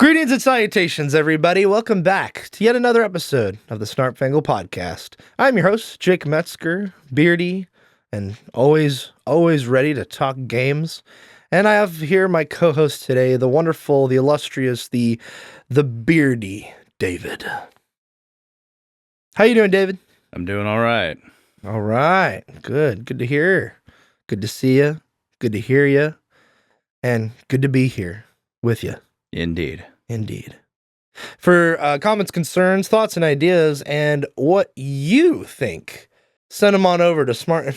Greetings and salutations, everybody. Welcome back to yet another episode of the Snarp Fangle podcast. I'm your host, Jake Metzger, beardy, and always ready to talk games. And I have here my co-host today, the wonderful, the illustrious, the beardy David. How you doing, David? I'm doing all right. All right. Good to hear. Good to see you. Good to hear you. And good to be here with you. Indeed. For comments, concerns, thoughts, and ideas, and what you think, send them on over to send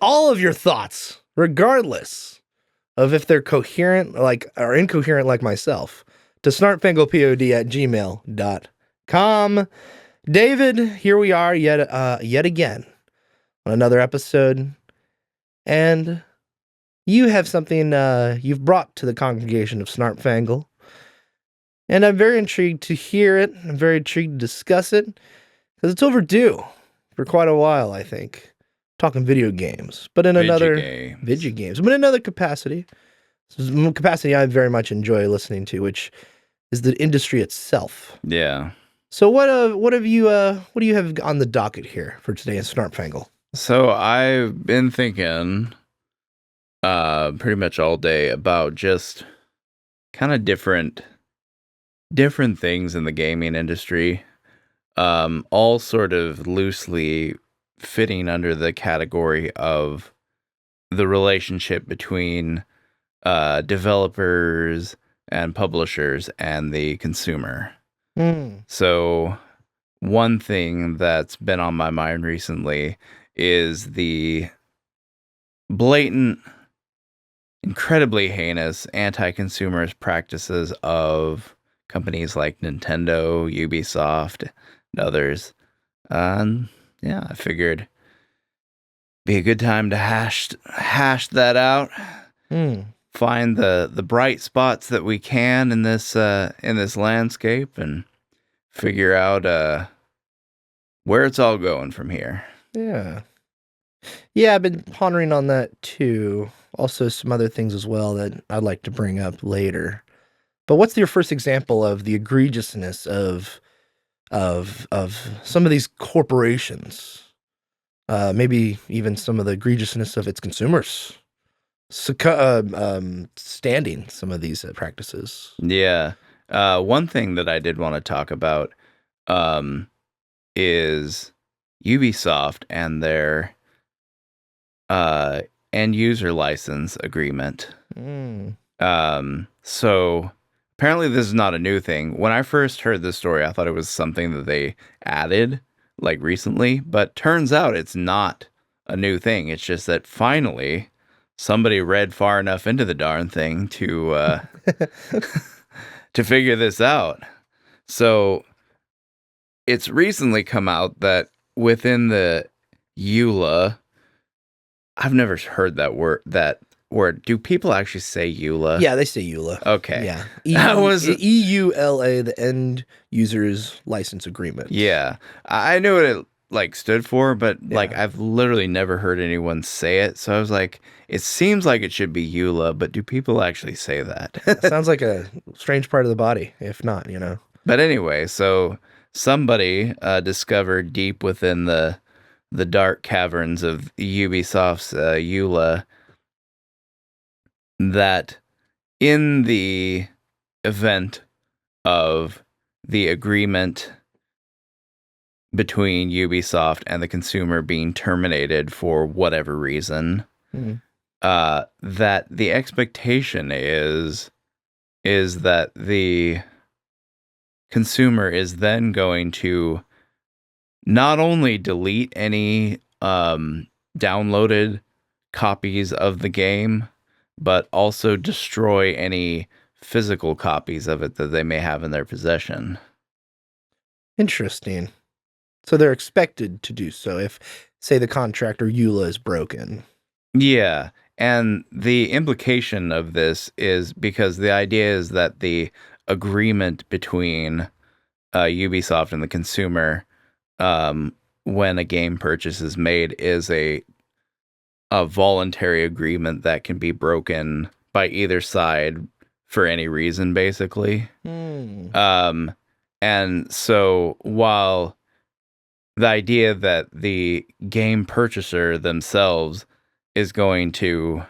all of your thoughts, regardless of if they're coherent or incoherent like myself, to snarpfangolepod@gmail.com. David, here we are yet again on another episode, and you have something you've brought to the congregation of Snarp Fangle, and I'm very intrigued to hear it. I'm very intrigued to discuss it, because it's overdue for quite a while, I think. Talking video games, but in another capacity. This is a capacity I very much enjoy listening to, which is the industry itself. Yeah. So what do you have on the docket here for today in Snarp Fangle? So I've been thinking pretty much all day about just kind of different things in the gaming industry, all sort of loosely fitting under the category of the relationship between developers and publishers and the consumer. So one thing that's been on my mind recently is the blatant, incredibly heinous anti-consumerist practices of companies like Nintendo, Ubisoft, and others. Yeah, I figured it'd be a good time to hash that out. Find the bright spots that we can in this landscape and figure out where it's all going from here. Yeah, I've been pondering on that too. Also, some other things as well that I'd like to bring up later. But what's your first example of the egregiousness of some of these corporations? Maybe even some of the egregiousness of its consumers standing some of these practices. Yeah. One thing that I did want to talk about is Ubisoft and their end user license agreement. So apparently this is not a new thing. When I first heard this story, I thought it was something that they added like recently, but turns out it's not a new thing. It's just that finally somebody read far enough into the darn thing to to figure this out. So it's recently come out that within the EULA, I've never heard that word. Do people actually say EULA? Yeah, they say EULA. Okay. Yeah. EULA, the End Users License Agreement. Yeah. I knew what it stood for, but I've literally never heard anyone say it. So I was like, it seems like it should be EULA, but do people actually say that? Sounds like a strange part of the body, if not, But anyway, so somebody discovered deep within the dark caverns of Ubisoft's EULA that in the event of the agreement between Ubisoft and the consumer being terminated for whatever reason, that the expectation is that the consumer is then going to not only delete any downloaded copies of the game, but also destroy any physical copies of it that they may have in their possession. Interesting. So they're expected to do so if, say, the contract or EULA is broken. Yeah, and the implication of this is because the idea is that the agreement between Ubisoft and the consumer when a game purchase is made is a voluntary agreement that can be broken by either side for any reason, basically. And so while the idea that the game purchaser themselves is going to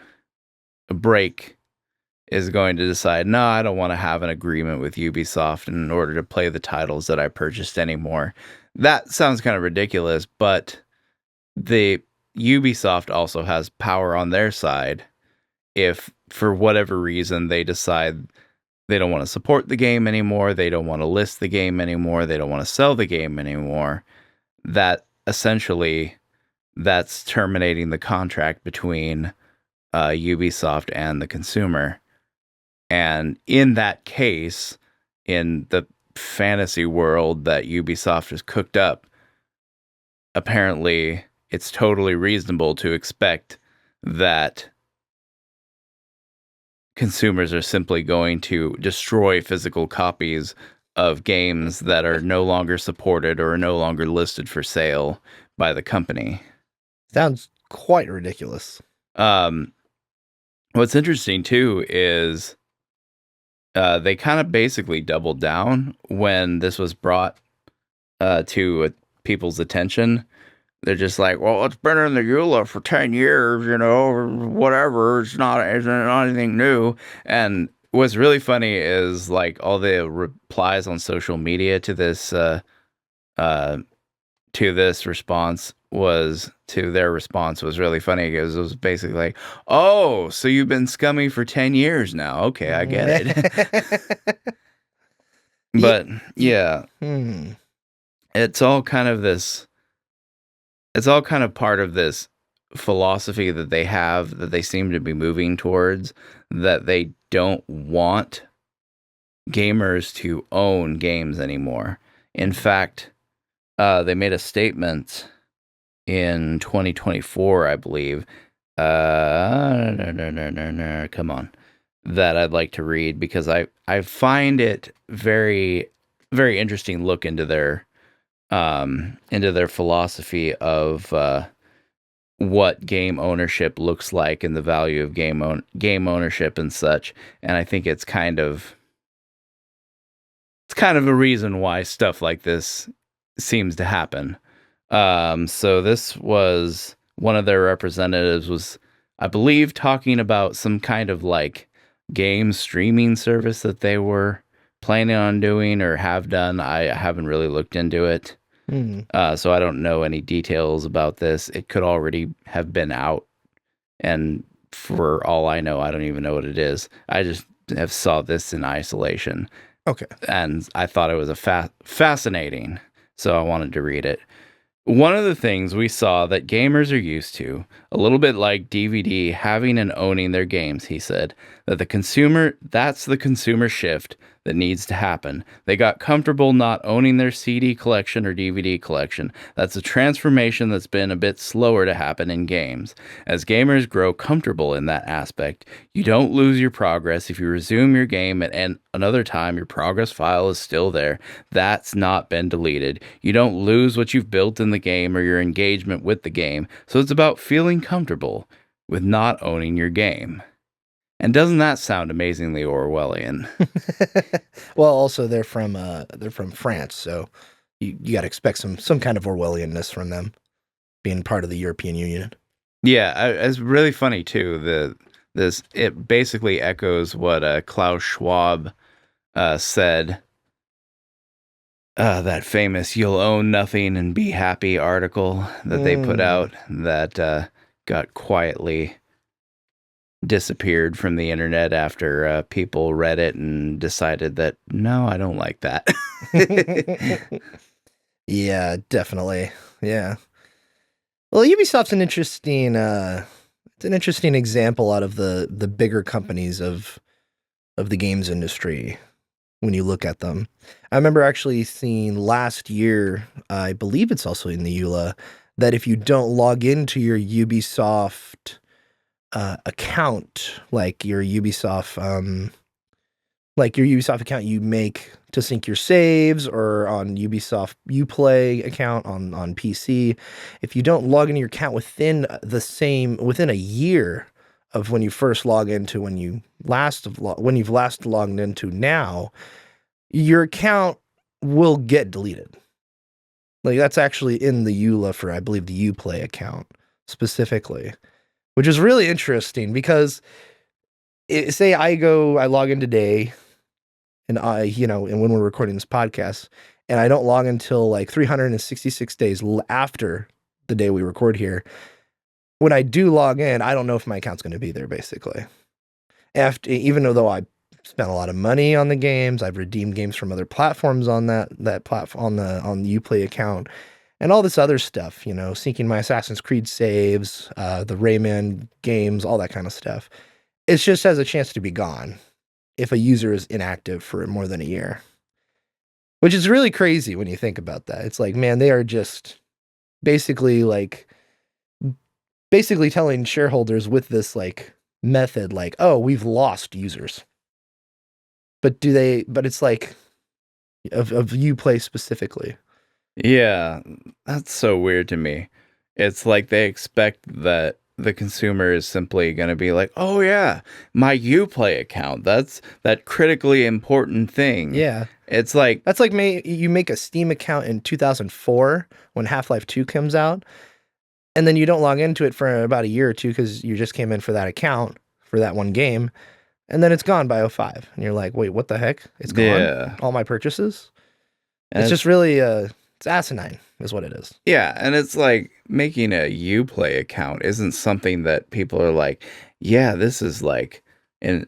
decide, no, I don't want to have an agreement with Ubisoft in order to play the titles that I purchased anymore. That sounds kind of ridiculous, but the Ubisoft also has power on their side. If for whatever reason they decide they don't want to support the game anymore, they don't want to list the game anymore, they don't want to sell the game anymore, that essentially that's terminating the contract between Ubisoft and the consumer. And in that case, in the fantasy world that Ubisoft has cooked up, apparently it's totally reasonable to expect that consumers are simply going to destroy physical copies of games that are no longer supported or are no longer listed for sale by the company. Sounds quite ridiculous. What's interesting too is they kind of basically doubled down when this was brought to people's attention. They're just like, well, it's been in the EULA for 10 years, or whatever. It's not anything new. And what's really funny is like all the replies on social media to this response was really funny, because it was basically like, oh, so you've been scummy for 10 years now. Okay, I get it. But yeah, it's all kind of part of this philosophy that they have, that they seem to be moving towards, that they don't want gamers to own games anymore. In fact, they made a statement in 2024, I believe. Come on. That I'd like to read, because I find it very, very interesting look into their philosophy of what game ownership looks like and the value of game ownership and such. And I think it's kind of a reason why stuff like this seems to happen. So this was one of their representatives was, I believe, talking about some kind of like game streaming service that they were planning on doing or have done. I haven't really looked into it. So I don't know any details about this. It could already have been out, and for all I know, I don't even know what it is. I just have saw this in isolation. Okay. And I thought it was fascinating, so I wanted to read it. One of the things we saw that gamers are used to, a little bit like DVD having and owning their games, he said, that's the consumer shift that needs to happen. They got comfortable not owning their CD collection or DVD collection. That's a transformation that's been a bit slower to happen in games. As gamers grow comfortable in that aspect, you don't lose your progress. If you resume your game at another time, your progress file is still there. That's not been deleted. You don't lose what you've built in the game or your engagement with the game. So it's about feeling comfortable with not owning your game. And doesn't that sound amazingly Orwellian? Well, also they're from France, so you got to expect some kind of Orwellianness from them, being part of the European Union. Yeah, it's really funny too. It basically echoes what Klaus Schwab said. That famous "You'll own nothing and be happy" article that they put out that got quietly disappeared from the internet after people read it and decided that, no, I don't like that. Yeah, definitely. Yeah. Well, Ubisoft's an interesting example out of the bigger companies of the games industry when you look at them. I remember actually seeing last year, I believe it's also in the EULA, that if you don't log into your Ubisoft account, like your Ubisoft account you make to sync your saves, or on Ubisoft Uplay account on PC, if you don't log into your account within a year of when you first log into when you've last logged into now, your account will get deleted. Like that's actually in the EULA for, I believe, the Uplay account specifically, which is really interesting because say I log in today, and and when we're recording this podcast, and I don't log until like 366 days after the day we record here. When I do log in, I don't know if my account's going to be there, basically. Even though I spent a lot of money on the games, I've redeemed games from other platforms on that platform on the Uplay account, and all this other stuff, syncing my Assassin's Creed saves, the Rayman games, all that kind of stuff. It just has a chance to be gone if a user is inactive for more than a year, which is really crazy when you think about that. It's like, man, they are just basically telling shareholders with this like method, like, oh, we've lost users. But it's like of Uplay specifically. Yeah, that's so weird to me. It's like they expect that the consumer is simply going to be like, oh yeah, my Uplay account, that's that critically important thing. Yeah. It's like, that's like you make a Steam account in 2004 when Half-Life 2 comes out, and then you don't log into it for about a year or two because you just came in for that account for that one game, and then it's gone by 2005. And you're like, wait, what the heck? It's gone? yeah. All my purchases? And it's just really, it's asinine is what it is. Yeah, and it's like making a Uplay account isn't something that people are like, yeah, this is like an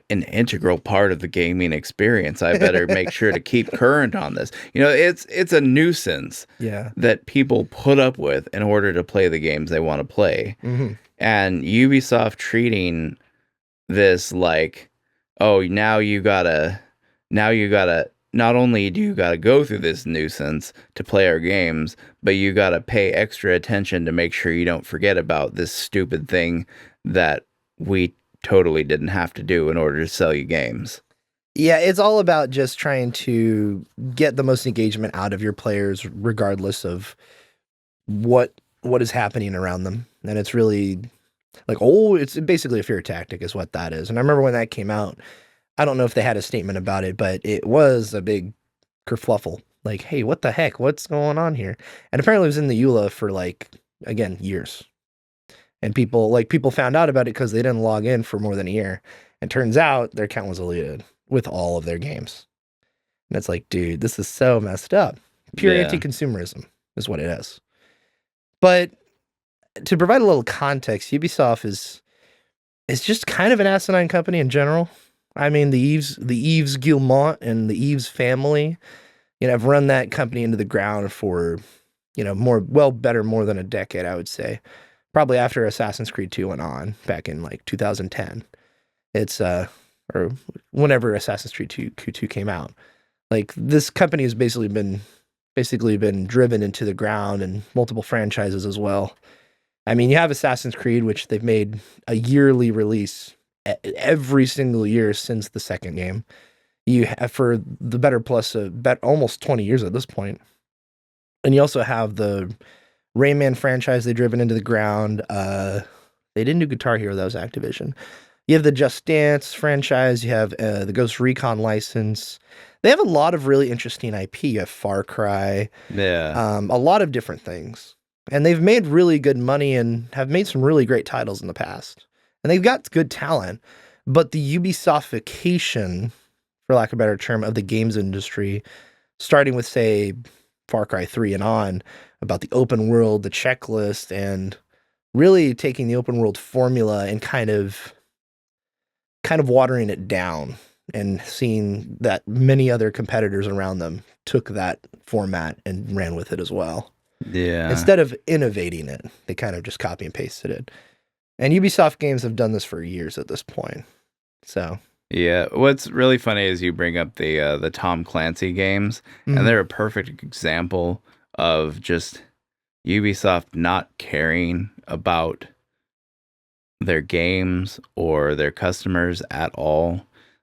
integral part of the gaming experience. I better make sure to keep current on this. It's a nuisance that people put up with in order to play the games they want to play. Mm-hmm. And Ubisoft treating this like, oh, now you gotta not only do you gotta go through this nuisance to play our games, but you gotta pay extra attention to make sure you don't forget about this stupid thing that we totally didn't have to do in order to sell you games. Yeah, it's all about just trying to get the most engagement out of your players, regardless of what is happening around them. And it's really like, it's basically a fear tactic is what that is. And I remember when that came out, I don't know if they had a statement about it, but it was a big kerfluffle. Like, hey, what the heck? What's going on here? And apparently it was in the EULA for again, years. And people found out about it because they didn't log in for more than a year. And turns out their account was deleted with all of their games. And it's like, dude, this is so messed up. Pure anti-consumerism is what it is. But to provide a little context, Ubisoft is just kind of an asinine company in general. I mean, the Yves Guillemot and the Yves family, have run that company into the ground for, more than a decade, I would say. Probably after Assassin's Creed 2 went on back in 2010. It's or whenever Assassin's Creed 2 came out. Like, this company has basically been driven into the ground, and multiple franchises as well. I mean, you have Assassin's Creed, which they've made a yearly release every single year since the second game. You have for the better plus almost 20 years at this point. And you also have the Rayman franchise they've driven into the ground. They didn't do Guitar Hero, that was Activision. You have the Just Dance franchise. You have the Ghost Recon license. They have a lot of really interesting IP. You have Far Cry. Yeah. A lot of different things. And they've made really good money and have made some really great titles in the past. And they've got good talent. But the Ubisoftification, for lack of a better term, of the games industry, starting with, say, Far Cry 3 and on, about the open world, the checklist, and really taking the open world formula and kind of watering it down, and seeing that many other competitors around them took that format and ran with it as well. Yeah. Instead of innovating it, they kind of just copy and pasted it. And Ubisoft games have done this for years at this point. So yeah, what's really funny is you bring up the Tom Clancy games, and they're a perfect example of just Ubisoft not caring about their games or their customers at all.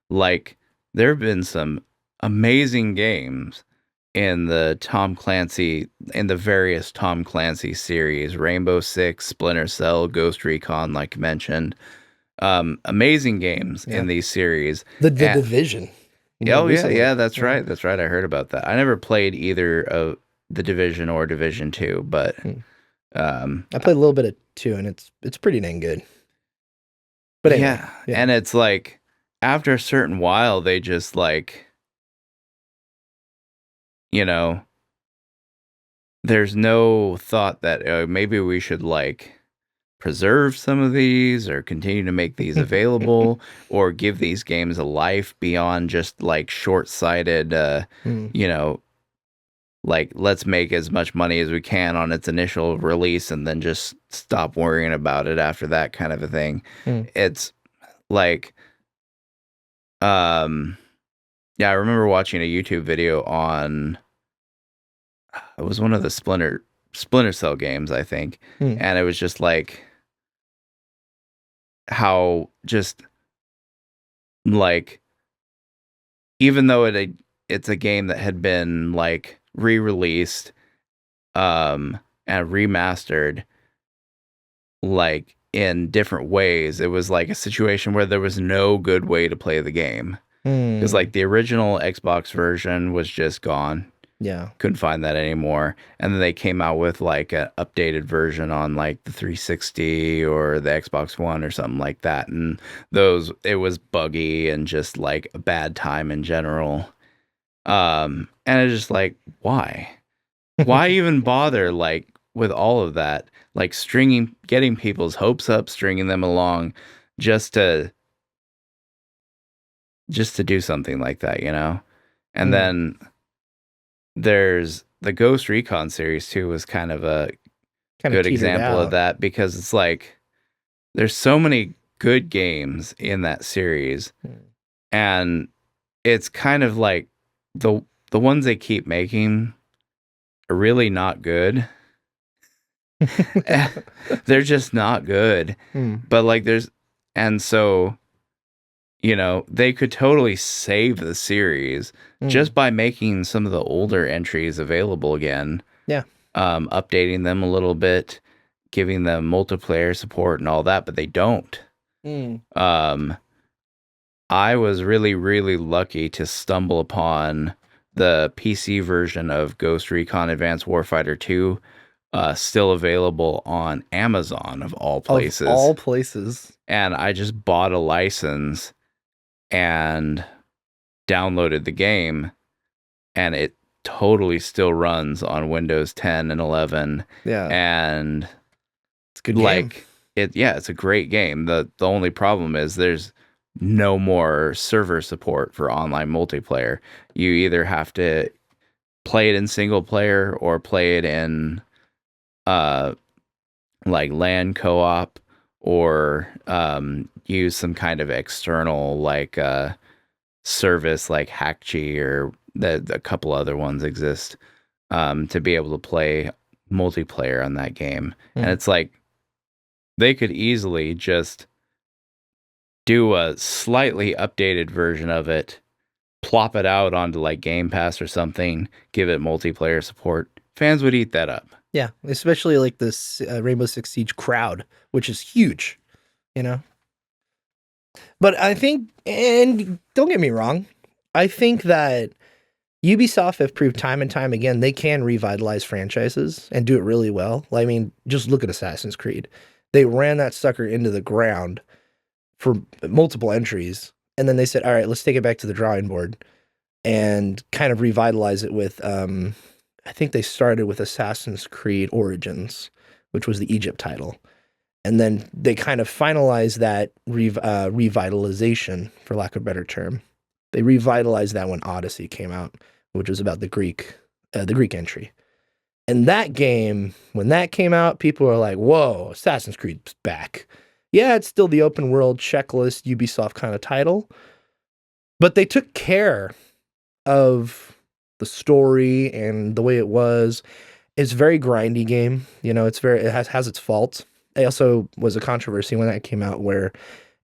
Like, there have been some amazing games in the various Tom Clancy series, Rainbow Six, Splinter Cell, Ghost Recon, like you mentioned. Amazing games Yeah. in these series. The Division. More Oh yeah, recently. yeah, that's Yeah. right. That's right. I heard about that. I never played either of the Division or Division 2, but Hmm. um I played a little bit of 2, and it's pretty dang good. But anyway, yeah, yeah. and it's like after a certain while they just like, you know, there's no thought that maybe we should like preserve some of these or continue to make these available or give these games a life beyond just like short-sighted Hmm. you know, like let's make as much money as we can on its initial release and then just stop worrying about it after that kind of a thing. Hmm. It's like um yeah, I remember watching a YouTube video on, it was one of the Splinter Cell games, I think, Hmm. and it was just like how just like even though it's a game that had been like re-released and remastered like in different ways, it was like a situation where there was no good way to play the game because Hmm. like the original Xbox version was just gone. Yeah. Couldn't find that anymore, and then they came out with like an updated version on like the 360 or the Xbox One or something like that, and those, it was buggy and just like a bad time in general. And it's just like, why even bother like with all of that, like getting people's hopes up, stringing them along just to do something like that, you know? And Hmm. then there's the Ghost Recon series too, was kind of a Kind of good teetered example of out. that because it's like there's so many good games in that series, Hmm. and it's kind of like the ones they keep making are really not good. They're just not good. Hmm. But like and so, you know, they could totally save the series Hmm. just by making some of the older entries available again, Yeah. updating them a little bit, giving them multiplayer support and all that, but they don't. Hmm. Um, I was really, really lucky to stumble upon the PC version of Ghost Recon Advanced Warfighter 2, still available on Amazon of all Of places. all places. And I just bought a license and downloaded the game, and it totally still runs on Windows 10 and 11. Yeah. And It's a good game. like yeah, it's a great game. The only problem is there's no more server support for online multiplayer. You either have to play it in single player or play it in uh like LAN co-op, or use some kind of external like service like Hackchi, or a couple other ones exist, to be able to play multiplayer on that game. And Hmm. it's like they could easily just do a slightly updated version of it, plop it out onto like Game Pass or something, give it multiplayer support. Fans would eat that up. Yeah, especially like this Rainbow Six Siege crowd, which is huge, you know. But I think, and don't get me wrong, I think that Ubisoft have proved time and time again they can revitalize franchises and do it really well. I mean, just look at Assassin's Creed. They ran that sucker into the ground for multiple entries, and then they said, "All right, let's take it back to the drawing board and kind of revitalize it with." I think they started with Assassin's Creed Origins, which was the Egypt title, and then they kind of finalized that revitalization, for lack of a better term. They revitalized that when Odyssey came out, which was about the Greek entry. And that game, when that came out, people were like, "Whoa, Assassin's Creed's back." Yeah, it's still the open world checklist Ubisoft kind of title, but they took care of the story and the way it was. It's a very grindy game. You know, it has its faults. It also was a controversy when that came out where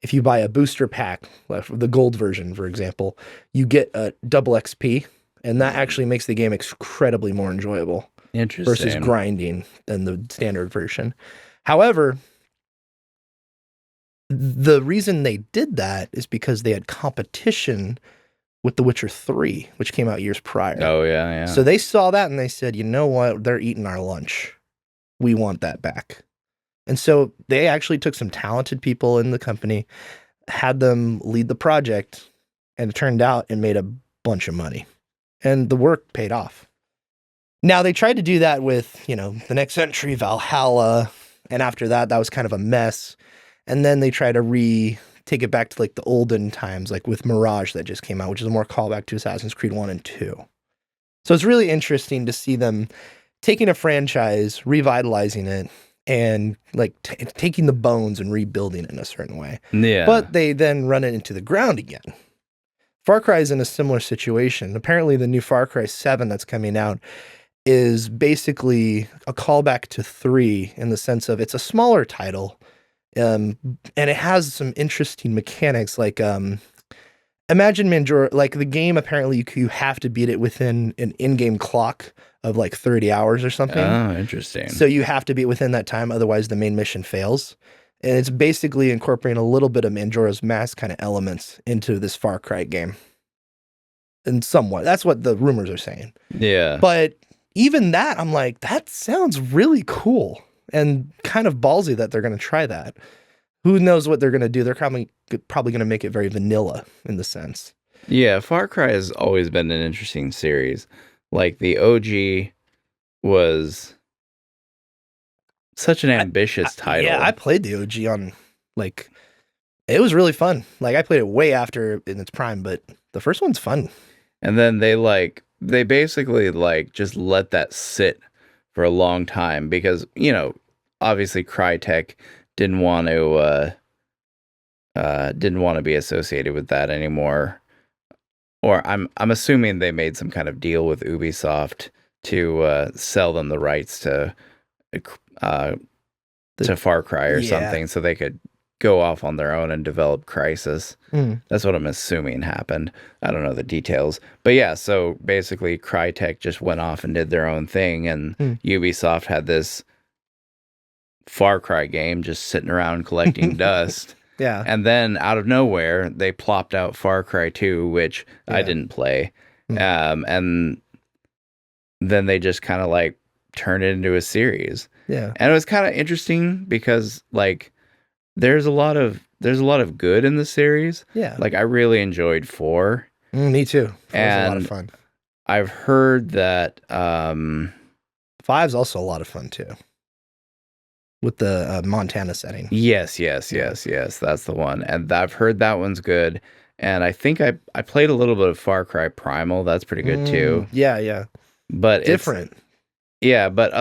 if you buy a booster pack, like the gold version, for example, you get a double XP. And that actually makes the game incredibly more enjoyable versus Interesting. grinding than the standard version. However, the reason they did that is because they had competition with The Witcher 3, which came out years prior. Oh, yeah. So they saw that and they said, you know what? They're eating our lunch. We want that back. And so they actually took some talented people in the company, had them lead the project, and it turned out and made a bunch of money. And the work paid off. Now, they tried to do that with, the next entry, Valhalla. And after that, that was kind of a mess. And then they tried to take it back to like the olden times, like with Mirage that just came out, which is a more callback to Assassin's Creed 1 and 2. So it's really interesting to see them taking a franchise, revitalizing it, and like taking the bones and rebuilding it in a certain way. Yeah. But they then run it into the ground again. Far Cry is in a similar situation. Apparently the new Far Cry 7 that's coming out is basically a callback to 3 in the sense of it's a smaller title. And it has some interesting mechanics, like imagine Majora, like the game, apparently you have to beat it within an in-game clock of like 30 hours or something. Oh, interesting. So you have to be within that time, otherwise the main mission fails. And it's basically incorporating a little bit of Majora's Mask kind of elements into this Far Cry game. And somewhat. That's what the rumors are saying. Yeah. But even that, I'm like, that sounds really cool. And kind of ballsy that they're going to try that. Who knows what they're going to do? They're probably going to make it very vanilla in the sense. Yeah, Far Cry has always been an interesting series. Like the OG was such an ambitious title. Yeah, I played the OG on it was really fun. Like I played it way after in its prime, but the first one's fun. And then they basically just let that sit for a long time because, obviously Crytek didn't want to be associated with that anymore. Or I'm assuming they made some kind of deal with Ubisoft to sell them the rights to Far Cry or something, so they could go off on their own and develop Crysis. That's what I'm assuming happened. I don't know the details. But yeah, so basically Crytek just went off and did their own thing, and Ubisoft had this Far Cry game just sitting around collecting dust. Yeah. And then out of nowhere, they plopped out Far Cry 2, which I didn't play. And then they just kind of turned it into a series. Yeah. And it was kind of interesting because there's a lot of good in the series. Yeah. I really enjoyed 4. Me too. 4 was a lot of And fun. I've heard that 5's also a lot of fun too. With the Montana setting. Yes, that's the one. And I've heard that one's good. And I think I played a little bit of Far Cry Primal. That's pretty good too. Yeah. But different. But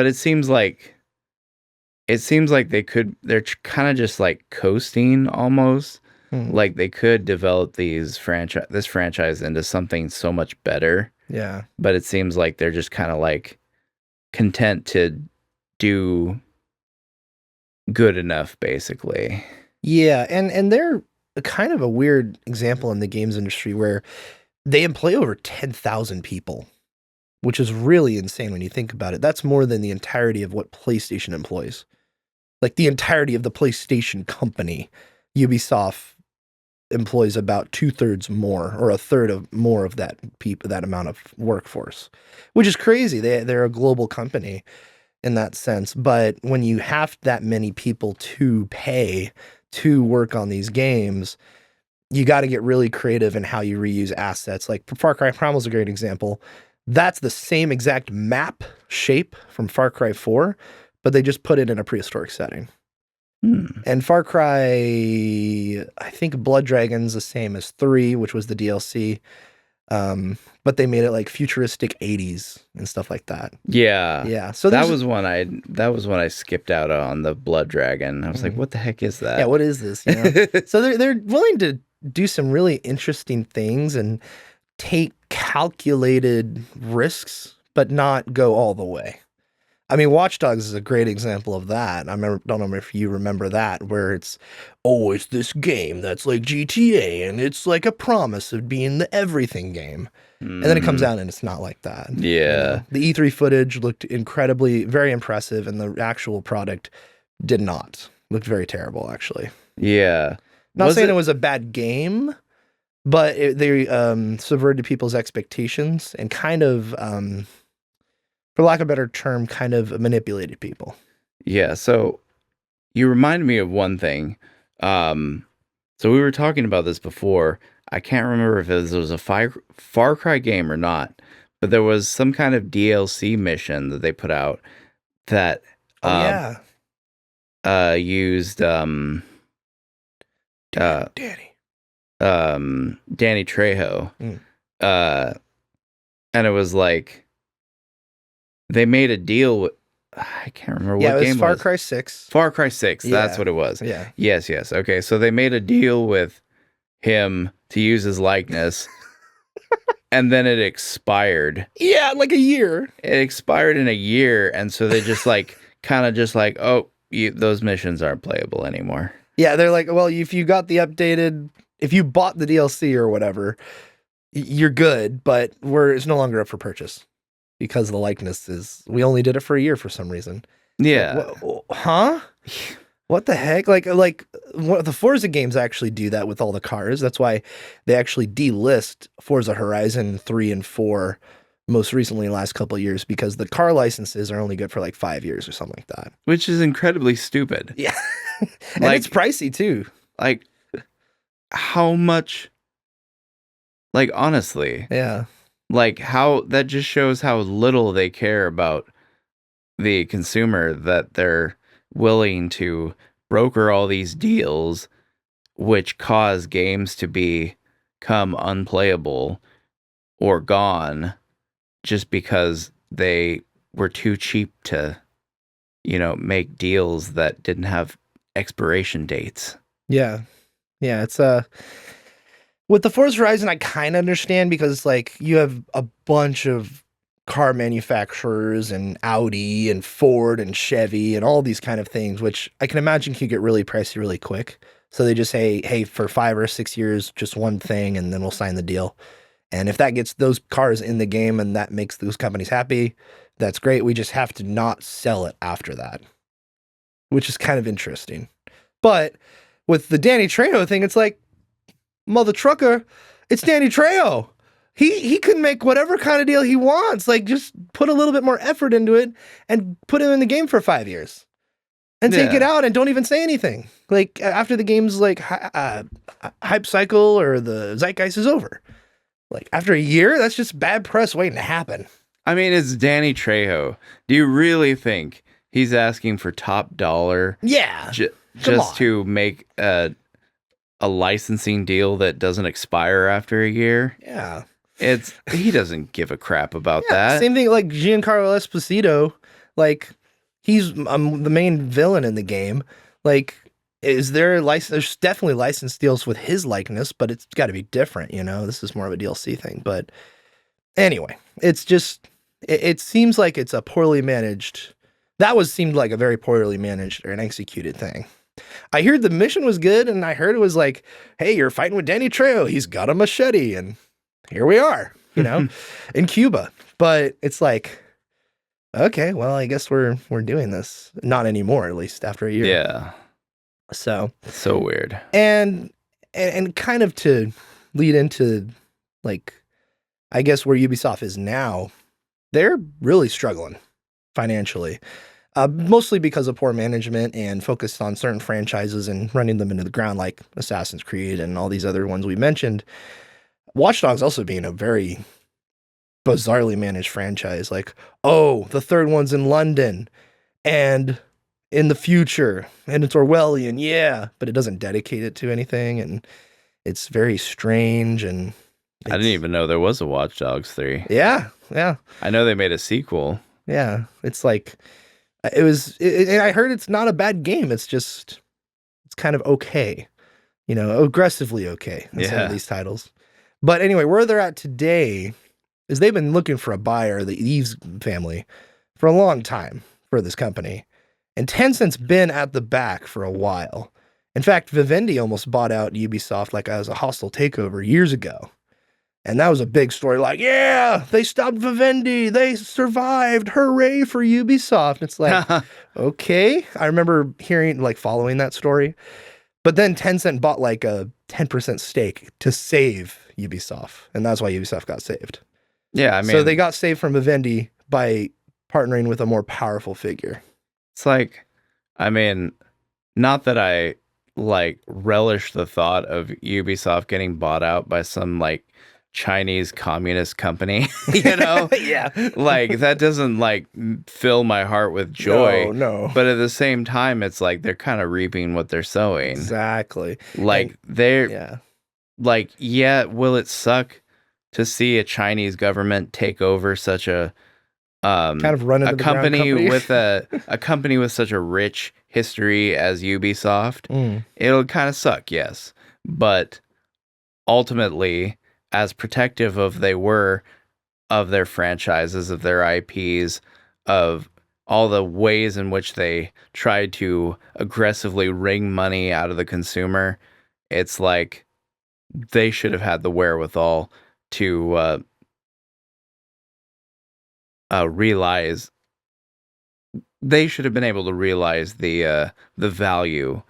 it seems like they're kind of just coasting almost. Like they could develop this franchise into something so much better. Yeah. But it seems like they're just kind of content to do good enough, basically. Yeah, and they're kind of a weird example in the games industry where they employ over 10,000 people, which is really insane when you think about it. That's more than the entirety of what PlayStation employs. Like the entirety of the PlayStation company, Ubisoft employs about 2/3 more, or 1/3 of more of that amount of workforce, which is crazy. They're a global company in that sense. But when you have that many people to pay to work on these games, you got to get really creative in how you reuse assets. Like Far Cry Primal is a great example. That's the same exact map shape from Far Cry 4, but they just put it in a prehistoric setting. And Far Cry, I think Blood Dragon's the same as 3, which was the DLC. But they made it futuristic 80s and stuff like that. Yeah. So that was when I skipped out on the Blood Dragon. I was like, what the heck is that? Yeah, what is this? So they're willing to do some really interesting things and take calculated risks, but not go all the way. I mean, Watch Dogs is a great example of that. Don't remember if you remember that, where it's this game that's like GTA, and it's like a promise of being the everything game. And then it comes out and it's not like that. Yeah. The E3 footage looked very impressive, and the actual product did not. Looked very terrible, actually. Yeah. Not saying it was a bad game, but they subverted people's expectations and kind of, for lack of a better term, kind of manipulated people. Yeah. So you remind me of one thing. So we were talking about this before. I can't remember if it was a Far Cry game or not, but there was some kind of DLC mission that they put out that used Danny Trejo. And it was like they made a deal with, I can't remember what game it was. Far Cry 6. Far Cry 6, that's what it was. Yeah. Yes. Okay, so they made a deal with him to use his likeness, and then it expired. Yeah, like a year. It expired in a year, and so they just oh, those missions aren't playable anymore. Yeah, they're like, well, if you got if you bought the DLC or whatever, you're good, but it's no longer up for purchase because the likeness we only did it for a year for some reason. Yeah. Huh? What the heck? Like the Forza games actually do that with all the cars. That's why they actually delist Forza Horizon 3 and 4 most recently in the last couple of years, because the car licenses are only good for like 5 years or something like that. Which is incredibly stupid. Yeah. And it's pricey too. Like, how much? Like, honestly. Yeah. Like, how that just shows how little they care about the consumer, that they're willing to broker all these deals which cause games to become unplayable or gone just because they were too cheap to, make deals that didn't have expiration dates. Yeah. It's with the Forza Horizon, I kind of understand, because it's like you have a bunch of car manufacturers and Audi and Ford and Chevy and all these kind of things, which I can imagine can get really pricey really quick. So they just say, hey, for 5 or 6 years, just one thing, and then we'll sign the deal. And if that gets those cars in the game and that makes those companies happy, that's great. We just have to not sell it after that, which is kind of interesting. But with the Danny Trejo thing, it's like, mother trucker, it's Danny Trejo. He can make whatever kind of deal he wants. Like, just put a little bit more effort into it and put him in the game for 5 years and take it out and don't even say anything. Like, after the game's like hype cycle or the zeitgeist is over, like after a year, that's just bad press waiting to happen. I mean, it's Danny Trejo. Do you really think he's asking for top dollar? Yeah. Just to make a licensing deal that doesn't expire after a year? Yeah. He doesn't give a crap about that. Same thing like Giancarlo Esposito. Like, he's the main villain in the game. Like, there's definitely license deals with his likeness, but it's got to be different, This is more of a DLC thing. But anyway, it's just, it seems like it's a poorly managed. Seemed like a very poorly managed or an executed thing. I heard the mission was good, and I heard it was like, hey, you're fighting with Danny Trejo. He's got a machete, and here we are, in Cuba. But it's like, okay, well, I guess we're doing this. Not anymore, at least after a year. Yeah. So weird. And kind of to lead into, like, I guess where Ubisoft is now, they're really struggling financially. Mostly because of poor management and focused on certain franchises and running them into the ground, like Assassin's Creed and all these other ones we mentioned. Watch Dogs also being a very bizarrely managed franchise. Like, oh, the third one's in London and in the future, and it's Orwellian, yeah, but it doesn't dedicate it to anything, and it's very strange. And I didn't even know there was a Watch Dogs 3. Yeah. I know they made a sequel. Yeah, it's like, and I heard it's not a bad game. It's just, it's kind of okay, aggressively okay in some of these titles. But anyway, where they're at today is they've been looking for a buyer, the Eves family, for a long time. for this company. And Tencent's been at the back for a while. In fact, Vivendi almost bought out Ubisoft like as a hostile takeover years ago. And that was a big story, like, yeah, they stopped Vivendi, they survived, hooray for Ubisoft. It's like, okay. I remember hearing, like, following that story. But then Tencent bought like a 10% stake to save Ubisoft. And that's why Ubisoft got saved. Yeah, I mean, so they got saved from Vivendi by partnering with a more powerful figure. It's like, I mean, not that I like relish the thought of Ubisoft getting bought out by some like Chinese communist company, you know? Yeah. Like that doesn't like fill my heart with joy. No. But at the same time, it's like they're kind of reaping what they're sowing. Exactly. Like like, yeah, will it suck to see a Chinese government take over such a kind of run into a the company ground with a company with such a rich history as Ubisoft? It'll kind of suck, yes. But ultimately, as protective of they were of their franchises, of their IPs, of all the ways in which they tried to aggressively wring money out of the consumer, it's like they should have had the wherewithal to realize they should have been able to realize the value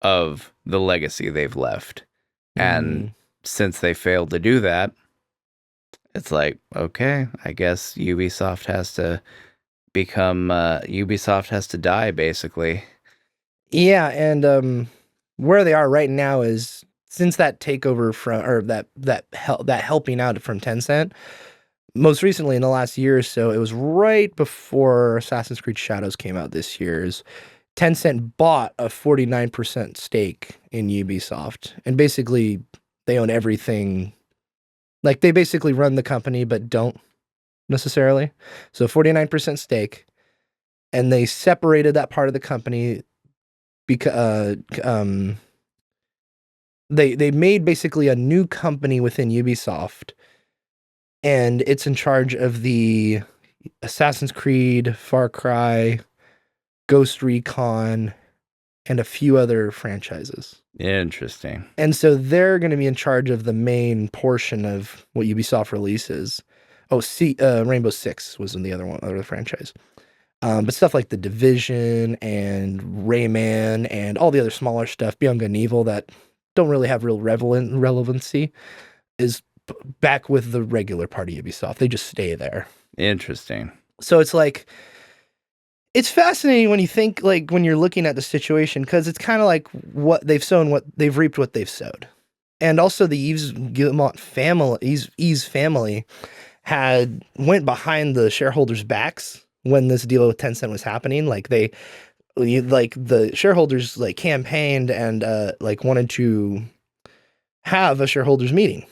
of the legacy they've left. And since they failed to do that, it's like, okay, I guess Ubisoft has to become Ubisoft has to die, basically. Yeah, and where they are right now is since that takeover from or that helping out from Tencent, most recently in the last year or so, it was right before Assassin's Creed Shadows came out this year. Tencent bought a 49% stake in Ubisoft, and basically they own everything. Like they basically run the company, but don't necessarily. So 49% stake, and they separated that part of the company because they made basically a new company within Ubisoft, and it's in charge of the Assassin's Creed, Far Cry, Ghost Recon, and a few other franchises. Interesting. And so they're going to be in charge of the main portion of what Ubisoft releases. Oh, Rainbow Six was in the other franchise. But stuff like The Division and Rayman and all the other smaller stuff, Beyond Good and Evil, that don't really have real relevancy, is back with the regular part of Ubisoft. They just stay there. Interesting. So it's like, it's fascinating when you think, like, when you're looking at the situation, because it's kind of like what they've sown, what they've reaped, what they've sowed. And also the Yves Guillemot family, Yves family went behind the shareholders' backs when this deal with Tencent was happening. Like the shareholders like campaigned and like wanted to have a shareholders meeting,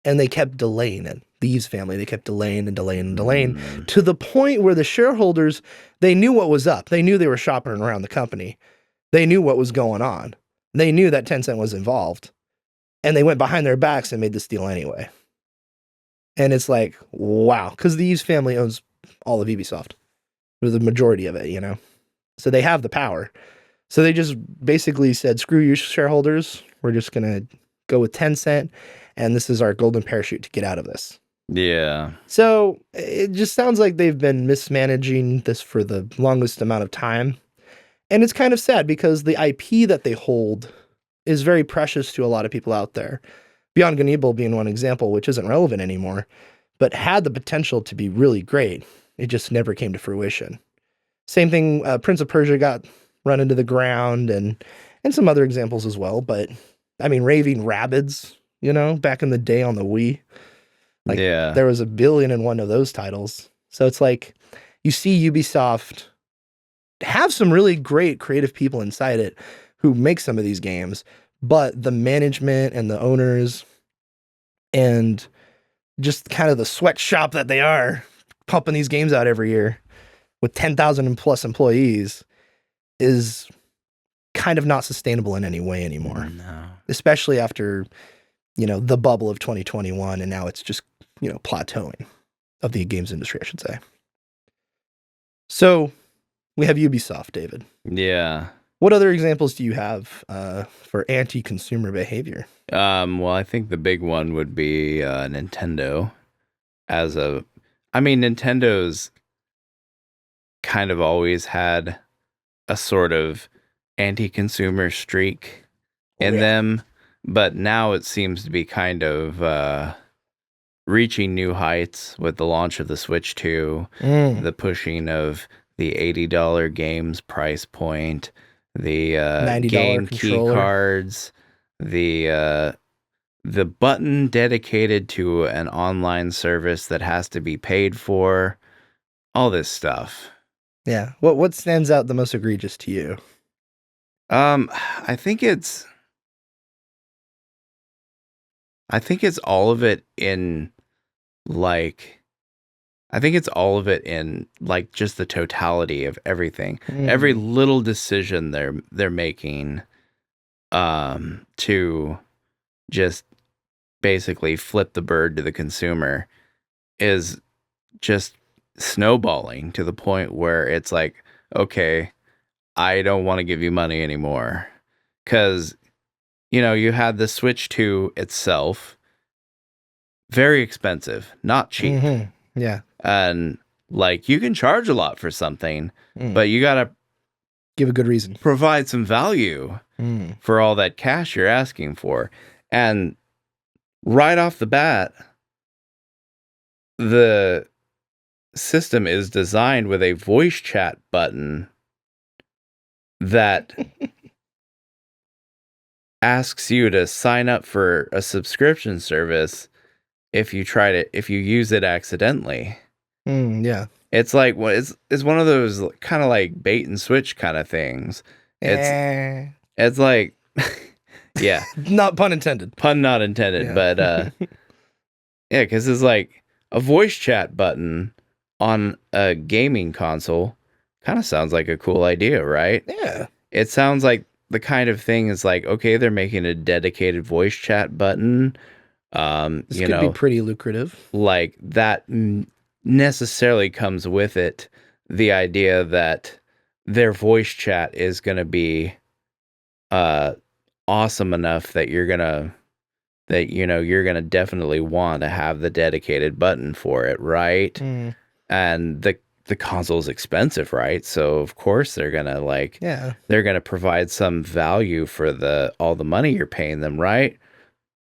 and they kept delaying it. The Yves family, they kept delaying to the point where the shareholders, they knew what was up. They knew they were shopping around the company. They knew what was going on. They knew that Tencent was involved, and they went behind their backs and made this deal anyway. And it's like, wow, because the Yves family owns all of Ubisoft, or the majority of it, you know? So they have the power. So they just basically said, screw you, shareholders. We're just going to go with Tencent, and this is our golden parachute to get out of this. Yeah. So it just sounds like they've been mismanaging this for the longest amount of time. And it's kind of sad because the IP that they hold is very precious to a lot of people out there. Beyond Good and Evil being one example, which isn't relevant anymore, but had the potential to be really great. It just never came to fruition. Same thing, Prince of Persia got run into the ground, and some other examples as well. But I mean, Raving Rabbids, you know, back in the day on the Wii, like there was 1 billion in one of those titles. So it's like you see Ubisoft have some really great creative people inside it who make some of these games, but the management and the owners and just kind of the sweatshop that they are, pumping these games out every year with 10,000 plus employees, is kind of not sustainable in any way anymore. No. Especially after, you know, the bubble of 2021, and now it's just, you know, plateauing of the games industry, I should say. So we have Ubisoft, David. Yeah. What other examples do you have for anti-consumer behavior? Well, I think the big one would be Nintendo. I mean, Nintendo's kind of always had a sort of anti-consumer streak in them, but now it seems to be kind of reaching new heights with the launch of the Switch 2, the pushing of the $80 games price point, the $90 game controller. key cards, the button dedicated to an online service that has to be paid for, all this stuff. Yeah. What stands out the most egregious to you? I think it's all of it in like just the totality of everything. Every little decision they're making to just basically flip the bird to the consumer is just snowballing to the point where it's like, okay, I don't want to give you money anymore. Because, you had the Switch 2 itself, very expensive, not cheap. Yeah. And you can charge a lot for something, but you got to give a good reason. Provide some value for all that cash you're asking for. And right off the bat, the system is designed with a voice chat button that asks you to sign up for a subscription service if you use it accidentally. Yeah. It's like it's one of those kind of like bait and switch kind of things. It's like yeah. Not pun intended. Pun not intended, yeah. But yeah, because it's like a voice chat button on a gaming console kind of sounds like a cool idea, right? Yeah. It sounds like the kind of thing is like, okay, they're making a dedicated voice chat button. This could be pretty lucrative. Like that necessarily comes with it the idea that their voice chat is going to be awesome enough that you're going to definitely want to have the dedicated button for it, right? And the console's expensive, right? So of course they're going to they're going to provide some value for all the money you're paying them, right?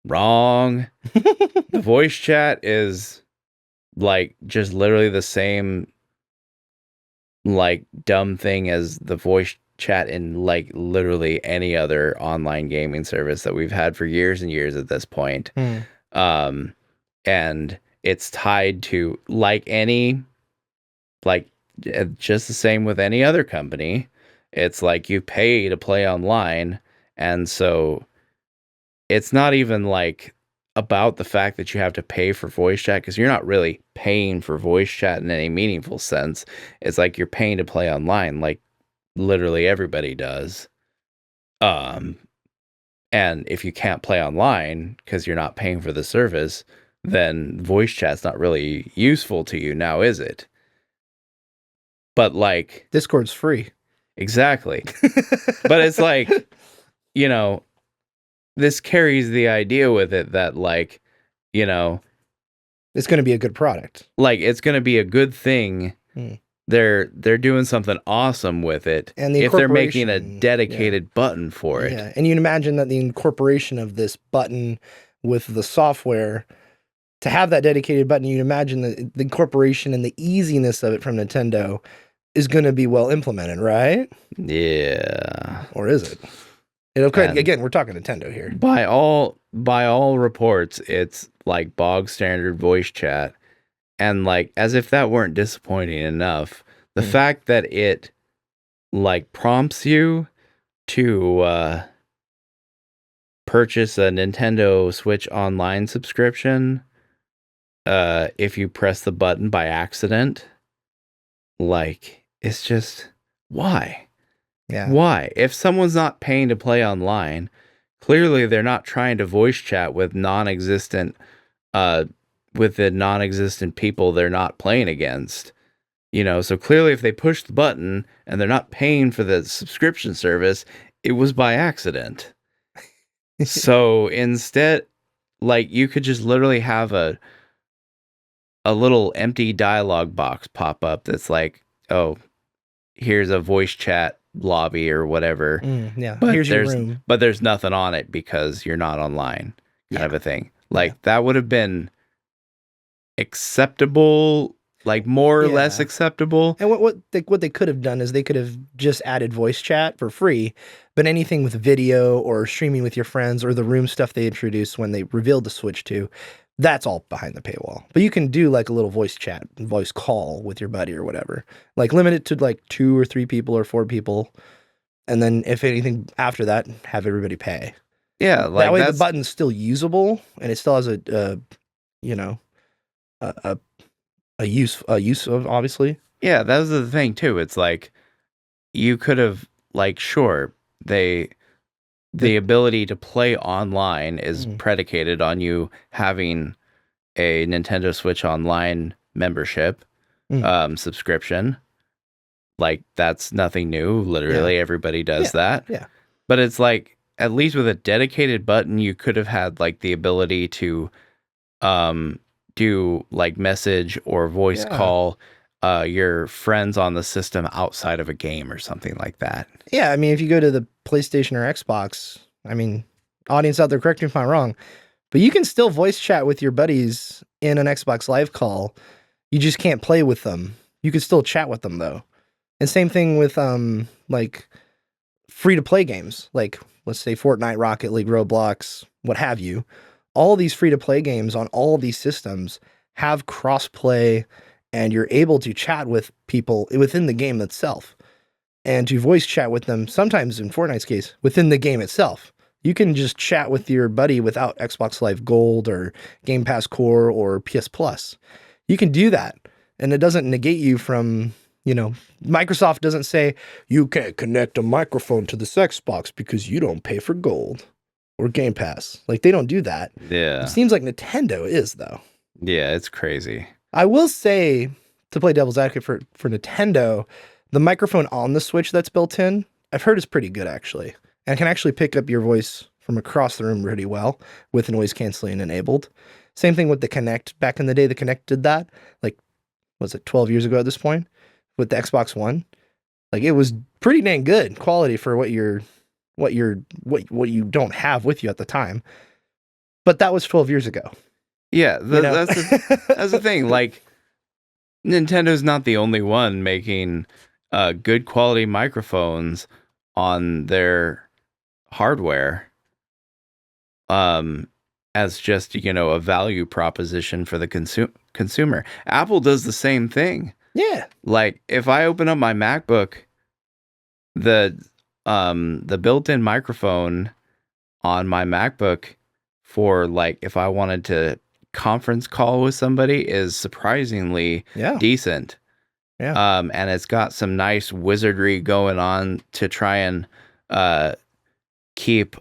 Wrong. The voice chat is just literally the same dumb thing as the voice chat in literally any other online gaming service that we've had for years and years at this point. And it's tied to just the same with any other company. It's like you pay to play online, and so it's not even about the fact that you have to pay for voice chat, because you're not really paying for voice chat in any meaningful sense. It's like you're paying to play online, like literally everybody does. And if you can't play online because you're not paying for the service, then voice chat's not really useful to you now, is it? But Discord's free. Exactly. But it's this carries the idea with it that it's going to be a good product. It's going to be a good thing. They're doing something awesome with it, and if they're making a dedicated button for it. Yeah, and you can imagine that the incorporation of this button with the software to have that dedicated button, you can imagine that the incorporation and the easiness of it from Nintendo is going to be well implemented, right? Yeah. Or is it? Again, we're talking Nintendo here. By all reports, it's bog standard voice chat. And as if that weren't disappointing enough, the fact that it prompts you to purchase a Nintendo Switch Online subscription if you press the button by accident, it's just, why? Yeah. Why? If someone's not paying to play online, clearly they're not trying to voice chat with the non-existent people they're not playing against. So clearly if they push the button and they're not paying for the subscription service, it was by accident. So instead, like, you could just literally have a little empty dialogue box pop up that's like, oh, here's a voice chat lobby or whatever. Yeah, but here's your room. But there's nothing on it because you're not online, kind of a thing. Like, that would have been acceptable, like more or less acceptable. And what they could have done is they could have just added voice chat for free, but anything with video or streaming with your friends or the room stuff they introduced when they revealed the Switch 2, that's all behind the paywall. But you can do like a little voice chat, voice call with your buddy or whatever. Like limit it to like 2 or 3 people or 4 people. And then if anything after that, have everybody pay. Yeah, like that way the button's still usable and it still has a use of, obviously. Yeah, that was the thing too. It's like you could have, like, sure, the ability to play online is predicated on you having a Nintendo Switch Online membership subscription. Like, that's nothing new. Literally everybody does that. Yeah. But it's like, at least with a dedicated button, you could have had like the ability to do like message or voice call your friends on the system outside of a game or something like that. Yeah, I mean, if you go to the PlayStation or Xbox, I mean, audience out there, correct me if I'm wrong, but you can still voice chat with your buddies in an Xbox Live call. You just can't play with them. You can still chat with them though. And same thing with like free to play games, like let's say Fortnite, Rocket League, Roblox, what have you. All these free to play games on all these systems have cross play, and you're able to chat with people within the game itself and to voice chat with them, sometimes in Fortnite's case, within the game itself. You can just chat with your buddy without Xbox Live Gold or Game Pass Core or PS Plus. You can do that, and it doesn't negate you from, Microsoft doesn't say, you can't connect a microphone to this Xbox because you don't pay for Gold or Game Pass. Like, they don't do that. Yeah. It seems like Nintendo is, though. Yeah, it's crazy. I will say, to play devil's advocate for Nintendo, the microphone on the Switch that's built in, I've heard is pretty good, actually. And can actually pick up your voice from across the room pretty well with noise canceling enabled. Same thing with the Kinect. Back in the day, the Kinect did that. Like, was it 12 years ago at this point? With the Xbox One? Like, it was pretty dang good quality for what you don't have with you at the time. But that was 12 years ago. Yeah, that's the thing. Like, Nintendo's not the only one making good quality microphones on their hardware as just, a value proposition for the consumer. Apple does the same thing. Yeah. Like, if I open up my MacBook, the built-in microphone on my MacBook for, like, if I wanted to conference call with somebody is surprisingly decent. Yeah. And it's got some nice wizardry going on to try and keep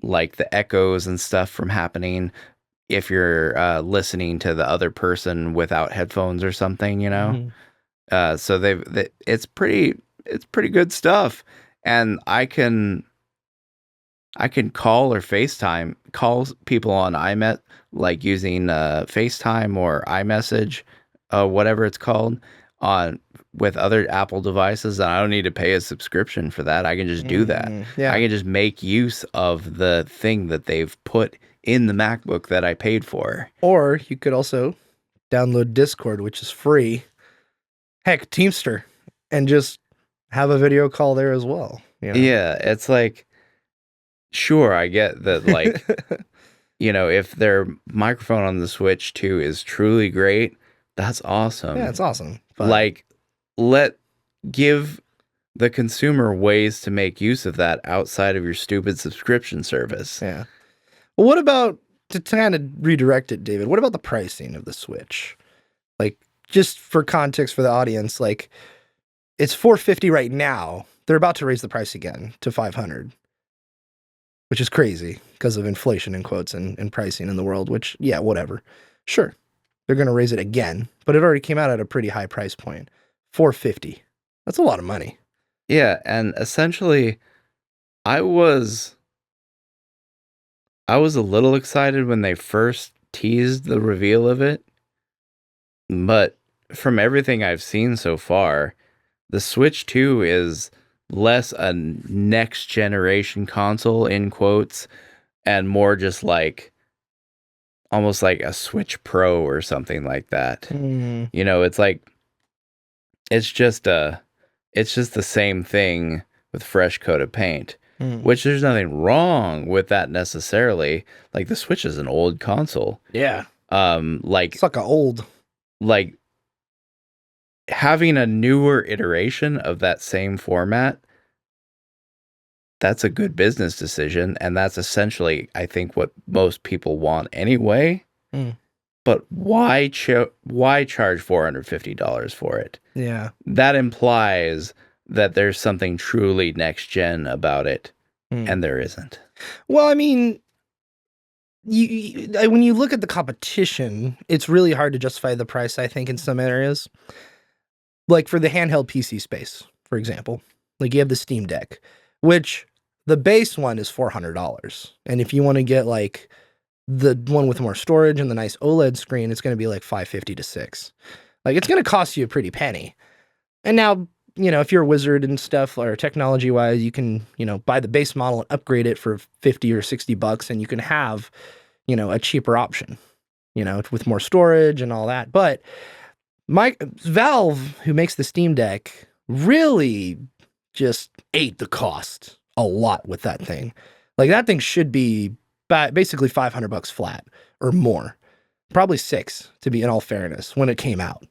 like the echoes and stuff from happening if you're listening to the other person without headphones or something, Mm-hmm. So it's pretty good stuff. And I can call or FaceTime, call people on iMet, like using FaceTime or iMessage, whatever it's called, with other Apple devices, and I don't need to pay a subscription for that. I can just do that. Yeah. I can just make use of the thing that they've put in the MacBook that I paid for. Or you could also download Discord, which is free. Heck, Teamster, and just have a video call there as well. Yeah, it's like, sure, I get that, like, if their microphone on the Switch 2 is truly great, that's awesome. Yeah, it's awesome. But like, give the consumer ways to make use of that outside of your stupid subscription service. Yeah. Well, what about, to kind of redirect it, David, what about the pricing of the Switch? Like, just for context for the audience, like, it's $450 right now. They're about to raise the price again to $500, which is crazy because of inflation in quotes and pricing in the world, which, yeah, whatever. Sure. they're going to raise it again, but it already came out at a pretty high price point, $450. That's a lot of money. Yeah, and essentially, I was a little excited when they first teased the reveal of it, but from everything I've seen so far, the Switch 2 is less a next generation console in quotes and more just like almost like a Switch Pro or something like that. You know, it's like it's just the same thing with fresh coat of paint. Which there's nothing wrong with that necessarily. Like the Switch is an old console. Yeah. Like it's like a old. Like having a newer iteration of that same format, that's a good business decision, and that's essentially, I think, what most people want anyway. But why charge $450 for it? Yeah. That implies that there's something truly next gen about it, and there isn't. Well, I mean, when you look at the competition, it's really hard to justify the price, I think, in some areas. Like for the handheld PC space, for example, like you have the Steam Deck, which the base one is $400. And if you want to get like the one with more storage and the nice OLED screen, it's going to be like $550 to $600. Like it's going to cost you a pretty penny. And now, you know, if you're a wizard and stuff or technology wise, you can, you know, buy the base model and upgrade it for $50 or $60 and you can have, you know, a cheaper option, you know, with more storage and all that. But Valve, who makes the Steam Deck, really just ate the cost a lot with that thing. Like that thing should be basically $500 flat or more, probably $600 to be in all fairness when it came out.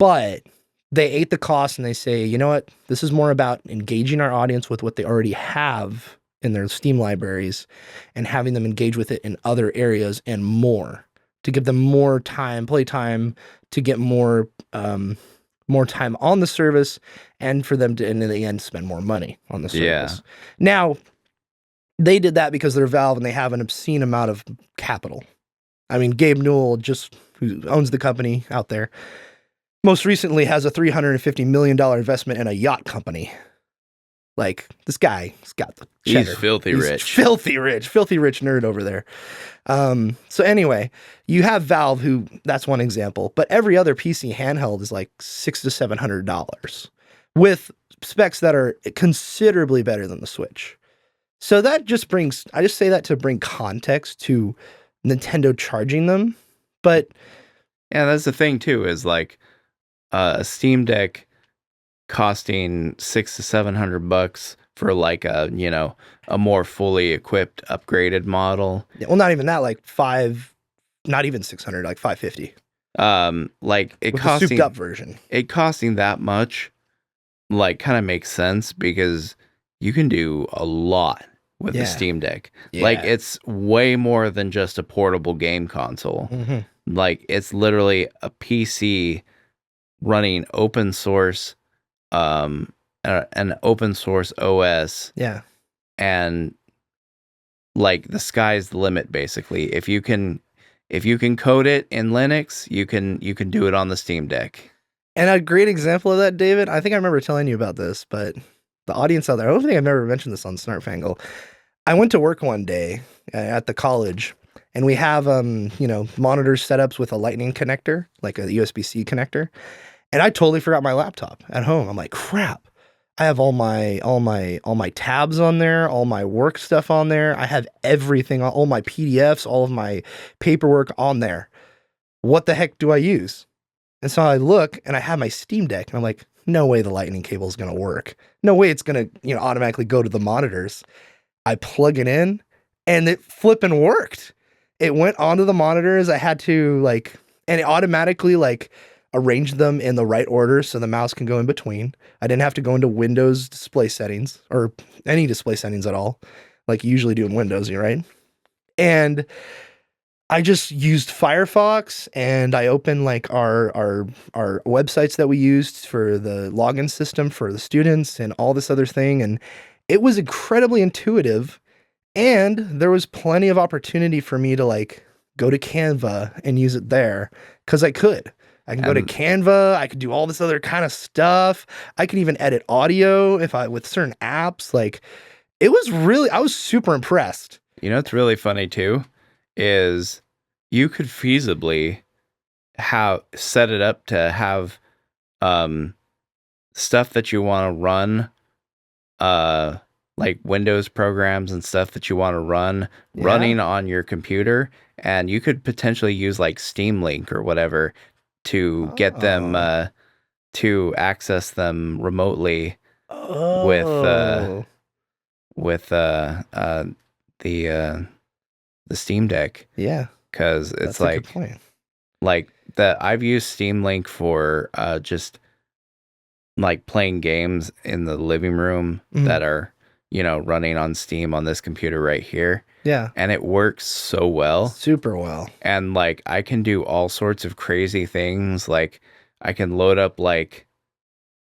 But they ate the cost and they say, you know what, this is more about engaging our audience with what they already have in their Steam libraries and having them engage with it in other areas and more to give them more time, play time, to get more time on the service and for them to, in the end, spend more money on the service. Yeah. Now, they did that because they're Valve and they have an obscene amount of capital. I mean, Gabe Newell, who owns the company out there, most recently has a $350 million investment in a yacht company. Like, this guy's got the cheddar. He's filthy rich nerd over there. So anyway, you have Valve, who that's one example, but every other PC handheld is like $600 to $700 with specs that are considerably better than the Switch. So that just I just say that to bring context to Nintendo charging them. But yeah, that's the thing too, is like a Steam Deck costing $600 to $700 for like a, you know, a more fully equipped upgraded model. Yeah, well, not even that, like not even $600, like $550. Like it with costing the souped up version. It costing that much, like, kind of makes sense because you can do a lot with the Steam Deck. Yeah. Like it's way more than just a portable game console. Like it's literally a PC running open source, an open source OS. Yeah. And like the sky's the limit, basically. If you can code it in Linux, you can do it on the Steam Deck. And a great example of that, David, I think I remember telling you about this, but the audience out there, I don't think I've ever mentioned this on Snarp Fangle. I went to work one day at the college, and we have you know, monitor setups with a lightning connector, like a USB-C connector. And I totally forgot my laptop at home. I'm like, crap. I have all my tabs on there, all my work stuff on there. I have everything, all my PDFs, all of my paperwork on there. What the heck do I use? And so I look and I have my Steam Deck and I'm like, no way the lightning cable is going to work. No way it's going to, you know, automatically go to the monitors. I plug it in and it flipping worked. It went onto the monitors. I had to and it automatically arrange them in the right order so the mouse can go in between. I didn't have to go into Windows display settings or any display settings at all, like you usually do in Windows, right? And I just used Firefox and I opened our websites that we used for the login system for the students and all this other thing. And it was incredibly intuitive. And there was plenty of opportunity for me to go to Canva and use it there because I could. I can go to Canva. I could do all this other kind of stuff. I can even edit audio with certain apps. Like it was really, I was super impressed. You know what's really funny too is you could feasibly set it up to have stuff that you want to run, like Windows programs and stuff that you want to run running on your computer, and you could potentially use like Steam Link or whatever to get them to access them remotely with the Steam Deck. Yeah, because it's like that. I've used Steam Link for just like playing games in the living room that are, you know, running on Steam on this computer right here. Yeah. And it works so well. Super well. And like I can do all sorts of crazy things. Like I can load up like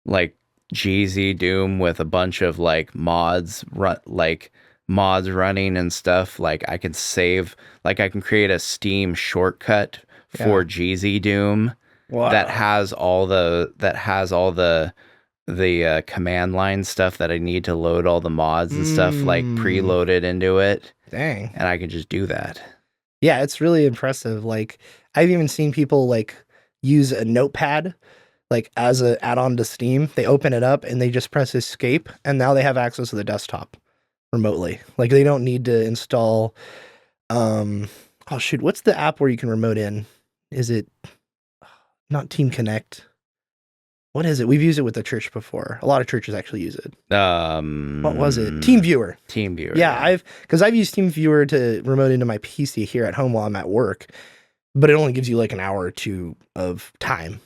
GZ Doom with a bunch of like mods running and stuff. Like I can save, like I can create a Steam shortcut for GZ Doom that has all the command line stuff that I need to load all the mods and stuff like preloaded into it. Dang. And I can just do that. Yeah, it's really impressive. Like I've even seen people like use a notepad like as an add-on to Steam. They open it up and they just press escape and now they have access to the desktop remotely. Like they don't need to install oh shoot, what's the app where you can remote in? Is it not Team Connect? What is it? We've used it with the church before. A lot of churches actually use it. What was it? Team Viewer. Team Viewer. Yeah, I've used Team Viewer to remote into my PC here at home while I'm at work, but it only gives you like an hour or two of time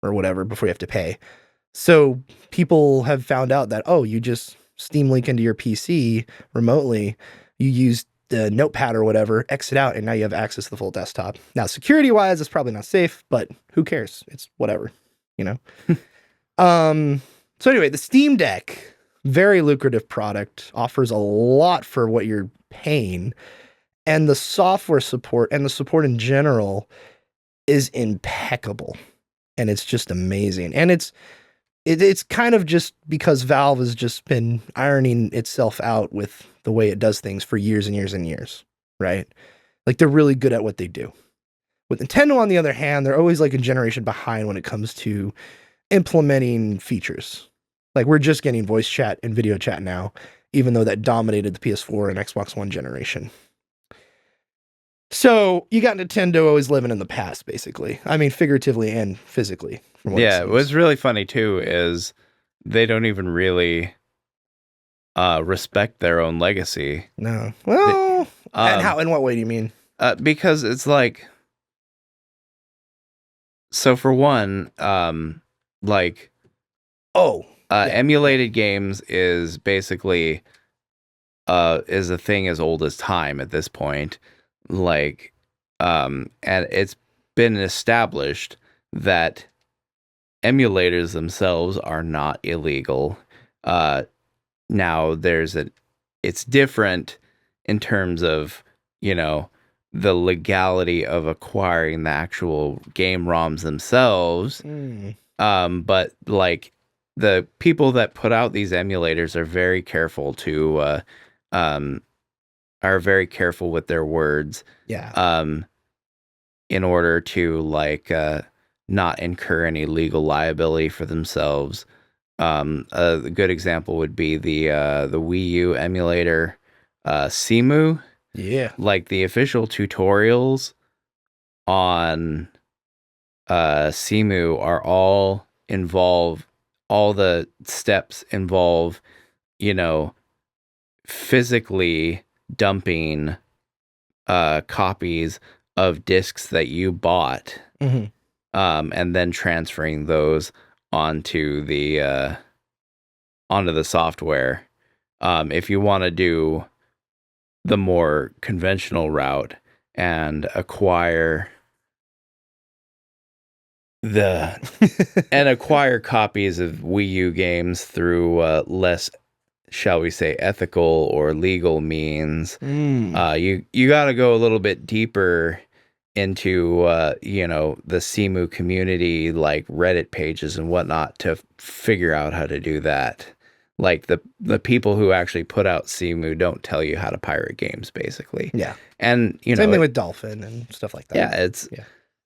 or whatever before you have to pay. So people have found out that, oh, you just Steam Link into your PC remotely, you use the notepad or whatever, exit out, and now you have access to the full desktop. Now, security-wise, it's probably not safe, but who cares? It's whatever, you know? So anyway, the Steam Deck, very lucrative product, offers a lot for what you're paying, and the software support and the support in general is impeccable, and it's just amazing. And it's kind of just because Valve has just been ironing itself out with the way it does things for years and years and years, right? Like they're really good at what they do. With Nintendo, on the other hand, they're always like a generation behind when it comes to implementing features. Like we're just getting voice chat and video chat now, even though that dominated the PS4 and Xbox One generation. So you got Nintendo always living in the past, basically. I mean, figuratively and physically. Yeah, what's really funny too is they don't even really respect their own legacy. No. Well, and in what way do you mean? Because it's like, so for one, emulated games is basically is a thing as old as time at this point. Like, and it's been established that emulators themselves are not illegal. Now it's different in terms of, you know, the legality of acquiring the actual game ROMs themselves. But like the people that put out these emulators are very careful with their words. Yeah. In order to like not incur any legal liability for themselves. A good example would be the Wii U emulator, Simu. Yeah. Like the official tutorials on Simu are all the steps involve, you know, physically dumping copies of discs that you bought, and then transferring those onto the software. If you want to do the more conventional route and acquire copies of Wii U games through less, shall we say, ethical or legal means, you got to go a little bit deeper into the Simu community, like Reddit pages and whatnot, to figure out how to do that. Like the people who actually put out Simu don't tell you how to pirate games, basically. Yeah. And same thing with Dolphin and stuff like that. Yeah,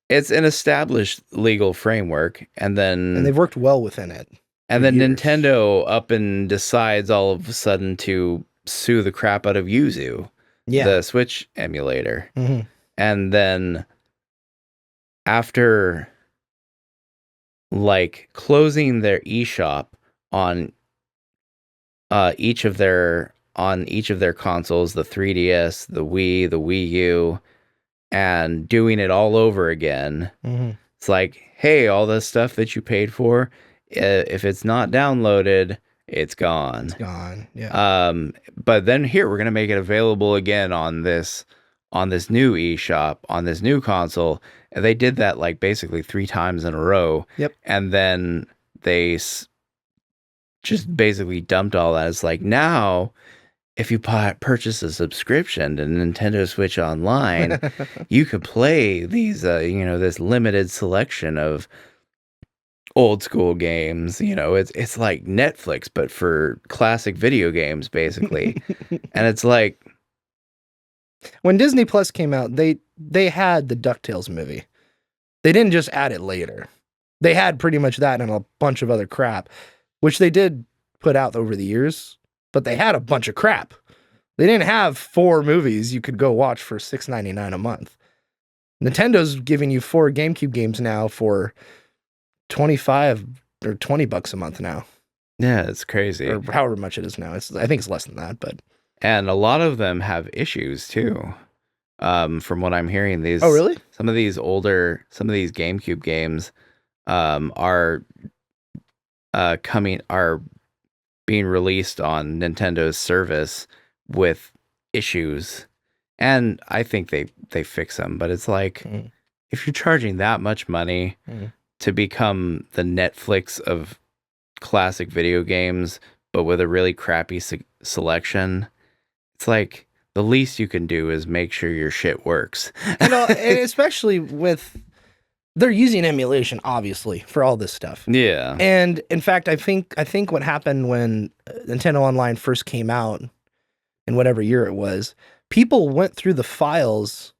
it's an established legal framework, and they've worked well within it. And then years. Nintendo up and decides all of a sudden to sue the crap out of Yuzu, the Switch emulator. Mm-hmm. And then after like closing their eShop on each of their consoles, the 3DS, the Wii, the Wii U, and doing it all over again, it's like, hey, all the stuff that you paid for, if it's not downloaded, it's gone. It's gone. Yeah. But then here we're gonna make it available again on this new eShop, on this new console. And they did that like basically 3 times in a row. Yep. And then they just basically dumped all that. It's like, now if you purchase a subscription to Nintendo Switch Online, you could play these, this limited selection of old school games. It's like Netflix, but for classic video games, basically. And it's like, when Disney Plus came out, they had the DuckTales movie. They didn't just add it later. They had pretty much that and a bunch of other crap, which they did put out over the years, but they had a bunch of crap. They didn't have 4 movies you could go watch for $6.99 a month. Nintendo's giving you 4 GameCube games now for $25 or $20 a month now. Yeah, it's crazy. Or however much it is now. I think it's less than that, but. And a lot of them have issues too. From what I'm hearing, Oh, really? Some of these GameCube games are being released on Nintendo's service with issues, and I think they fix them. But it's like, if you're charging that much money to become the Netflix of classic video games, but with a really crappy selection, it's like the least you can do is make sure your shit works. And especially with, they're using emulation, obviously, for all this stuff. Yeah. And in fact, I think what happened when Nintendo Online first came out, in whatever year it was, people went through the files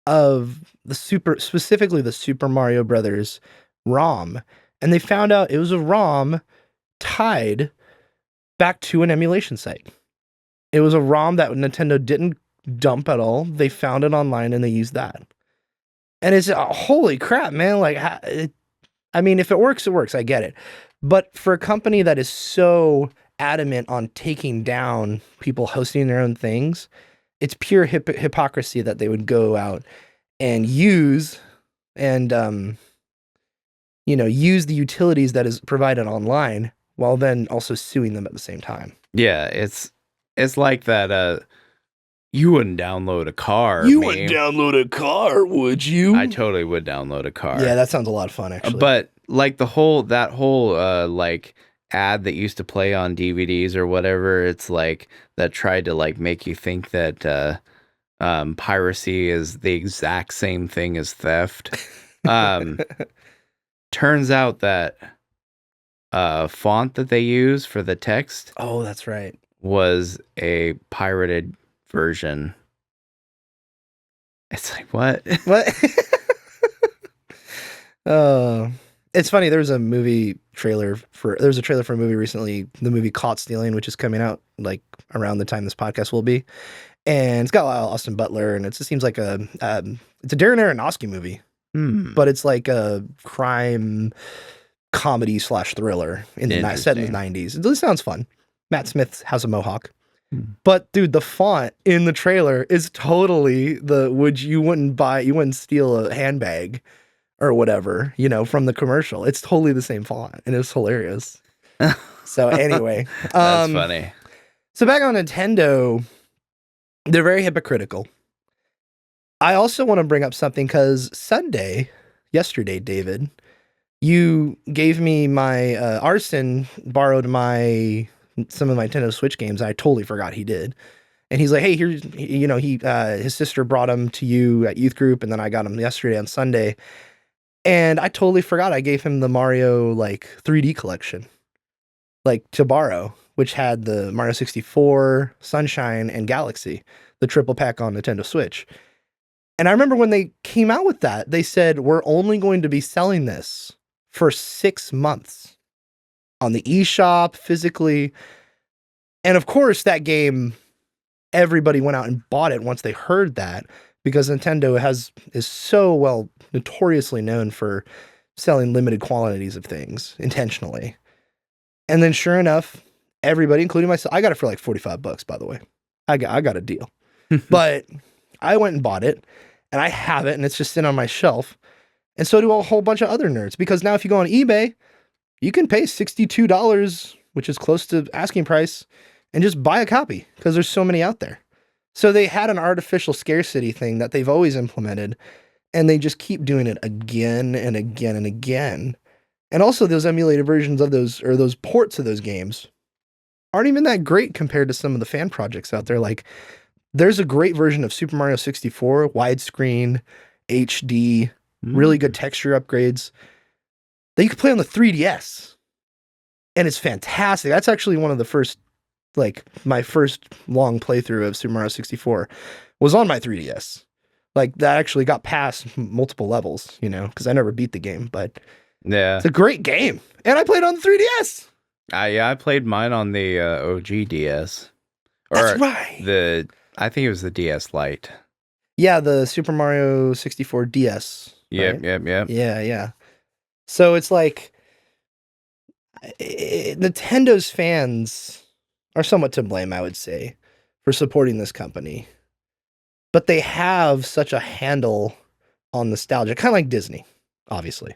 of specifically the Super Mario Brothers ROM, and they found out it was a ROM tied back to an emulation site. It was a ROM that Nintendo didn't dump at all. They found it online and they used that. And it's holy crap, man. Like, I mean, if it works, it works. I get it. But for a company that is so adamant on taking down people hosting their own things, it's pure hypocrisy that they would go out and use the utilities that is provided online while then also suing them at the same time. Yeah, it's like that. You wouldn't download a car. You wouldn't download a car, would you? I totally would download a car. Yeah, that sounds a lot of fun, actually. But like that whole like ad that used to play on DVDs or whatever, it's like that tried to like make you think that piracy is the exact same thing as theft. Turns out that font that they use for the text, oh, that's right, was a pirated version. It's like, what? It's funny. There's a trailer for a movie recently, the movie Caught Stealing, which is coming out like around the time this podcast will be, and it's got Austin Butler, and it just seems like it's a Darren Aronofsky movie, but it's like a crime comedy / thriller set in the 90s. It really sounds fun. Matt Smith has a mohawk. But dude, the font in the trailer is totally you wouldn't steal a handbag or whatever, from the commercial. It's totally the same font, and it's hilarious. So anyway, that's funny. So back on Nintendo, they're very hypocritical. I also want to bring up something because yesterday, David, you gave me my Arson borrowed some of my Nintendo Switch games. I totally forgot he did. And he's like, hey, here's, his sister brought him to you at youth group, and then I got him yesterday on Sunday. And I totally forgot I gave him the Mario like 3D collection, like to borrow, which had the Mario 64, Sunshine, and Galaxy, the triple pack on Nintendo Switch. And I remember when they came out with that, they said, we're only going to be selling this for 6 months on the eShop physically. And of course, that game, everybody went out and bought it once they heard that, because Nintendo is so notoriously known for selling limited quantities of things intentionally. And then sure enough, everybody, including myself, I got it for like $45, by the way. I got a deal. But I went and bought it, and I have it, and it's just sitting on my shelf. And so do a whole bunch of other nerds, because now if you go on eBay, you can pay $62, which is close to asking price, and just buy a copy, because there's so many out there. So they had an artificial scarcity thing that they've always implemented, and they just keep doing it again and again and again. And also those emulated versions of those, or those ports of those games, aren't even that great compared to some of the fan projects out there. Like, there's a great version of Super Mario 64, widescreen, HD, really good texture upgrades, that you can play on the 3DS. And it's fantastic. That's actually one of the first, like, my first long playthrough of Super Mario 64 was on my 3DS. Like, that actually got past multiple levels, because I never beat the game, but yeah, it's a great game. And I played on the 3DS. I played mine on the OG DS. That's right. I think it was the DS Lite. Yeah, the Super Mario 64 DS. Yep, right? yep. Yeah. So it's like, Nintendo's fans are somewhat to blame, I would say, for supporting this company. But they have such a handle on nostalgia, kind of like Disney, obviously.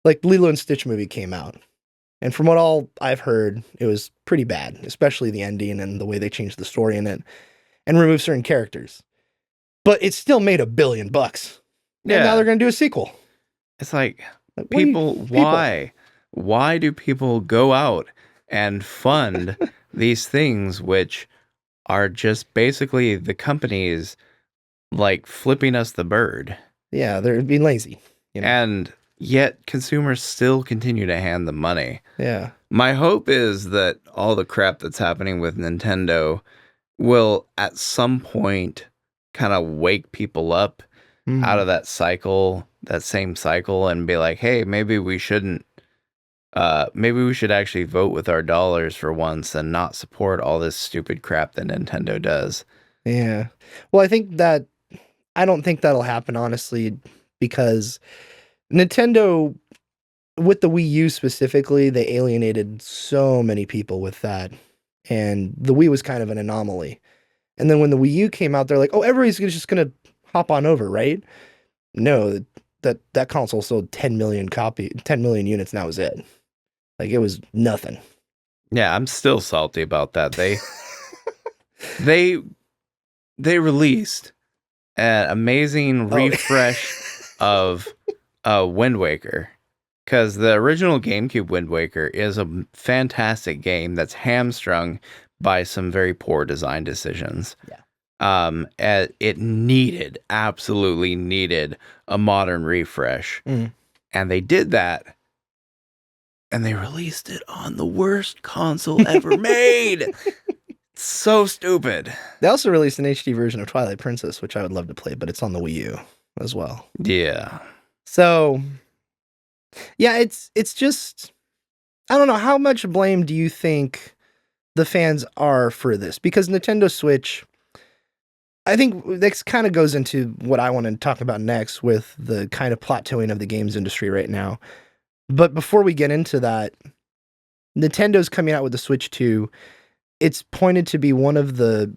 Like, Lilo and Stitch movie came out, and from what all I've heard, it was pretty bad, especially the ending and the way they changed the story in it and removed certain characters. But it still made $1 billion. Yeah. And now they're going to do a sequel. It's like people, why? Why do people go out and fund these things which are just basically the companies like flipping us the bird? Yeah, they're being lazy. And yet consumers still continue to hand them money. Yeah. My hope is that all the crap that's happening with Nintendo will at some point kind of wake people up out of that cycle, that same cycle, and be like, hey, maybe we shouldn't, maybe we should actually vote with our dollars for once and not support all this stupid crap that Nintendo does. Yeah. Well, I don't think that'll happen, honestly, because Nintendo, with the Wii U specifically, they alienated so many people with that. And the Wii was kind of an anomaly. And then when the Wii U came out, they're like, oh, everybody's just going to hop on over, right? No, that console sold 10 million units, and that was it. Like, it was nothing. Yeah, I'm still salty about that. They released an amazing refresh of Wind Waker, because the original GameCube Wind Waker is a fantastic game that's hamstrung by some very poor design decisions. Yeah. It absolutely needed a modern refresh. And they did that. And they released it on the worst console ever made. So stupid. They also released an HD version of Twilight Princess, which I would love to play, but it's on the Wii U as well. Yeah. So, yeah, it's just, I don't know, how much blame do you think the fans are for this? Because Nintendo Switch, I think this kind of goes into what I want to talk about next with the kind of plateauing of the games industry right now. But before we get into that, Nintendo's coming out with the Switch 2. It's pointed to be one of the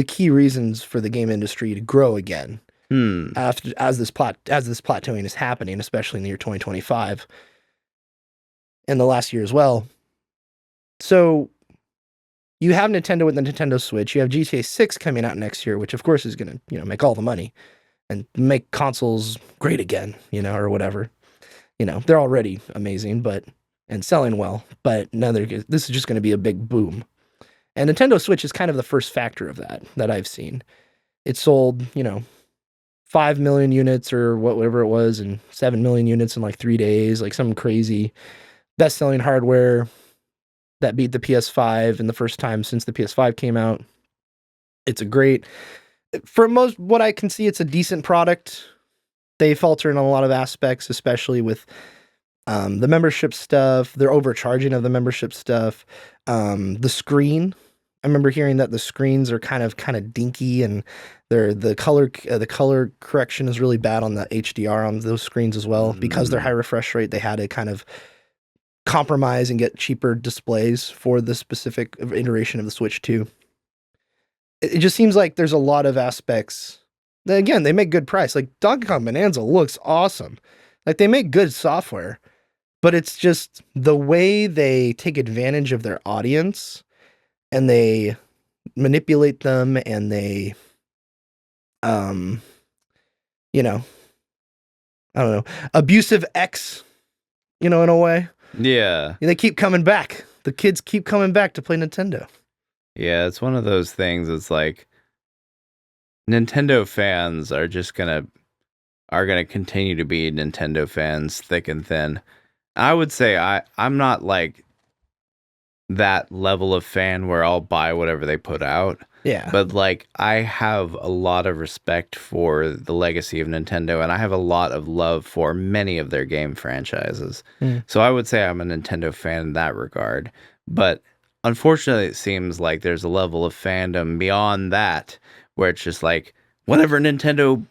key reasons for the game industry to grow again. As this plateauing is happening, especially in the year 2025 and the last year as well. So you have Nintendo with the Nintendo Switch. You have GTA 6 coming out next year, which of course is going to, make all the money and make consoles great again, or whatever. They're already amazing, and selling well, but now this is just going to be a big boom. And Nintendo Switch is kind of the first factor of that I've seen. It sold, 5 million units or whatever it was, and 7 million units in like 3 days, like some crazy best-selling hardware that beat the PS5 in the first time since the PS5 came out. For most, what I can see, it's a decent product. They falter in a lot of aspects, especially with the membership stuff. They're overcharging of the membership stuff. The screen. I remember hearing that the screens are kind of dinky, and the color correction is really bad on the HDR on those screens as well. Because they're high refresh rate, they had to kind of compromise and get cheaper displays for the specific iteration of the Switch 2. It just seems like there's a lot of aspects that, again, they make good price. Like Donkey Kong Bonanza looks awesome. Like they make good software, but it's just the way they take advantage of their audience and they manipulate them, and they, you know, I don't know, abusive X, in a way. Yeah. And they keep coming back. The kids keep coming back to play Nintendo. Yeah, it's one of those things. It's like Nintendo fans are gonna continue to be Nintendo fans thick and thin. I would say I'm not like that level of fan where I'll buy whatever they put out. Yeah. But like I have a lot of respect for the legacy of Nintendo, and I have a lot of love for many of their game franchises. So I would say I'm a Nintendo fan in that regard. But unfortunately, it seems like there's a level of fandom beyond that where it's just like whatever Nintendo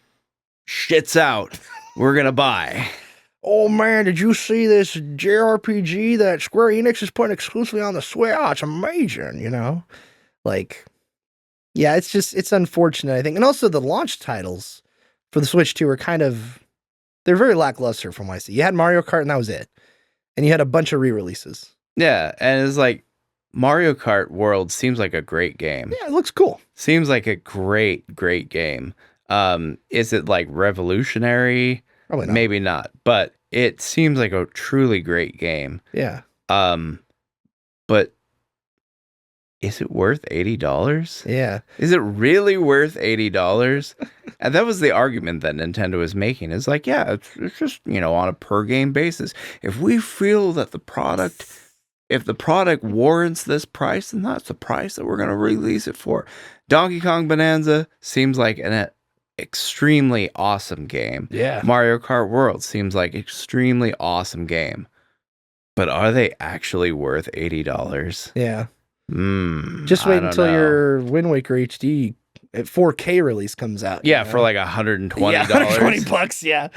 shits out, we're gonna buy. Oh man, did you see this JRPG that Square Enix is putting exclusively on the Switch? Oh, it's amazing, Like, yeah, it's unfortunate, I think. And also the launch titles for the Switch 2 are they're very lackluster from what I see. You had Mario Kart and that was it. And you had a bunch of re-releases. Yeah, and it's like Mario Kart World seems like a great game. Yeah, it looks cool. Seems like a great game. Is it like revolutionary? Probably not. Maybe not, but it seems like a truly great game. Yeah. But is it worth $80? Yeah. Is it really worth $80? And that was the argument that Nintendo was making. It's like, yeah, it's just, on a per game basis. If we feel that if the product warrants this price, then that's the price that we're going to release it for. Donkey Kong Bonanza seems like an extremely awesome game. Yeah. Mario Kart World seems like extremely awesome game. But are they actually worth $80? Yeah. Just wait until your Wind Waker HD 4K release comes out. Yeah, for like $120. Yeah, $120, yeah.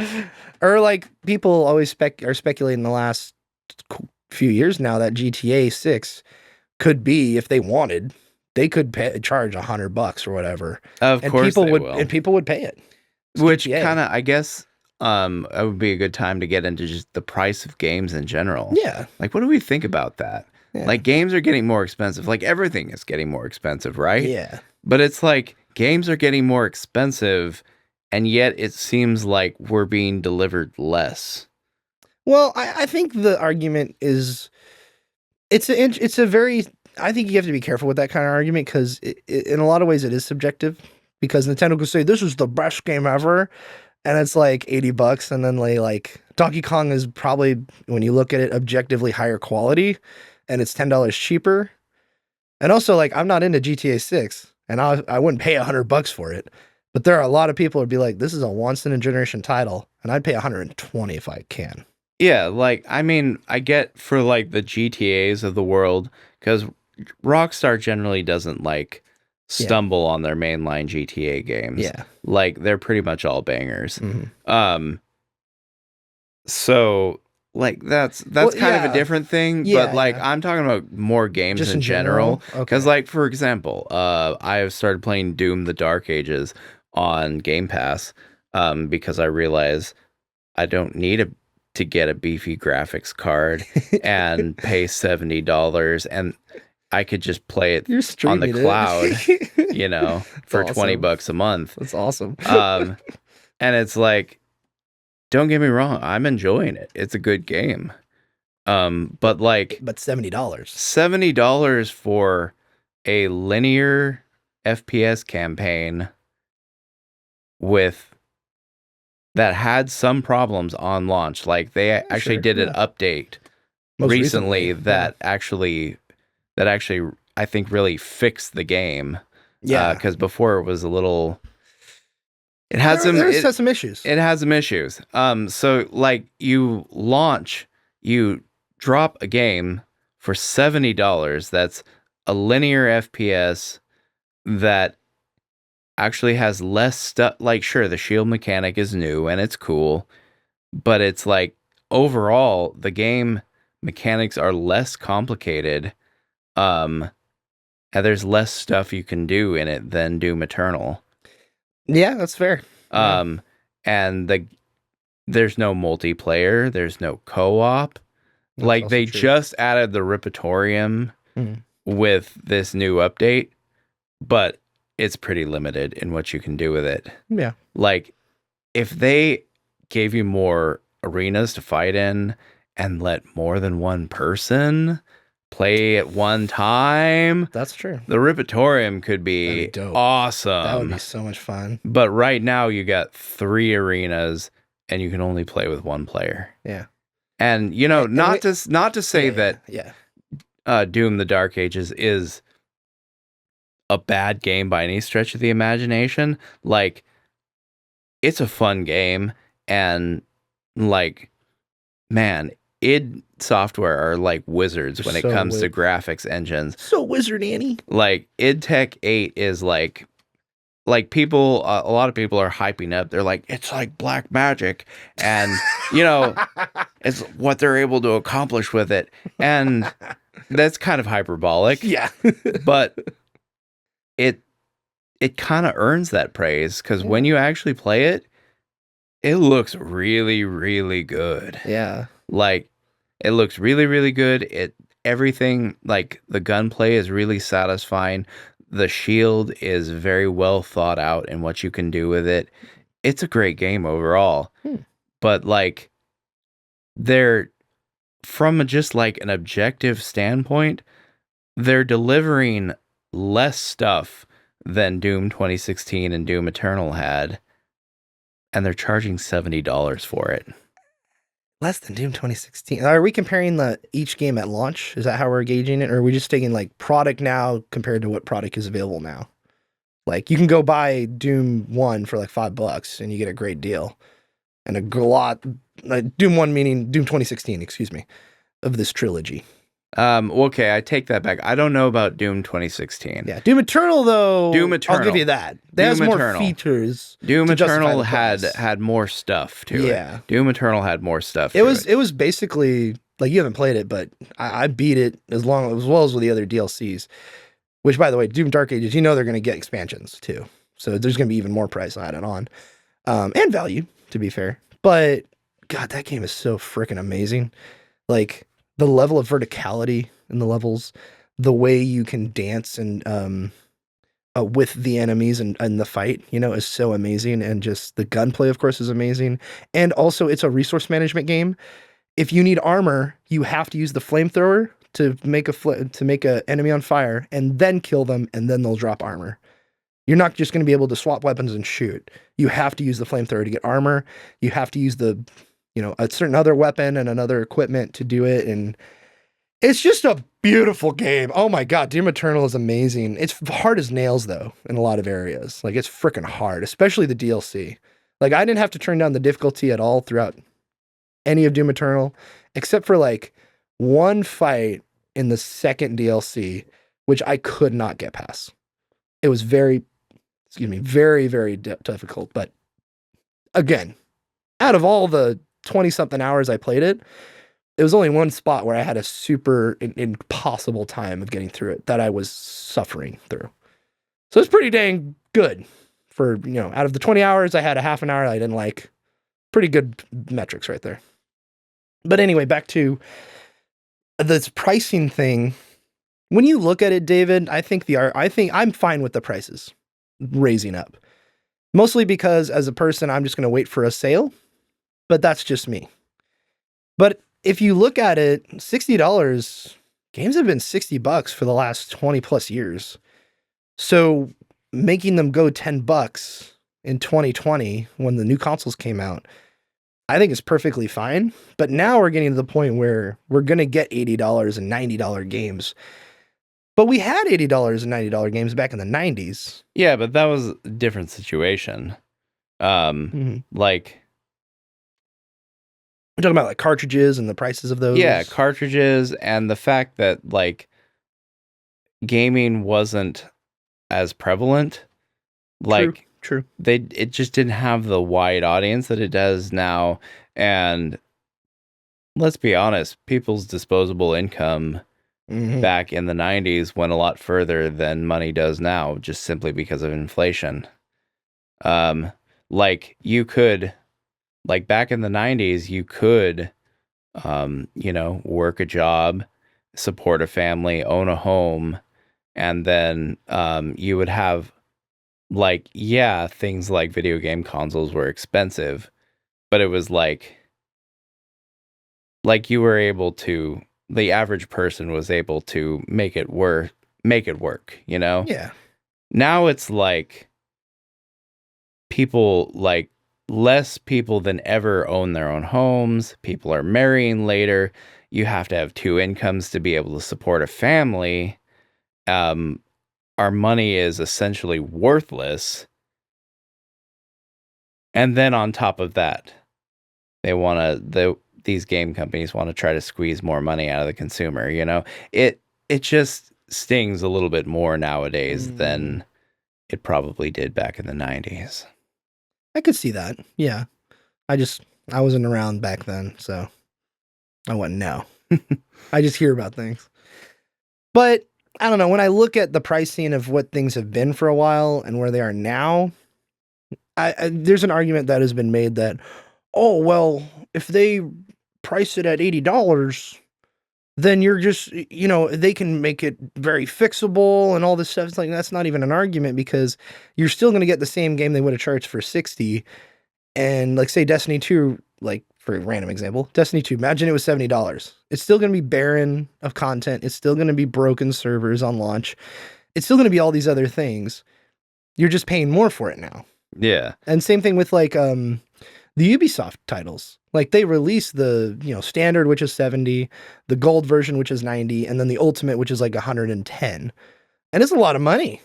Or like people always are speculating the last few years now that GTA 6 could be, if they wanted, they could charge $100 or whatever. Of course people would will. And people would pay it. It's Which GTA. kind of, I guess, it would be a good time to get into just the price of games in general. Yeah. Like, what do we think about that? Yeah. Like, games are getting more expensive. Like, everything is getting more expensive, right? Yeah. But it's like, games are getting more expensive, and yet it seems like we're being delivered less. Well, I think the argument is, it's a very, I think you have to be careful with that kind of argument, because in a lot of ways it is subjective, because Nintendo could say, this is the best game ever, and it's like $80, and then like Donkey Kong is probably, when you look at it, objectively higher quality, and it's $10 cheaper. And also, like, I'm not into GTA 6, and I wouldn't pay $100 for it. But there are a lot of people who'd be like, this is a once in a generation title, and I'd pay $120 if I can. Yeah, like, I mean, I get for like the GTAs of the world, because Rockstar generally doesn't like stumble on their mainline GTA games. Yeah. Like, they're pretty much all bangers. Mm-hmm. So like that's kind of a different thing, but like I'm talking about more games just in general. Because Okay. like, for example, I have started playing Doom: The Dark Ages on Game Pass, because I realize I don't need to get a beefy graphics card and pay $70, and I could just play it on the cloud, for awesome. $20 a month. That's awesome. And it's like, don't get me wrong, I'm enjoying it. It's a good game. But like, but $70. $70 for a linear FPS campaign with that had some problems on launch. Like they actually did an update Most recently that actually I think really fixed the game. Yeah, because before it was a little. It has some issues. It has some issues. So like you drop a game for $70. That's a linear FPS that actually has less stuff. Like, sure, the shield mechanic is new and it's cool, but it's like overall the game mechanics are less complicated. And there's less stuff you can do in it than Doom Eternal. Yeah, that's fair. And there's no multiplayer, there's no co-op. That's like they just added the Repertorium with this new update, but it's pretty limited in what you can do with it. Yeah. Like if they gave you more arenas to fight in and let more than one person play at one time. That's true. The Repertorium could be awesome. That would be so much fun. But right now you got 3 arenas and you can only play with one player. Yeah. And not to say that Doom the Dark Ages is a bad game by any stretch of the imagination. Like it's a fun game, and like man, id Software are like wizards when it comes to graphics engines. So wizard Annie. Like id Tech 8 is like people, a lot of people are hyping up. They're like, it's like black magic, and it's what they're able to accomplish with it, and that's kind of hyperbolic. Yeah, but it kind of earns that praise because when you actually play it, it looks really, really good. Yeah, like it looks really, really good. Everything like the gunplay is really satisfying. The shield is very well thought out in what you can do with it. It's a great game overall. But like from just like an objective standpoint, they're delivering less stuff than Doom 2016 and Doom Eternal had, and they're charging $70 for it. Less than Doom 2016. Are we comparing each game at launch? Is that how we're gauging it? Or are we just taking like product now compared to what product is available now? Like you can go buy Doom 1 for like $5 and you get a great deal. And a lot, Doom 1 meaning Doom 2016, excuse me, of this trilogy. Okay, I take that back. I don't know about Doom 2016. Yeah, Doom Eternal though. Doom Eternal. I'll give you that. That has more features. Doom Eternal had more stuff to it. Yeah. Doom Eternal had more stuff. It was basically like you haven't played it, but I beat it as well as with the other DLCs. Which, by the way, Doom Dark Ages, they're going to get expansions too, so there's going to be even more price added on, and value to be fair. But God, that game is so freaking amazing. Like the level of verticality in the levels, the way you can dance and with the enemies and the fight, is so amazing. And just the gunplay, of course, is amazing. And also, it's a resource management game. If you need armor, you have to use the flamethrower to make a enemy on fire, and then kill them, and then they'll drop armor. You're not just going to be able to swap weapons and shoot. You have to use the flamethrower to get armor. You have to use a certain other weapon and another equipment to do it. And it's just a beautiful game. Oh my God, Doom Eternal is amazing. It's hard as nails though, in a lot of areas. Like it's freaking hard, especially the DLC. Like I didn't have to turn down the difficulty at all throughout any of Doom Eternal, except for like one fight in the second DLC, which I could not get past. It was very, very difficult. But again, out of all the 20-something hours I played it, there was only one spot where I had a super impossible time of getting through it that I was suffering through. So it's pretty dang good for, out of the 20 hours, I had a half an hour I didn't like. Pretty good metrics right there. But anyway, back to this pricing thing. When you look at it, David, I think I'm fine with the prices raising up. Mostly because as a person, I'm just going to wait for a sale. But that's just me. But if you look at it, $60 games have been $60 for the last 20 plus years. So making them go $10 in 2020 when the new consoles came out, I think is perfectly fine. But now we're getting to the point where we're going to get $80 and $90 games. But we had $80 and $90 games back in the 90s. Yeah, but that was a different situation. Like, we're talking about like cartridges and the prices of those. Yeah, cartridges and the fact that like gaming wasn't as prevalent. Like, true. It just didn't have the wide audience that it does now. And let's be honest, people's disposable income back in the 90s went a lot further than money does now, just simply because of inflation. Like you could, like back in the 90s, you could, work a job, support a family, own a home, and then you would have like, yeah, things like video game consoles were expensive, but it was like you were able to, the average person was able to make it work, you know? Yeah. Now it's like people, like less people than ever own their own homes. People are marrying later. You have to have two incomes to be able to support a family. Our money is essentially worthless. And then on top of that, these game companies want to try to squeeze more money out of the consumer, you know? It just stings a little bit more nowadays than it probably did back in the 90s. I could see that. Yeah. I wasn't around back then, so I wouldn't know. I just hear about things. But I don't know, when I look at the pricing of what things have been for a while and where they are now, there's an argument that has been made that, oh, well, if they price it at $80, then you're just, they can make it very fixable and all this stuff. It's like, that's not even an argument because you're still going to get the same game they would have charged for 60. And like, say Destiny 2, like for a random example, Destiny 2, imagine it was $70. It's still going to be barren of content. It's still going to be broken servers on launch. It's still going to be all these other things. You're just paying more for it now. Yeah. And same thing with like the Ubisoft titles. Like they release the, standard, which is 70, the gold version, which is 90, and then the ultimate, which is like 110. And it's a lot of money.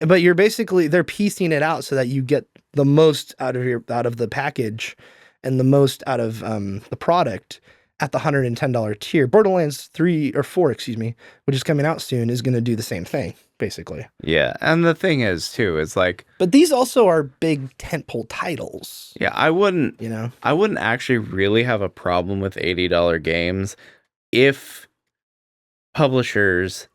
But they're piecing it out so that you get the most out of the package and the most out of the product at the $110 tier. Borderlands 3 or 4, which is coming out soon, is going to do the same thing, basically. Yeah, and the thing is too, it's like, but these also are big tentpole titles. Yeah, I wouldn't actually really have a problem with $80 games if publishers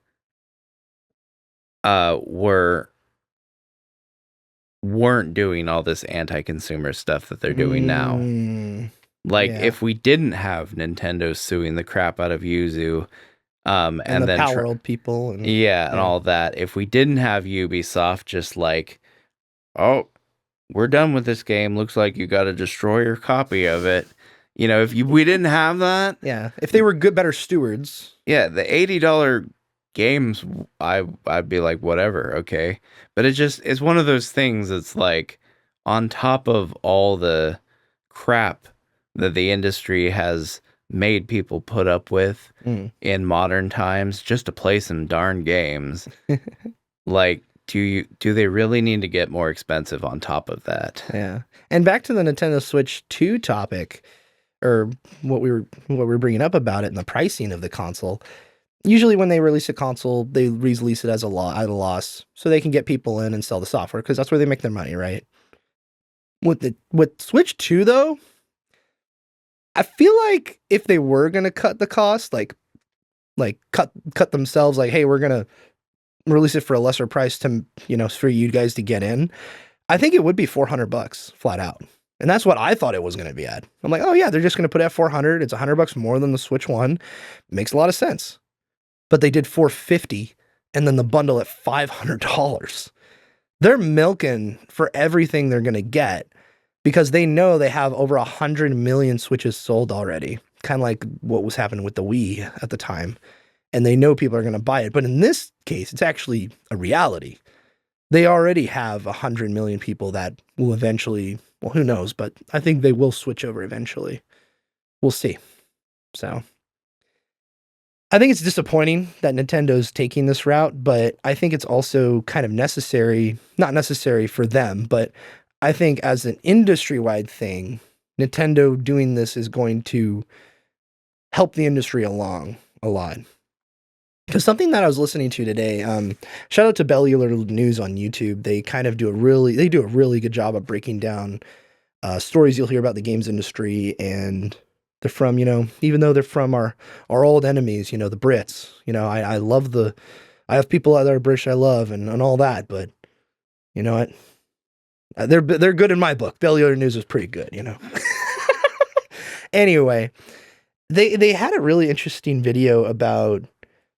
weren't doing all this anti-consumer stuff that they're doing now. Like, if we didn't have Nintendo suing the crap out of Yuzu, and the then Power World people, and all that, if we didn't have Ubisoft just like, oh, we're done with this game, looks like you got to destroy your copy of it. If we didn't have that, if they were better stewards, the $80 games, I'd be like, whatever, okay. But it's one of those things. It's like, on top of all the crap that the industry has made people put up with in modern times just to play some darn games, like, do they really need to get more expensive on top of that? Yeah. And back to the Nintendo Switch 2 topic, or what we were bringing up about it and the pricing of the console. Usually when they release a console, they release it at a loss so they can get people in and sell the software because that's where they make their money, right? With Switch 2 though, I feel like if they were going to cut the cost, like cut themselves, like, hey, we're going to release it for a lesser price to, for you guys to get in, I think it would be $400 flat out. And that's what I thought it was going to be at. I'm like, oh yeah, they're just going to put it at $400. It's $100 more than the Switch 1. Makes a lot of sense. But they did $450 and then the bundle at $500. They're milking for everything they're going to get because they know they have over 100 million Switches sold already. Kind of like what was happening with the Wii at the time. and they know people are going to buy it. But in this case, it's actually a reality. They already have 100 million people that will eventually, well, who knows, but I think they will switch over eventually. We'll see. So I think it's disappointing that Nintendo's taking this route, but I think it's also kind of necessary, not necessary for them, but I think as an industry-wide thing, Nintendo doing this is going to help the industry along a lot. Because something that I was listening to today, shout out to Bellular News on YouTube. They kind of do a really good job of breaking down stories you'll hear about the games industry, and they're from, even though they're from our old enemies, the Brits. I love I have people out there British I love and all that, but you know what? They're good in my book. Bellular News is pretty good, Anyway, they had a really interesting video about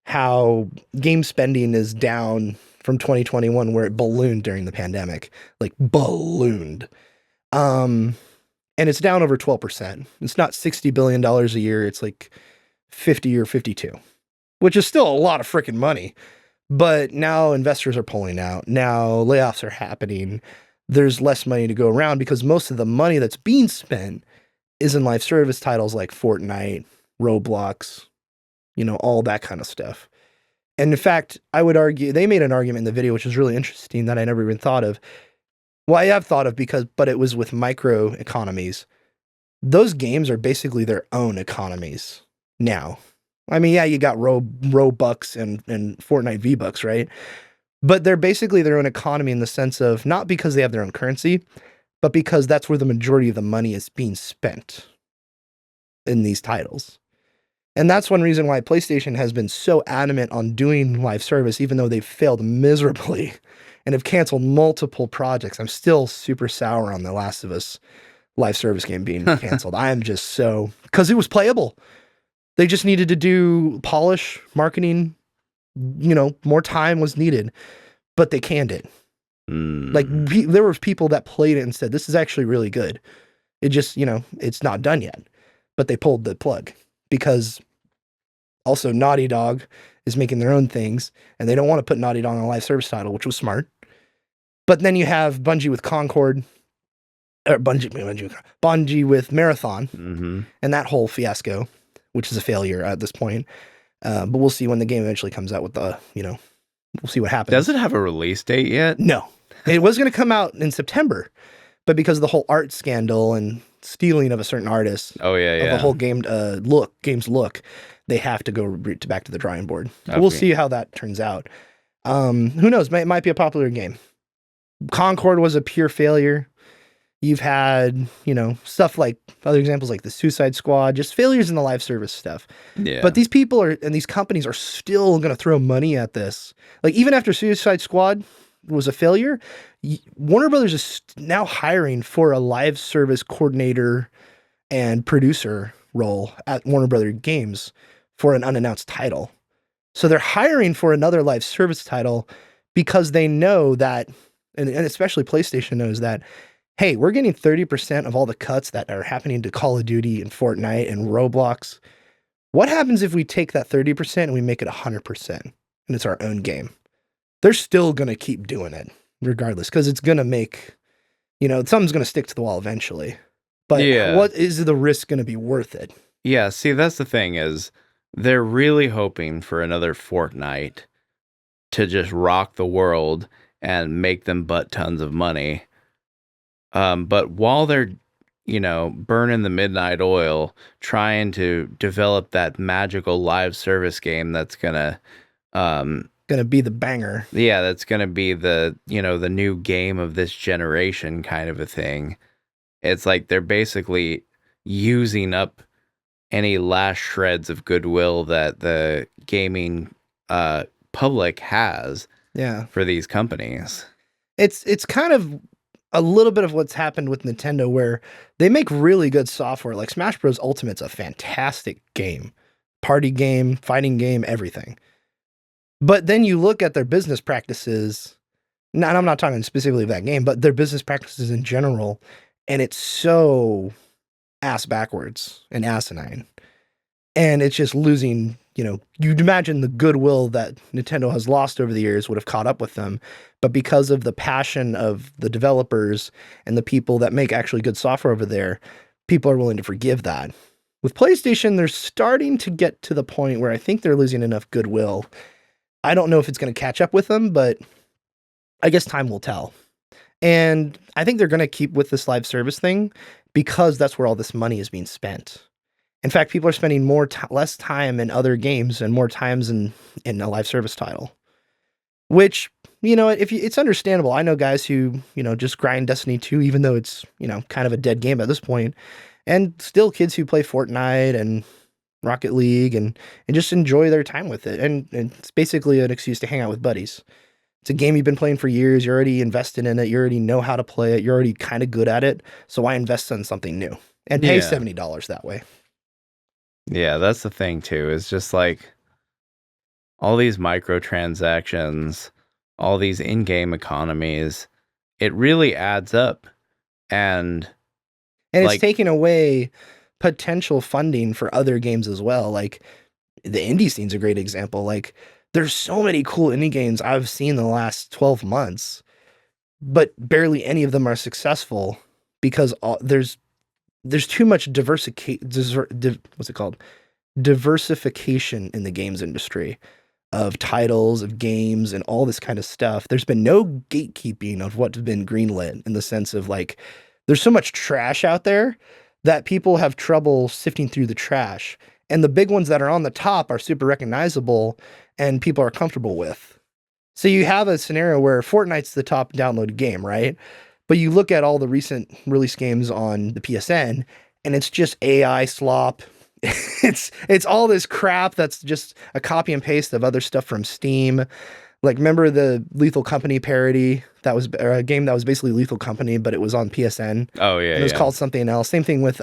how game spending is down from 2021, where it ballooned during the pandemic, like ballooned. And it's down over 12%. It's not $60 billion a year. It's like 50 or 52, which is still a lot of freaking money. But now investors are pulling out. Now layoffs are happening. There's less money to go around because most of the money that's being spent is in live service titles like Fortnite, Roblox, all that kind of stuff. And in fact, I would argue, they made an argument in the video, which was really interesting that I never even thought of. Well, I have thought of but it was with micro economies. Those games are basically their own economies now. I mean, yeah, you got Robux and Fortnite V-Bucks, right? But they're basically their own economy in the sense of not because they have their own currency, but because that's where the majority of the money is being spent in these titles. And that's one reason why PlayStation has been so adamant on doing live service, even though they've failed miserably and have canceled multiple projects. I'm still super sour on The Last of Us live service game being canceled. I am just because it was playable. They just needed to do polish, marketing, more time was needed, but they canned it. Like there were people that played it and said, this is actually really good. It just, it's not done yet, but they pulled the plug because also Naughty Dog is making their own things and they don't want to put Naughty Dog on a live service title, which was smart. But then you have Bungie with Concord, or Bungie with Marathon, and that whole fiasco, which is a failure at this point. But we'll see when the game eventually comes out with we'll see what happens. Does it have a release date yet? No. It was going to come out in September, but because of the whole art scandal and stealing of a certain artist, of the whole game's look, they have to go back to the drawing board. So we'll see how that turns out. Who knows? It might be a popular game. Concord was a pure failure. You've had, stuff like other examples like the Suicide Squad, just failures in the live service stuff. Yeah. But these people and these companies are still going to throw money at this. Like even after Suicide Squad was a failure, Warner Brothers is now hiring for a live service coordinator and producer role at Warner Brothers Games for an unannounced title. So they're hiring for another live service title because they know that, and especially PlayStation knows that, hey, we're getting 30% of all the cuts that are happening to Call of Duty and Fortnite and Roblox. What happens if we take that 30% and we make it 100% and it's our own game? They're still going to keep doing it regardless because it's going to make, something's going to stick to the wall eventually. But what is the risk going to be worth it? Yeah, see, that's the thing is they're really hoping for another Fortnite to just rock the world and make them butt tons of money. But while they're, burning the midnight oil, trying to develop that magical live service game that's gonna be the banger. Yeah, that's gonna be the the new game of this generation kind of a thing. It's like they're basically using up any last shreds of goodwill that the gaming public has. Yeah. For these companies. It's kind of a little bit of what's happened with Nintendo where they make really good software. Like Smash Bros. Ultimate's a fantastic game. Party game, fighting game, everything. But then you look at their business practices, and I'm not talking specifically of that game, but their business practices in general, and it's so ass backwards and asinine. And it's just losing, you'd imagine the goodwill that Nintendo has lost over the years would have caught up with them. But because of the passion of the developers and the people that make actually good software over there, people are willing to forgive that. With PlayStation, they're starting to get to the point where I think they're losing enough goodwill. I don't know if it's going to catch up with them, but I guess time will tell. And I think they're going to keep with this live service thing because that's where all this money is being spent. In fact, people are spending less time in other games and more times in a live service title. Which, it's understandable. I know guys who, just grind Destiny 2, even though it's, kind of a dead game at this point. And still kids who play Fortnite and Rocket League and just enjoy their time with it. And it's basically an excuse to hang out with buddies. It's a game you've been playing for years. You're already invested in it. You already know how to play it. You're already kind of good at it. So why invest in something new and pay $70 that way? Yeah, that's the thing too. It's just like all these microtransactions, all these in-game economies, it really adds up. And it's taking away potential funding for other games as well. Like the indie scene's a great example. Like there's so many cool indie games I've seen in the last 12 months, but barely any of them are successful because there's too much diversification in the games industry of titles, of games, and all this kind of stuff. There's been no gatekeeping of what's been greenlit in the sense of like, there's so much trash out there that people have trouble sifting through the trash. And the big ones that are on the top are super recognizable and people are comfortable with. So you have a scenario where Fortnite's the top downloaded game, right? But you look at all the recent release games on the PSN and it's just AI slop. It's all this crap that's just a copy and paste of other stuff from Steam. Like, remember the Lethal Company parody? That was a game that was basically Lethal Company, but it was on PSN. Oh, yeah. And it was called something else. Same thing with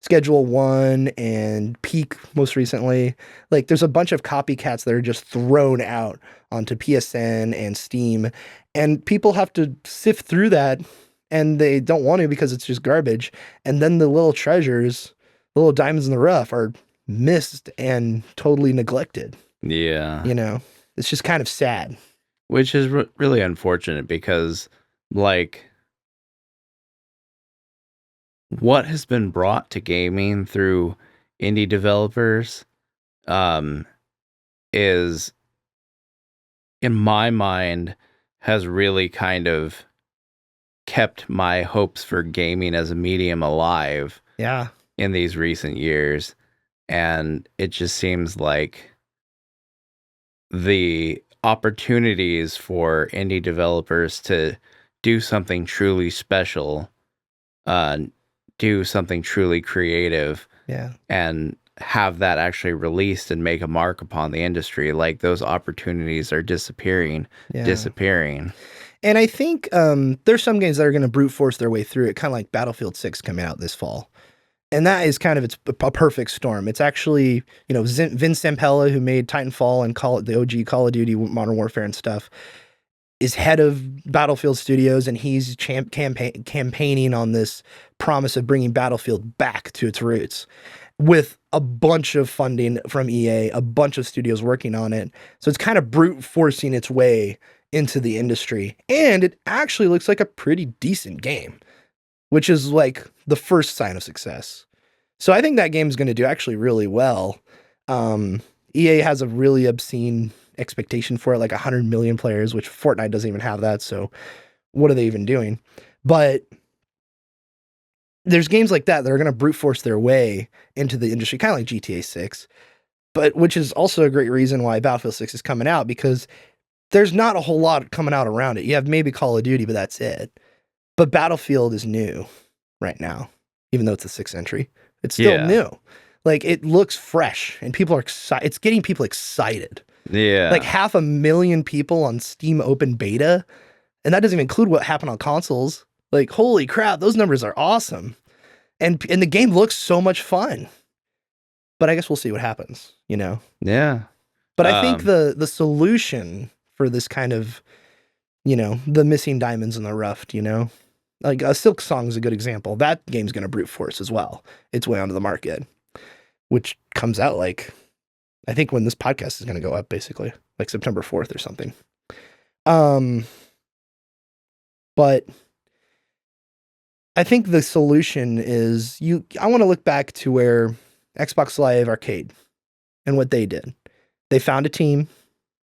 Schedule 1 and Peak most recently. Like, there's a bunch of copycats that are just thrown out onto PSN and Steam. And people have to sift through that, and they don't want to because it's just garbage. And then the little treasures, the little diamonds in the rough, are missed and totally neglected. Yeah. It's just kind of sad. Which is really unfortunate because, like, what has been brought to gaming through indie developers is, in my mind, has really kind of kept my hopes for gaming as a medium alive. Yeah. In these recent years. And it just seems like the opportunities for indie developers to do something truly special, do something truly creative, and have that actually released and make a mark upon the industry, like those opportunities are disappearing. And I think there's some games that are going to brute force their way through it, kind of like Battlefield 6 coming out this fall. And that is kind of a perfect storm. It's actually, Vince Zampella, who made Titanfall and the OG Call of Duty Modern Warfare and stuff, is head of Battlefield Studios, and he's campaigning on this promise of bringing Battlefield back to its roots with a bunch of funding from EA, a bunch of studios working on it. So it's kind of brute forcing its way into the industry. And it actually looks like a pretty decent game, which is like the first sign of success. So I think that game is going to do actually really well. EA has a really obscene expectation for it, like 100 million players, which Fortnite doesn't even have that. So what are they even doing? But there's games like that that are going to brute force their way into the industry, kind of like GTA 6, but which is also a great reason why Battlefield 6 is coming out, because there's not a whole lot coming out around it. You have maybe Call of Duty, but that's it. But Battlefield is new right now, even though it's the 6th entry. It's still new. Like, it looks fresh, and people are excited. It's getting people excited. Yeah. Like 500,000 people on Steam Open Beta, and that doesn't even include what happened on consoles. Like, holy crap, those numbers are awesome. And the game looks so much fun. But I guess we'll see what happens, Yeah. But I think the solution for this kind of, the missing diamonds in the rough, like a Silk Song is a good example. That game's going to brute force as well its way onto the market, which comes out like I think when this podcast is going to go up, basically, like September 4th or something. But I think the solution is I want to look back to where Xbox Live Arcade and what they did. They found a team,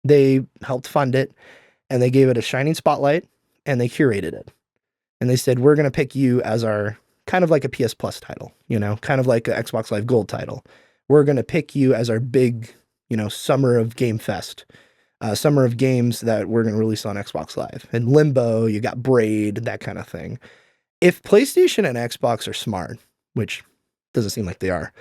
they helped fund it, and they gave it a shining spotlight, and they curated it. And they said, we're going to pick you as our kind of like a PS Plus title, kind of like an Xbox Live Gold title. We're going to pick you as our big, summer of Game Fest, summer of games that we're going to release on Xbox Live. And Limbo, you got Braid, that kind of thing. If PlayStation and Xbox are smart, which doesn't seem like they are,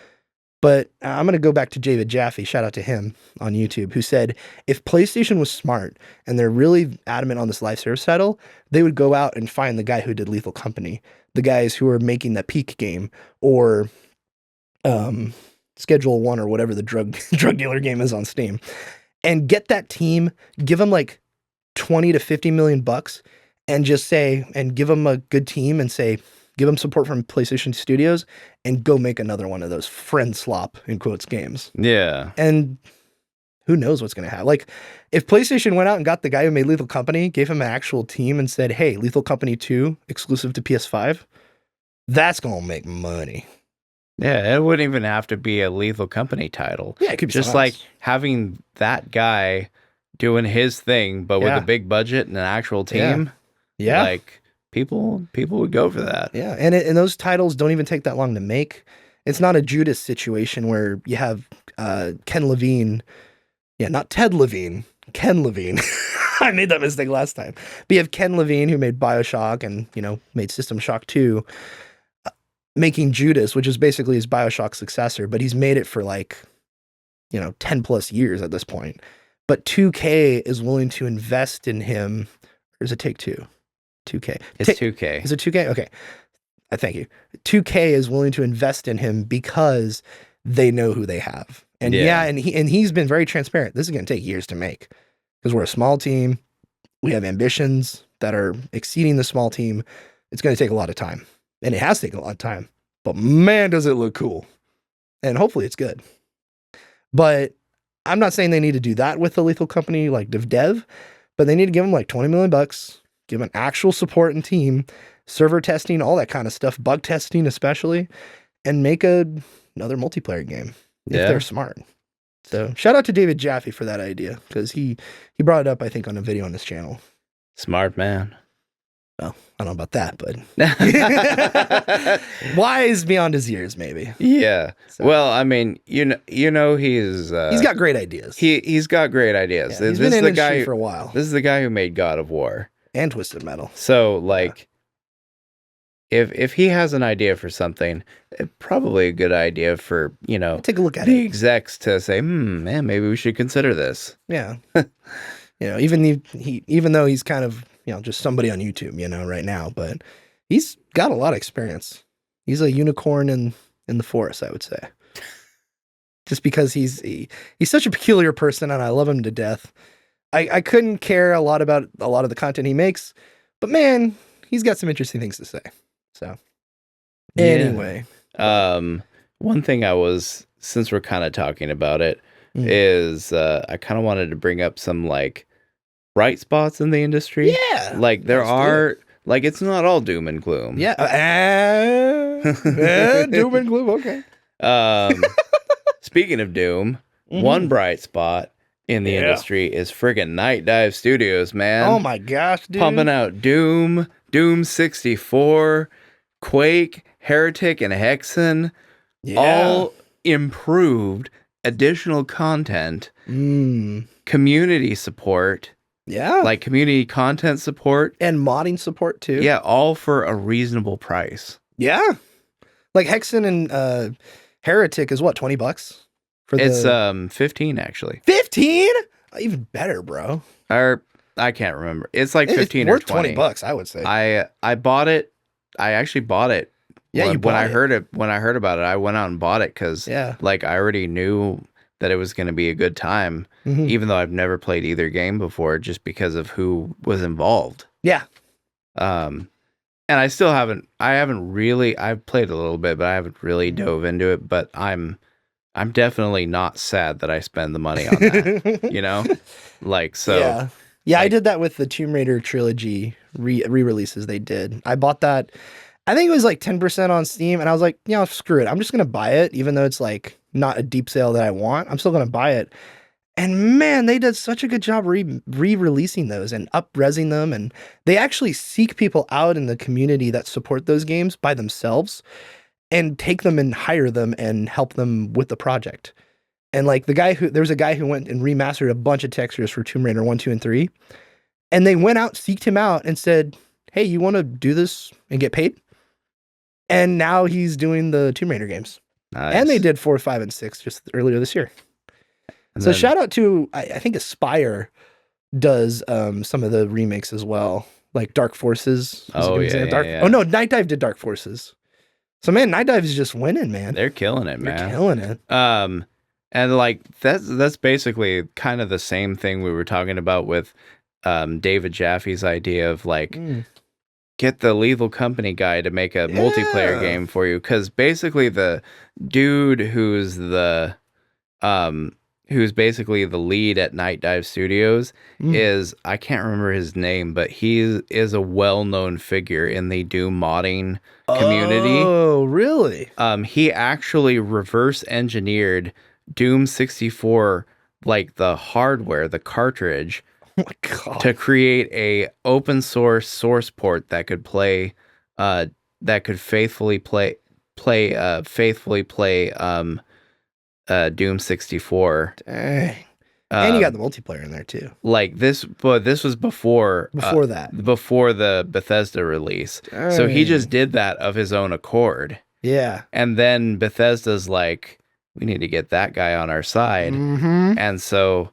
but I'm going to go back to David Jaffe, shout out to him on YouTube, who said, if PlayStation was smart and they're really adamant on this live service title, they would go out and find the guy who did Lethal Company, the guys who are making the Peak game, or Schedule 1 or whatever the drug dealer game is on Steam, and get that team, give them like 20 to 50 million bucks, and just say, and give them a good team and say, give them support from PlayStation Studios and go make another one of those friend slop in quotes games. Yeah. And who knows what's going to happen. Like if PlayStation went out and got the guy who made Lethal Company, gave him an actual team and said, hey, Lethal Company 2 exclusive to PS5, that's going to make money. Yeah, it wouldn't even have to be a Lethal Company title. Yeah, it could be just like having that guy doing his thing, but with a big budget and an actual team. Yeah. Like people would go for that. Yeah, and those titles don't even take that long to make. It's not a Judas situation where you have Ken Levine. Yeah, not Ted Levine. Ken Levine. I made that mistake last time. But you have Ken Levine who made BioShock and, made System Shock 2, making Judas, which is basically his BioShock successor, but he's made it for 10 plus years at this point. But 2K is willing to invest in him. Or is it Take-Two? 2K. It's 2K. Is it 2K? Okay. Thank you. 2K is willing to invest in him because they know who they have. And and he's been very transparent. This is going to take years to make because we're a small team. We have ambitions that are exceeding the small team. It's going to take a lot of time. And it has taken a lot of time. But man, does it look cool. And hopefully it's good. But I'm not saying they need to do that with the Lethal Company like dev, but they need to give them like 20 million bucks. Give an actual support and team, server testing, all that kind of stuff, bug testing especially, and make another multiplayer game if they're smart. So shout out to David Jaffe for that idea because he brought it up, I think, on a video on this channel. Smart man. Well, I don't know about that, but wise beyond his years, maybe. Yeah. So. Well, I mean, he's got great ideas. He's got great ideas. Yeah, he's been in the industry for a while. This is the guy who made God of War. And Twisted Metal. So, if he has an idea for something, probably a good idea for, take a look at the execs to say, man, maybe we should consider this. Yeah. Even though he's kind of, just somebody on YouTube, right now, but he's got a lot of experience. He's a unicorn in the forest, I would say. Just because he's such a peculiar person and I love him to death. I couldn't care a lot about a lot of the content he makes, but man, he's got some interesting things to say. So anyway, one thing since we're kind of talking about it, is I kind of wanted to bring up some bright spots in the industry. Yeah. There are, it's not all doom and gloom. Yeah. Doom and gloom. Okay. Speaking of doom, one bright spot in the industry is friggin' Night Dive Studios, man. Oh my gosh, dude. Pumping out Doom 64, Quake, Heretic, and Hexen. Yeah. All improved, additional content, community support. Yeah. Community content support. And modding support too. Yeah, all for a reasonable price. Yeah. Hexen and Heretic is what, $20? It's 15 actually. 15? Even better, bro. Or I can't remember. It's 15 or 20. $20, I would say. I bought it. I actually bought it. Yeah, when I heard about it, I went out and bought it because I already knew that it was going to be a good time, even though I've never played either game before, just because of who was involved. Yeah. And I still haven't. I've played a little bit, but I haven't really dove into it. But I'm I'm definitely not sad that I spend the money on that. You know, like so. Yeah. Yeah, I Like, did that with the Tomb Raider trilogy re-releases they did. I bought that. I think it was like 10% on Steam, and I was like, screw it. I'm just gonna buy it, even though it's like not a deep sale that I want. I'm still gonna buy it. And man, they did such a good job re-releasing those and up-resing them, and they actually seek people out in the community that support those games by themselves and take them and hire them and help them with the project. And like there was a guy who went and remastered a bunch of textures for Tomb Raider 1, 2, and 3. And they went out, seeked him out, and said, "Hey, you want to do this and get paid?" And now he's doing the Tomb Raider games. nice. And they did 4, 5, and 6 just earlier this year. And So then, shout out to I think Aspire does some of the remakes as well. Like Dark Forces. Oh, yeah. Oh no, Night Dive did Dark Forces. So man, Night Dive is just winning, man. they're killing it, They're man. killing it. And like that's basically kind of the same thing we were talking about with David Jaffe's idea of like get the Lethal Company guy to make a multiplayer game for you, because basically the dude who's basically the lead at Night Dive Studios is, I can't remember his name, but he is a well-known figure in the Doom modding community. Oh, really? He actually reverse engineered Doom 64, like the hardware, the cartridge, Oh my God. to create a open source port that could play, that could faithfully play Doom 64. Dang. And you got the multiplayer in there too. Like this, but this was before before the Bethesda release. Dang. So he just did that of his own accord. Yeah. And then Bethesda's like, we need to get that guy on our side. Mm-hmm. And so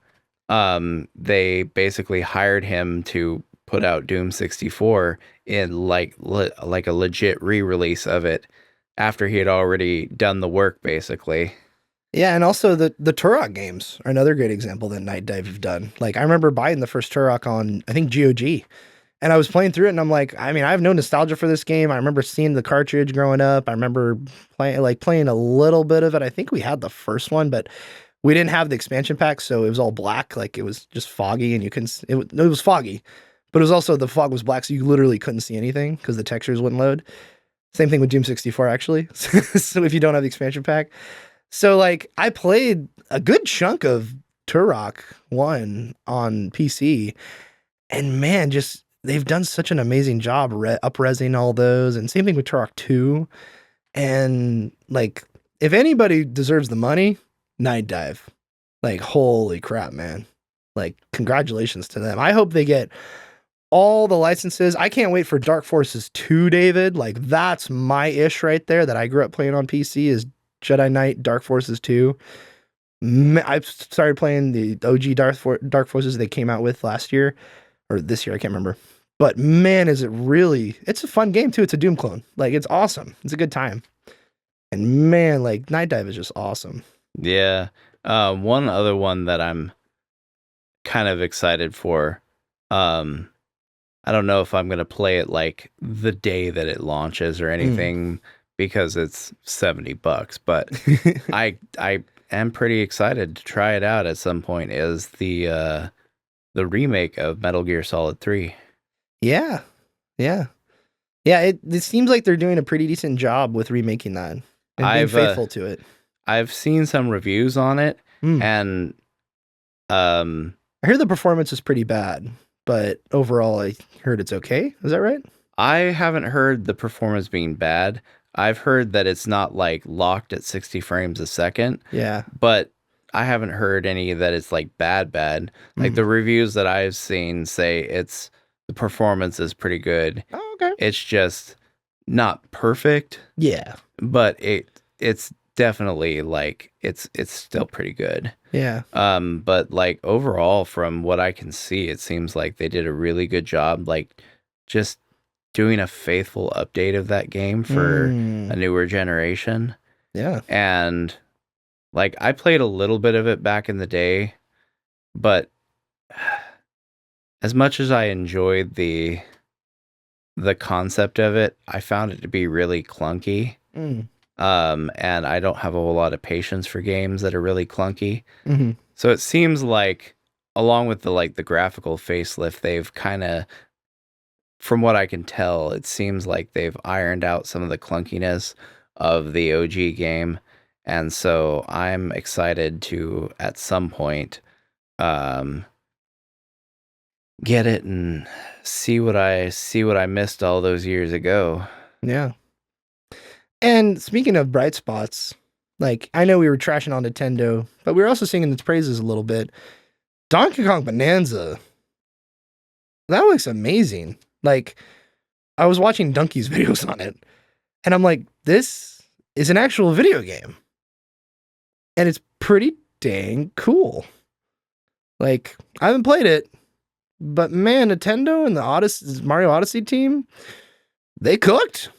they basically hired him to put out Doom 64 in like a legit re-release of it after he had already done the work, basically. Yeah, and also the Turok games are another great example that Night Dive have done. Like I remember buying the first Turok on, I think, GOG. And I was playing through it and I'm like, I mean, I have no nostalgia for this game. I remember seeing the cartridge growing up. I remember playing a little bit of it. I think we had the first one, but we didn't have the expansion pack, so it was all black. Like it was just foggy and it was foggy. But it was also, the fog was black, so you literally couldn't see anything because the textures wouldn't load. Same thing with Doom 64 actually. So if you don't have the expansion pack. So like I played a good chunk of Turok 1 on PC, and man, just they've done such an amazing job up-resing all those, and same thing with Turok 2. And like if anybody deserves the money, Night Dive. Like holy crap, man. Like congratulations to them. I hope they get all the licenses. I can't wait for Dark Forces 2, David. Like that's my ish right there that I grew up playing on PC is Jedi Knight Dark Forces 2. I started playing the OG Dark Forces they came out with last year or this year, I can't remember. But man, is it really, it's a fun game too. It's a Doom clone. Like it's awesome. It's a good time. And man, like Night Dive is just awesome. Yeah. One other one that I'm kind of excited for, I don't know if I'm going to play it like the day that it launches or anything, because it's $70, but I am pretty excited to try it out at some point, is the remake of Metal Gear Solid 3. Yeah. Yeah. Yeah, it seems like they're doing a pretty decent job with remaking that and being faithful to it. I've seen some reviews on it, and I hear the performance is pretty bad, but overall I heard it's okay. Is that right? I haven't heard the performance being bad. I've heard that it's not like locked at 60 frames a second. Yeah. But I haven't heard any that it's like bad. Like the reviews that I've seen say the performance is pretty good. Oh, okay. It's just not perfect. Yeah. But it's definitely like it's still pretty good. Yeah. But like overall, from what I can see, it seems like they did a really good job, like just doing a faithful update of that game for a newer generation. Yeah. And like I played a little bit of it back in the day, but as much as I enjoyed the concept of it, I found it to be really clunky. And I don't have a whole lot of patience for games that are really clunky. Mm-hmm. So it seems like, along with the graphical facelift, they've kind of, from what I can tell, it seems like they've ironed out some of the clunkiness of the OG game. And so I'm excited to, at some point, um, get it and see what I missed all those years ago. Yeah. And speaking of bright spots, like I know we were trashing on Nintendo, but we were also singing its praises a little bit. Donkey Kong Bonanza, that looks amazing. Like I was watching Donkey's videos on it, and I'm like, this is an actual video game, and it's pretty dang cool. Like I haven't played it, but man, Nintendo and the Mario Odyssey team, they cooked.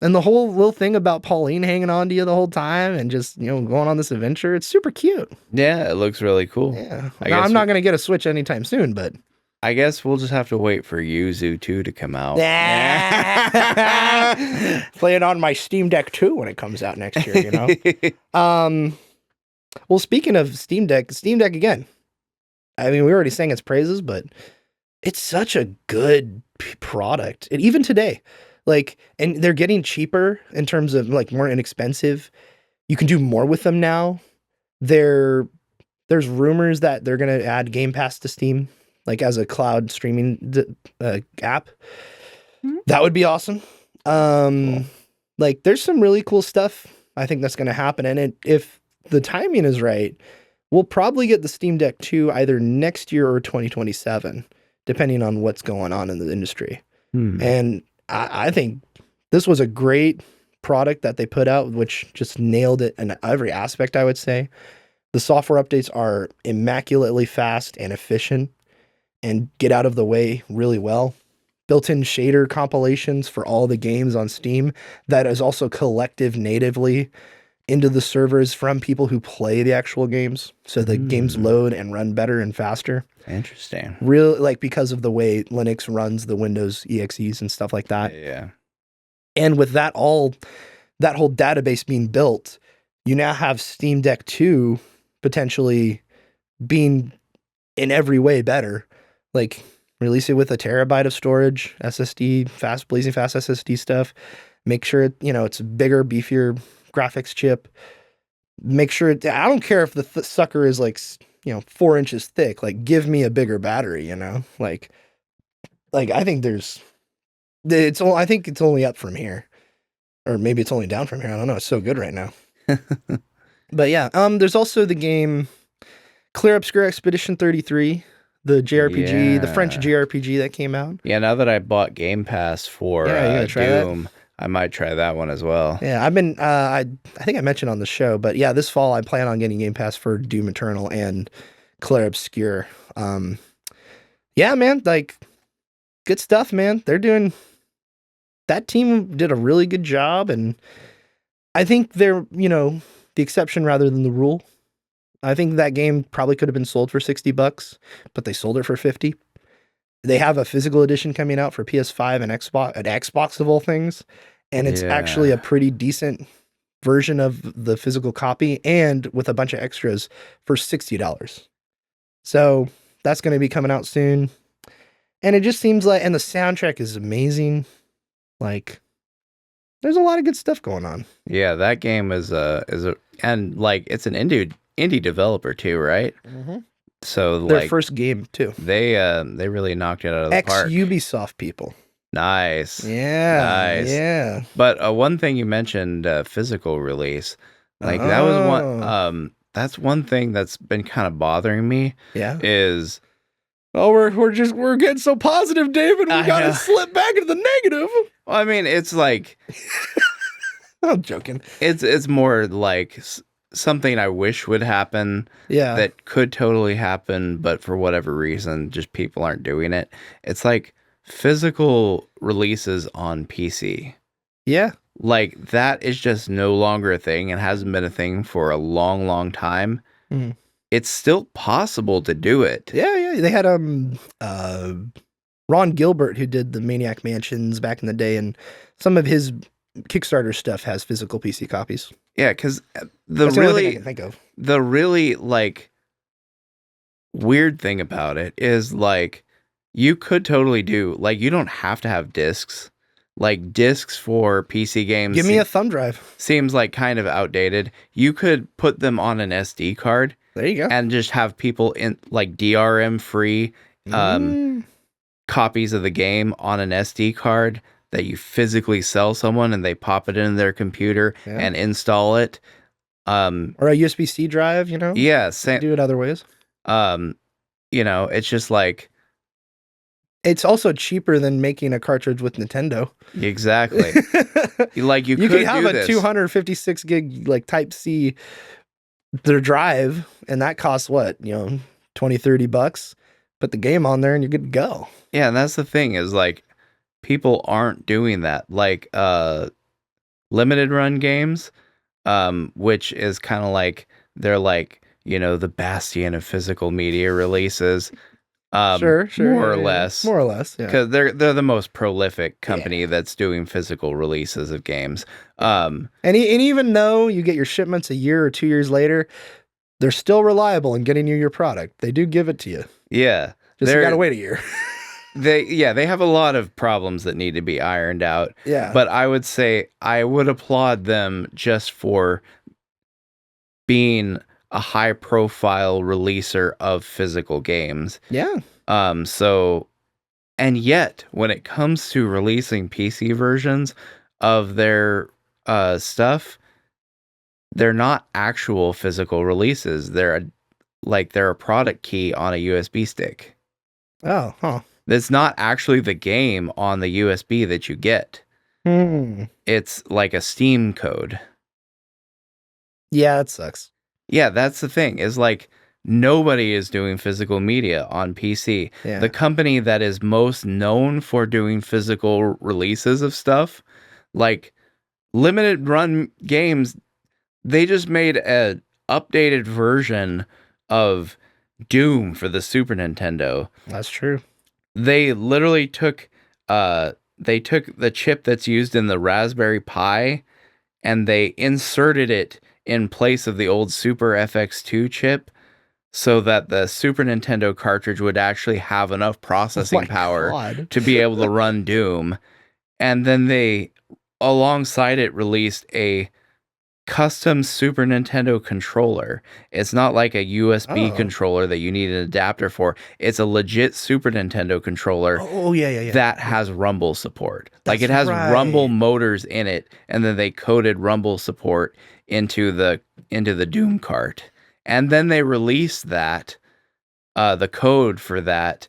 And the whole little thing about Pauline hanging on to you the whole time and just, going on this adventure, it's super cute. Yeah, it looks really cool. Yeah. Now, I'm not going to get a Switch anytime soon, but. I guess we'll just have to wait for Yuzu 2 to come out. Play it on my Steam Deck 2 when it comes out next year, Well, speaking of Steam Deck again. I mean, we already sang its praises, but it's such a good product. And even today, and they're getting cheaper in terms of more inexpensive. You can do more with them now. There's rumors that they're going to add Game Pass to Steam, as a cloud streaming app. Mm-hmm. That would be awesome. Cool. There's some really cool stuff I think that's going to happen. And if the timing is right, we'll probably get the Steam Deck 2 either next year or 2027, depending on what's going on in the industry. And I think this was a great product that they put out, which just nailed it in every aspect, I would say. The software updates are immaculately fast and efficient and get out of the way really well. Built-in shader compilations for all the games on Steam that is also collective natively into the servers from people who play the actual games. So the games load and run better and faster. Interesting. Really, because of the way Linux runs the Windows EXEs and stuff like that. Yeah. And with that whole database being built, you now have Steam Deck 2 potentially being in every way better. Release it with a terabyte of storage, SSD, blazing fast SSD stuff. Make sure it's a bigger, beefier graphics chip. Make sure I don't care if the sucker is 4 inches thick. Give me a bigger battery. I think I think it's only up from here, or maybe it's only down from here. I don't know. It's so good right now. But yeah, there's also the game Clear Obscure Expedition 33, the JRPG, the French JRPG that came out. Yeah, now that I bought Game Pass for Doom, I might try that one as well. Yeah, I've been, I think I mentioned on the show, but yeah, this fall I plan on getting Game Pass for Doom Eternal and Clair Obscure. Yeah, man, good stuff, man. That team did a really good job, and I think they're, the exception rather than the rule. I think that game probably could have been sold for $60, but they sold it for $50. They have a physical edition coming out for PS5 and Xbox of all things, and it's actually a pretty decent version of the physical copy and with a bunch of extras for $60. So that's going to be coming out soon. And it just seems and the soundtrack is amazing. There's a lot of good stuff going on. Yeah, that game is and it's an indie developer too, right? Mm-hmm. So their first game too. They really knocked it out of the park. Ubisoft people. Nice. Yeah. Nice. Yeah. But one thing you mentioned, physical release, that was one. That's one thing that's been kind of bothering me. Yeah. Is we're getting so positive, David. We gotta slip back into the negative. Well, I mean, it's I'm joking. It's more something I wish would happen. Yeah. That could totally happen, but for whatever reason, just people aren't doing it. It's physical releases on PC. Yeah. That is just no longer a thing and hasn't been a thing for a long, long time. Mm. It's still possible to do it. Yeah. They had Ron Gilbert, who did the Maniac Mansions back in the day, and some of his Kickstarter stuff has physical PC copies. Yeah, because That's the only thing I can think of. the really like weird thing about it is like you could totally do like you don't have to have discs. Like discs for PC games Give me a thumb drive. seems like kind of outdated. You could put them on an SD card. There you go. And just have people in like DRM free copies of the game on an SD card that you physically sell someone and they pop it in their computer and install it. Or a USB-C drive, Yeah, same. Do it other ways. It's just like it's also cheaper than making a cartridge with Nintendo. Exactly. Like you could have do a this. 256 gig like Type C their drive, and that costs what, $20-$30. Put the game on there and you're good to go. Yeah, and that's the thing is like people aren't doing that. Like limited run games, which is kind of like they're like, the bastion of physical media releases. Sure, more or less, yeah. Because they're the most prolific company that's doing physical releases of games. And even though you get your shipments a year or 2 years later, they're still reliable in getting you your product. They do give it to you. Yeah, just you gotta wait a year. They have a lot of problems that need to be ironed out. Yeah, but I would say I would applaud them just for being a high profile releaser of physical games. Yeah. So, and yet when it comes to releasing PC versions of their stuff, they're not actual physical releases. They're a product key on a USB stick. Oh, huh. It's not actually the game on the USB that you get. It's like a Steam code. Yeah, that sucks. Yeah, that's the thing. Is like nobody is doing physical media on PC. Yeah. The company that is most known for doing physical releases of stuff, like limited run games, they just made an updated version of Doom for the Super Nintendo. That's true. They literally took the chip that's used in the Raspberry Pi and they inserted it in place of the old Super FX2 chip so that the Super Nintendo cartridge would actually have enough processing power to be able to run Doom. And then they, alongside it, released a custom Super Nintendo controller. It's not like a USB controller that you need an adapter for. It's a legit Super Nintendo controller. Oh, yeah. That has rumble support. Like it has rumble motors in it, and then they coded rumble support into the Doom cart. And then they released that the code for that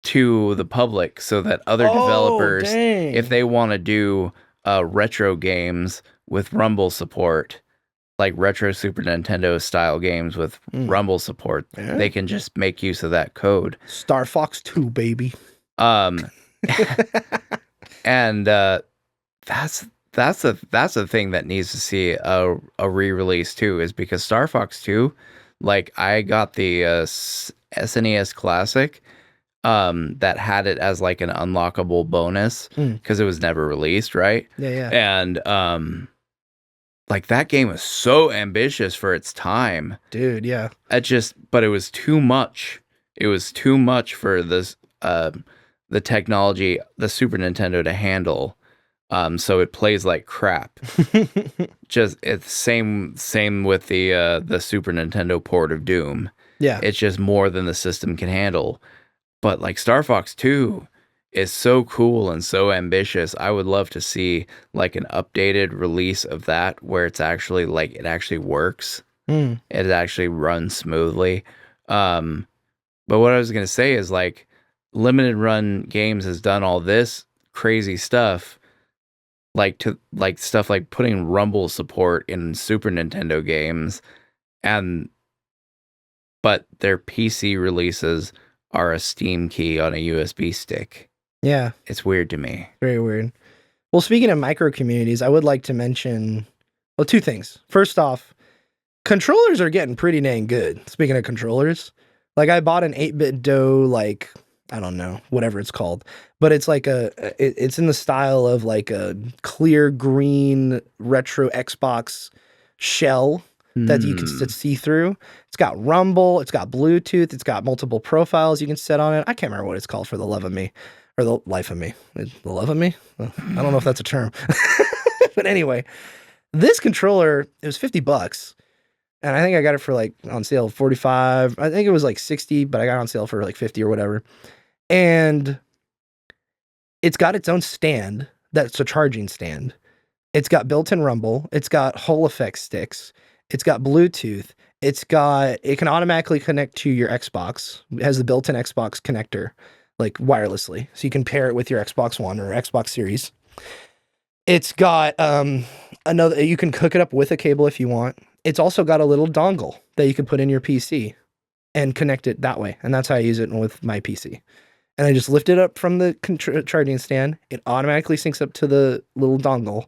to the public so that other developers, if they want to do retro games with rumble support, like retro Super Nintendo style games with rumble support, they can just make use of that code. Star Fox 2, baby. And that's a thing that needs to see a re-release too, is because Star Fox 2, like I got the SNES Classic that had it as like an unlockable bonus because it was never released, right? Yeah. And like that game was so ambitious for its time. Dude, yeah. But it was too much. It was too much for this the technology, the Super Nintendo to handle. So it plays like crap. It's same with the Super Nintendo port of Doom. Yeah. It's just more than the system can handle. But like Star Fox 2 is so cool and so ambitious. I would love to see like an updated release of that where it's actually like it actually works. It actually runs smoothly. But what I was gonna say is like limited run games has done all this crazy stuff, like stuff like putting rumble support in Super Nintendo games, but their PC releases are a Steam key on a USB stick. Yeah. It's weird to me. Very weird. Well, speaking of micro communities, I would like to mention, two things. First off, controllers are getting pretty dang good. Speaking of controllers, like I bought an 8-bit Do, like, I don't know, whatever it's called, but it's like it's in the style of like a clear green retro Xbox shell that you can see through. It's got rumble, it's got Bluetooth, it's got multiple profiles you can set on it. I can't remember what it's called for the love of me, or the life of me. The love of me? I don't know if that's a term. But anyway, this controller, it was $50. And I think I got it for like on sale 45. I think it was like 60, but I got it on sale for like 50 or whatever. And it's got its own stand that's a charging stand. It's got built-in rumble. It's got Hall effect sticks. It's got Bluetooth. It can automatically connect to your Xbox. It has the built-in Xbox connector, like wirelessly. So you can pair it with your Xbox One or Xbox Series. It's got you can hook it up with a cable if you want. It's also got a little dongle that you can put in your PC and connect it that way. And that's how I use it with my PC. And I just lift it up from the charging stand. It automatically syncs up to the little dongle,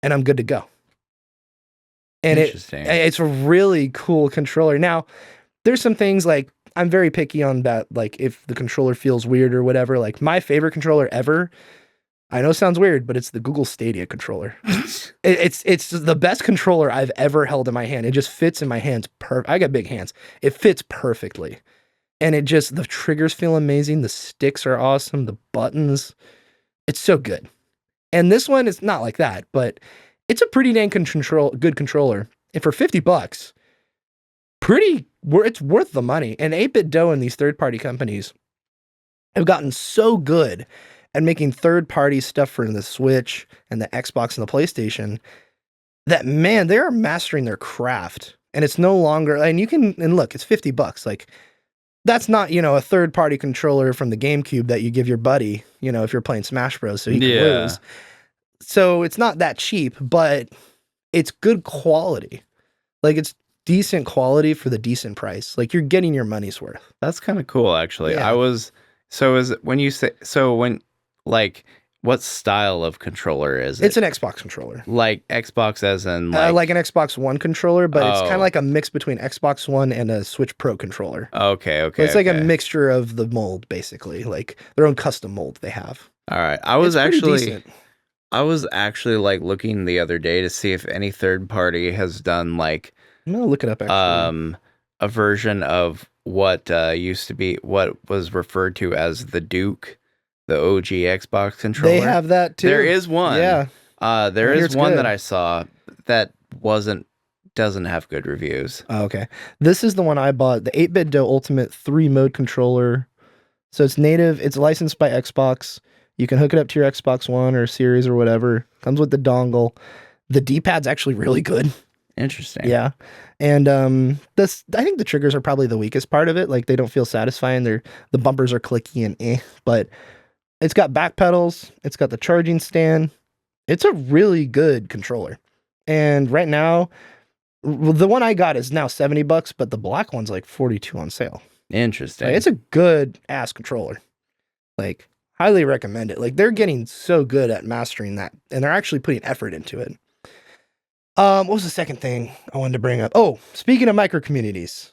and I'm good to go. And it's a really cool controller. Now, there's some things like, I'm very picky on that, like if the controller feels weird or whatever. Like my favorite controller ever, I know it sounds weird, but it's the Google Stadia controller. It's the best controller I've ever held in my hand. It just fits in my hands. I got big hands. It fits perfectly. And the triggers feel amazing. The sticks are awesome. The buttons, it's so good. And this one is not like that, but it's a pretty dang good controller. And for $50, it's worth the money. And 8BitDo and these third-party companies have gotten so good at making third-party stuff for the Switch and the Xbox and the PlayStation that, man, they are mastering their craft. And it's no longer, and look, it's $50. Like, that's not, a third-party controller from the GameCube that you give your buddy, if you're playing Smash Bros. So he can lose. So it's not that cheap, but it's good quality. Like, it's decent quality for the decent price. Like, you're getting your money's worth. That's kind of cool, actually. Yeah. What style of controller is it? It's an Xbox controller. Like Xbox as in like an Xbox One controller, but it's kind of like a mix between Xbox One and a Switch Pro controller. Okay. So it's like a mixture of the mold, basically, like their own custom mold they have. All right. I was actually like looking the other day to see if any third party has done like I'm gonna look it up actually. A version of what what was referred to as the Duke. The OG Xbox controller. They have that too. There is one. Yeah. There is one that I saw that doesn't have good reviews. Oh, okay. This is the one I bought, the 8BitDo Ultimate 3-mode controller. So it's native, it's licensed by Xbox. You can hook it up to your Xbox One or Series or whatever. Comes with the dongle. The D-pad's actually really good. Interesting. Yeah. And I think the triggers are probably the weakest part of it. Like, they don't feel satisfying. The bumpers are clicky and but it's got back pedals. It's got the charging stand. It's a really good controller. And right now, the one I got is now $70, but the black one's like $42 on sale. Interesting. Like, it's a good ass controller. Like, highly recommend it. Like, they're getting so good at mastering that, and they're actually putting effort into it. What was the second thing I wanted to bring up? Oh, speaking of micro communities,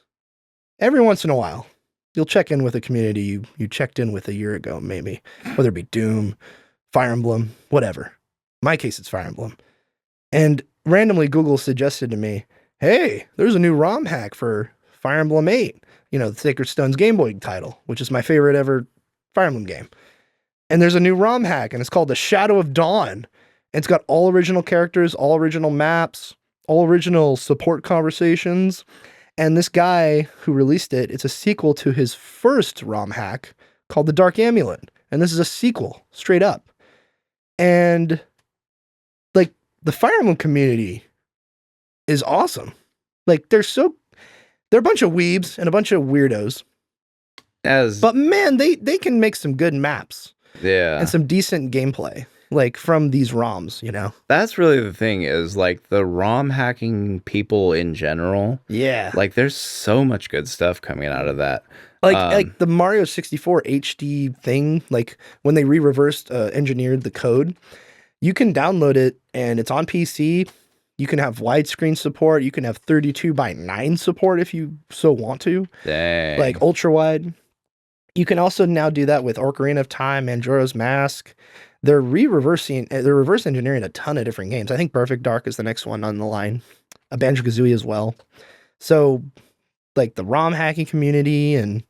every once in a while, you'll check in with a community you checked in with a year ago, maybe, whether it be Doom, Fire Emblem, whatever. In my case, it's Fire Emblem. And randomly, Google suggested to me, hey, there's a new ROM hack for Fire Emblem 8, the Sacred Stone's Game Boy title, which is my favorite ever Fire Emblem game. And there's a new ROM hack, and it's called The Shadow of Dawn. And it's got all original characters, all original maps, all original support conversations. And this guy who released it, it's a sequel to his first ROM hack called The Dark Amulet. And this is a sequel, straight up. And, like, the Fire Emblem community is awesome. Like, they're a bunch of weebs and a bunch of weirdos. But, man, they can make some good maps. Yeah. And some decent gameplay. Like, from these ROMs, That's really the thing is, like, the ROM hacking people in general. Yeah. Like, there's so much good stuff coming out of that. Like the Mario 64 HD thing, like, when they reversed engineered the code, you can download it, and it's on PC. You can have widescreen support. You can have 32:9 support if you so want to. Dang. Like, ultra-wide. You can also now do that with Ocarina of Time, Majora's Mask. They're reverse engineering a ton of different games. I think Perfect Dark is the next one on the line. A Banjo-Kazooie as well. So like the ROM hacking community and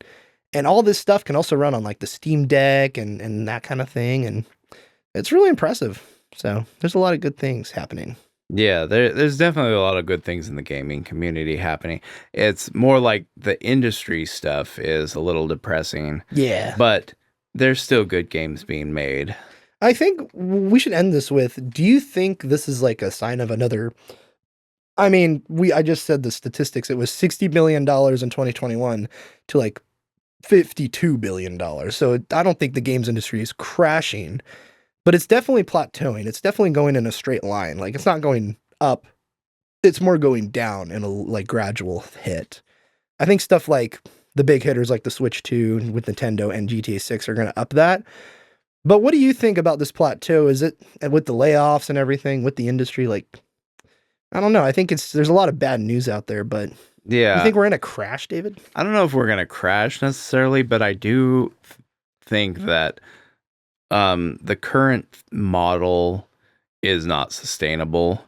all this stuff can also run on like the Steam Deck and that kind of thing. And it's really impressive. So there's a lot of good things happening. Yeah, there's definitely a lot of good things in the gaming community happening. It's more like the industry stuff is a little depressing. Yeah. But there's still good games being made. I think we should end this with, do you think this is like a sign of another? I mean, I just said the statistics. It was $60 billion in 2021 to like $52 billion. So I don't think the games industry is crashing, but it's definitely plateauing. It's definitely going in a straight line. Like it's not going up. It's more going down in a like gradual hit. I think stuff like the big hitters like the Switch 2 with Nintendo and GTA 6 are going to up that. But what do you think about this plateau? Is it with the layoffs and everything with the industry? Like, I don't know. I think there's a lot of bad news out there, but yeah, you think we're in a crash, David? I don't know if we're going to crash necessarily, but I do think that the current model is not sustainable.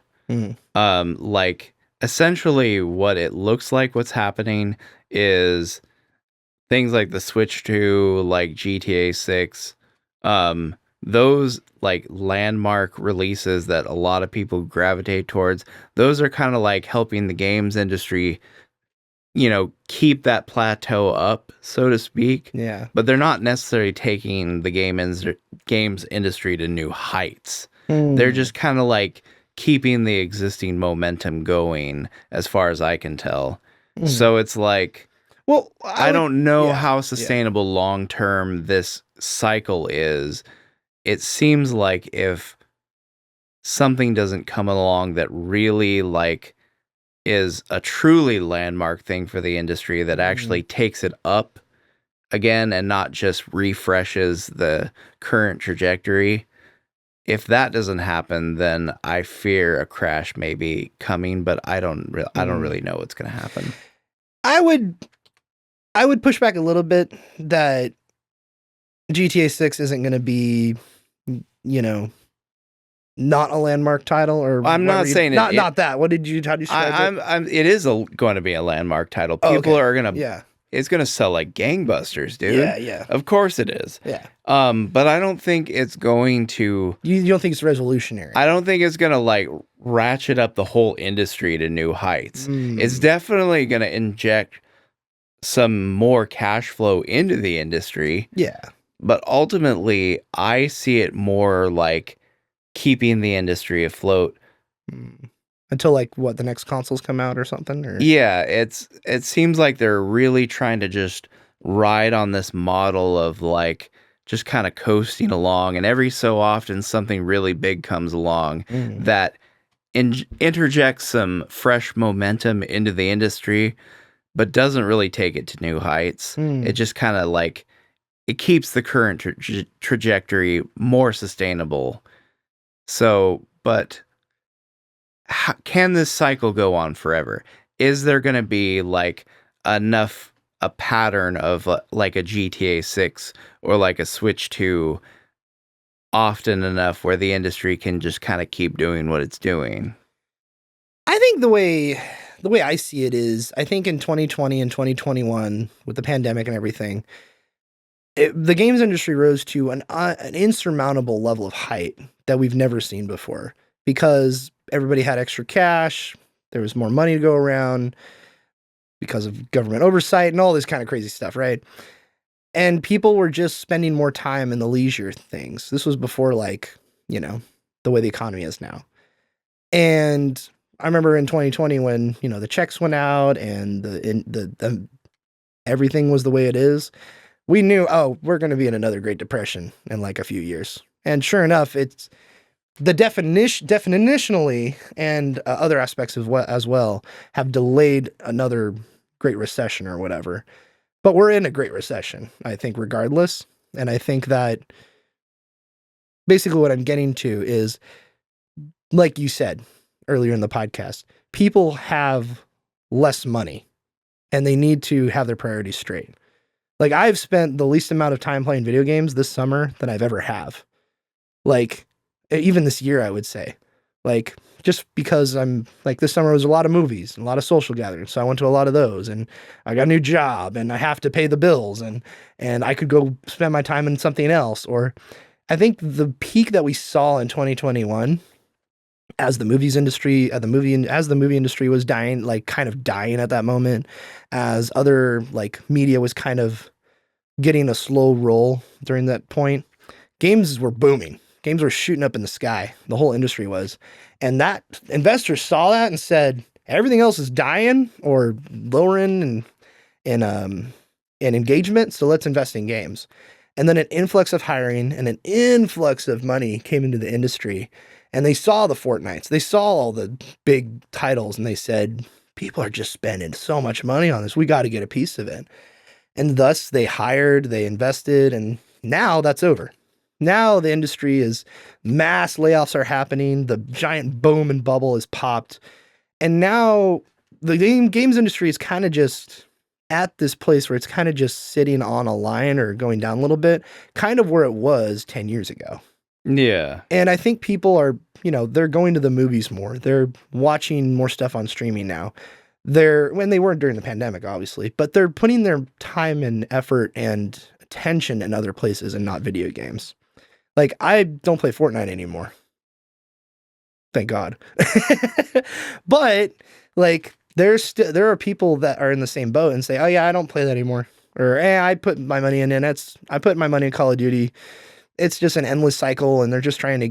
Like essentially what it looks like what's happening is things like the Switch 2, like GTA 6, those like landmark releases that a lot of people gravitate towards, those are kind of like helping the games industry, keep that plateau up, so to speak. Yeah. But they're not necessarily taking the games industry to new heights. They're just kind of like keeping the existing momentum going, as far as I can tell. So it's like, well, I don't know how sustainable long term this cycle is. It seems like if something doesn't come along that really like is a truly landmark thing for the industry that actually takes it up again and not just refreshes the current trajectory, if that doesn't happen, then I fear a crash may be coming, but I don't really know what's going to happen. I would push back a little bit that GTA 6 isn't going to be, not a landmark title, or I'm not saying not that. How did you describe it? It is going to be a landmark title. People are going to, it's going to sell like gangbusters, dude. Yeah. Of course it is. Yeah. But I don't think it's going to. You don't think it's revolutionary? I don't think it's going to like ratchet up the whole industry to new heights. It's definitely going to inject some more cash flow into the industry. Yeah. But ultimately, I see it more like keeping the industry afloat until like what, the next consoles come out or something. Or yeah, it seems like they're really trying to just ride on this model of like just kind of coasting along, and every so often something really big comes along that interjects some fresh momentum into the industry, but doesn't really take it to new heights. It just kind of like it keeps the current trajectory more sustainable. So, but can this cycle go on forever? Is there going to be like a pattern of like a GTA 6 or like a Switch 2 often enough where the industry can just kind of keep doing what it's doing? I think the way I see it is, I think in 2020 and 2021 with the pandemic and everything, the games industry rose to an insurmountable level of height that we've never seen before, because everybody had extra cash, there was more money to go around because of government oversight and all this kind of crazy stuff, right? And people were just spending more time in the leisure things. This was before, like, the way the economy is now. And I remember in 2020 when, the checks went out and the everything was the way it is. We knew, we're going to be in another Great Depression in like a few years. And sure enough, it's the definitionally and other aspects as well have delayed another Great Recession or whatever. But we're in a Great Recession, I think, regardless. And I think that basically what I'm getting to is, like you said earlier in the podcast, people have less money and they need to have their priorities straight. Like I've spent the least amount of time playing video games this summer than I've ever have. Like even this year, I would say. Like just because I'm like this summer was a lot of movies, and a lot of social gatherings, so I went to a lot of those, and I got a new job, and I have to pay the bills, and I could go spend my time in something else. Or I think the peak that we saw in 2021 as the movies industry, as the movie industry was dying, like kind of dying at that moment, as other like media was kind of getting a slow roll during that point, games were booming. Games were shooting up in the sky. The whole industry was. And that investors saw that and said, everything else is dying or lowering in engagement. So let's invest in games. And then an influx of hiring and an influx of money came into the industry. And they saw the Fortnites. They saw all the big titles and they said, people are just spending so much money on this. We got to get a piece of it. And thus they hired, they invested, and now that's over. Now the industry is mass layoffs are happening. The giant boom and bubble is popped. And now the games industry is kind of just at this place where it's kind of just sitting on a line or going down a little bit, kind of where it was 10 years ago. Yeah. And I think people are, they're going to the movies more. They're watching more stuff on streaming now. When they weren't during the pandemic, obviously, but they're putting their time and effort and attention in other places and not video games. Like, I don't play Fortnite anymore. Thank God. But like, there are people that are in the same boat and say, oh yeah, I don't play that anymore. Or, I put my money in it. I put my money in Call of Duty. It's just an endless cycle, and they're just trying to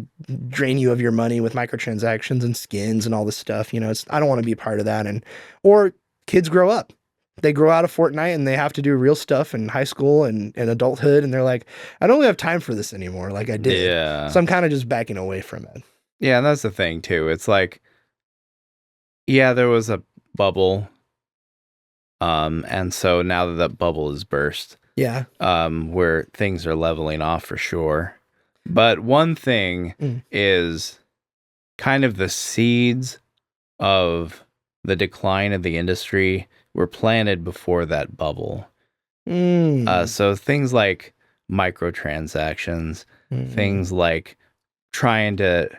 drain you of your money with microtransactions and skins and all this stuff. I don't want to be a part of that. Or kids grow up. They grow out of Fortnite and they have to do real stuff in high school and adulthood. And they're like, I don't really have time for this anymore like I did. Yeah. So I'm kind of just backing away from it. Yeah, and that's the thing, too. It's like, yeah, there was a bubble. And so now that that bubble is burst, yeah, where things are leveling off for sure. But one thing is kind of the seeds of the decline of the industry were planted before that bubble. So things like microtransactions, things like trying to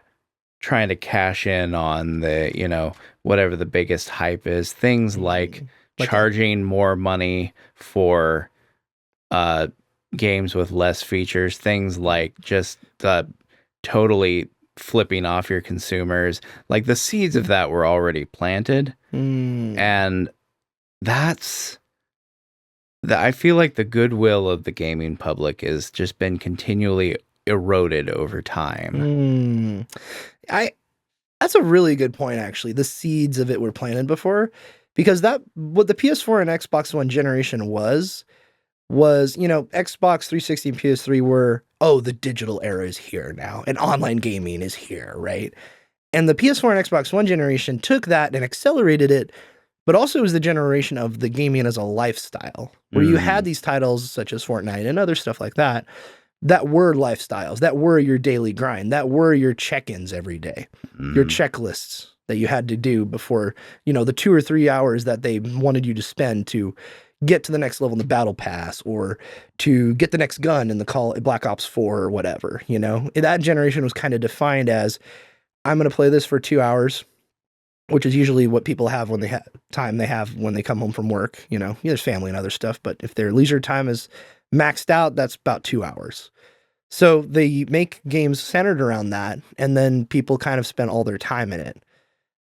cash in on the, whatever the biggest hype is, things like charging more money for games with less features, things like just totally flipping off your consumers. Like the seeds of that were already planted. And I feel like the goodwill of the gaming public has just been continually eroded over time. That's a really good point, actually. The seeds of it were planted before, because what the PS4 and Xbox One generation was, Xbox 360 and PS3 were, the digital era is here now, and online gaming is here, right? And the PS4 and Xbox One generation took that and accelerated it, but also it was the generation of the gaming as a lifestyle, where you had these titles such as Fortnite and other stuff like that, that were lifestyles, that were your daily grind, that were your check-ins every day, your checklists that you had to do before, the 2 or 3 hours that they wanted you to spend to get to the next level in the battle pass, or to get the next gun in the Black Ops 4 or whatever. That generation was kind of defined as, I'm going to play this for 2 hours, which is usually what people have when they have time they have when they come home from work. There's family and other stuff, but if their leisure time is maxed out, that's about 2 hours. So they make games centered around that, and then people kind of spend all their time in it.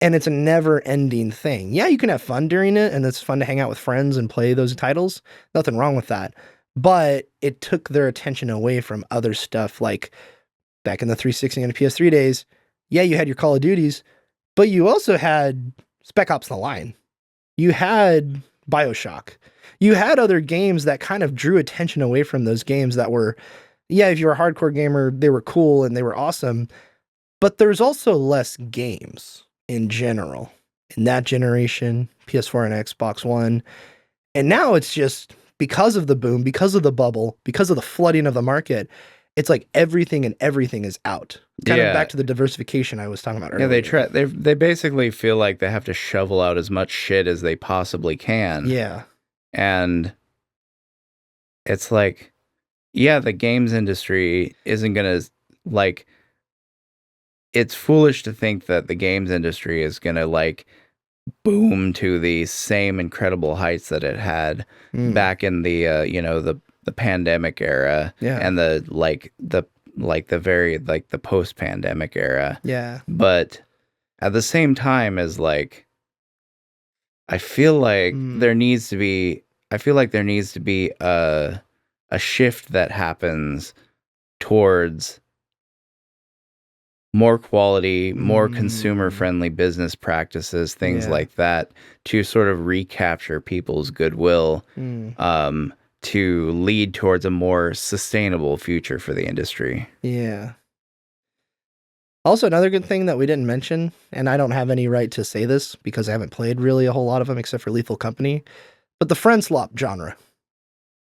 And it's a never-ending thing. Yeah, you can have fun during it, and it's fun to hang out with friends and play those titles. Nothing wrong with that. But it took their attention away from other stuff, like back in the 360 and the PS3 days. Yeah, you had your Call of Duties, but you also had Spec Ops: The Line. You had BioShock. You had other games that kind of drew attention away from those games that were, if you were a hardcore gamer, they were cool and they were awesome. But there's also less games in general in that generation, PS4 and Xbox One. And now it's just because of the boom, because of the bubble, because of the flooding of the market, it's like everything is out. Kind of back to the diversification I was talking about earlier. Yeah, they basically feel like they have to shovel out as much shit as they possibly can. Yeah. And it's like, yeah, the games industry isn't gonna like. It's foolish to think that the games industry is gonna like boom to the same incredible heights that it had back in the the pandemic era and the very like the post-pandemic era. Yeah. But at the same time as like I feel like there needs to be a shift that happens towards more quality, more consumer-friendly business practices, things like that, to sort of recapture people's goodwill, to lead towards a more sustainable future for the industry. Yeah. Also, another good thing that we didn't mention, and I don't have any right to say this because I haven't played really a whole lot of them except for Lethal Company, but the friend swap genre.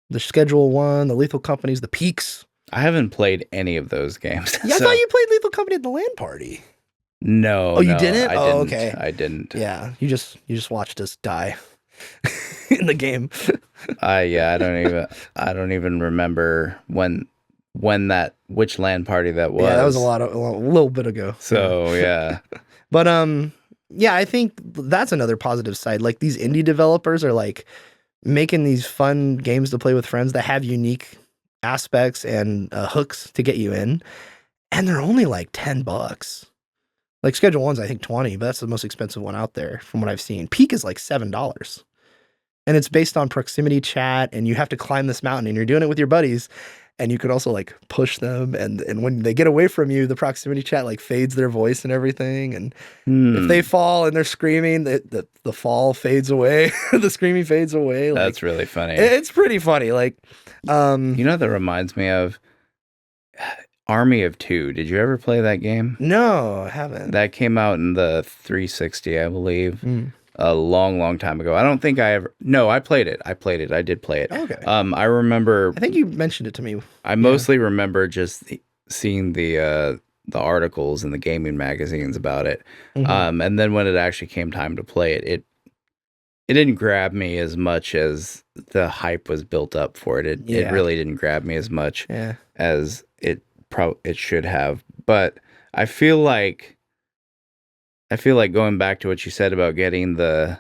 The Schedule 1, the Lethal Companies, the Peaks. I haven't played any of those games. Yeah, I thought you played Lethal Company at the LAN party. No. Oh, you didn't? I didn't. Okay. I didn't. Yeah, you just watched us die in the game. I don't even remember which LAN party that was. Yeah, that was a little bit ago. So yeah. But yeah, I think that's another positive side. Like these indie developers are like making these fun games to play with friends that have unique aspects and hooks to get you in, and they're only like $10. Like Schedule 1's I think 20, but that's the most expensive one out there from what I've seen. Peak is like $7. And it's based on proximity chat, and you have to climb this mountain, and you're doing it with your buddies, and you could also like push them, and when they get away from you, the proximity chat like fades their voice and everything, and if they fall and they're screaming, the fall fades away, the screaming fades away. Like, that's really funny. It's pretty funny. Like, that reminds me of Army of Two. Did you ever play that game? No, I haven't. That came out in the 360, I believe, a long time ago. I don't think I ever. No, I played it. I did play it. Okay. I remember. I think you mentioned it to me. I mostly remember just seeing the articles in the gaming magazines about it. And then when it actually came time to play it, it didn't grab me as much as the hype was built up for it. It really didn't grab me as much as it should have. But I feel like going back to what you said about getting the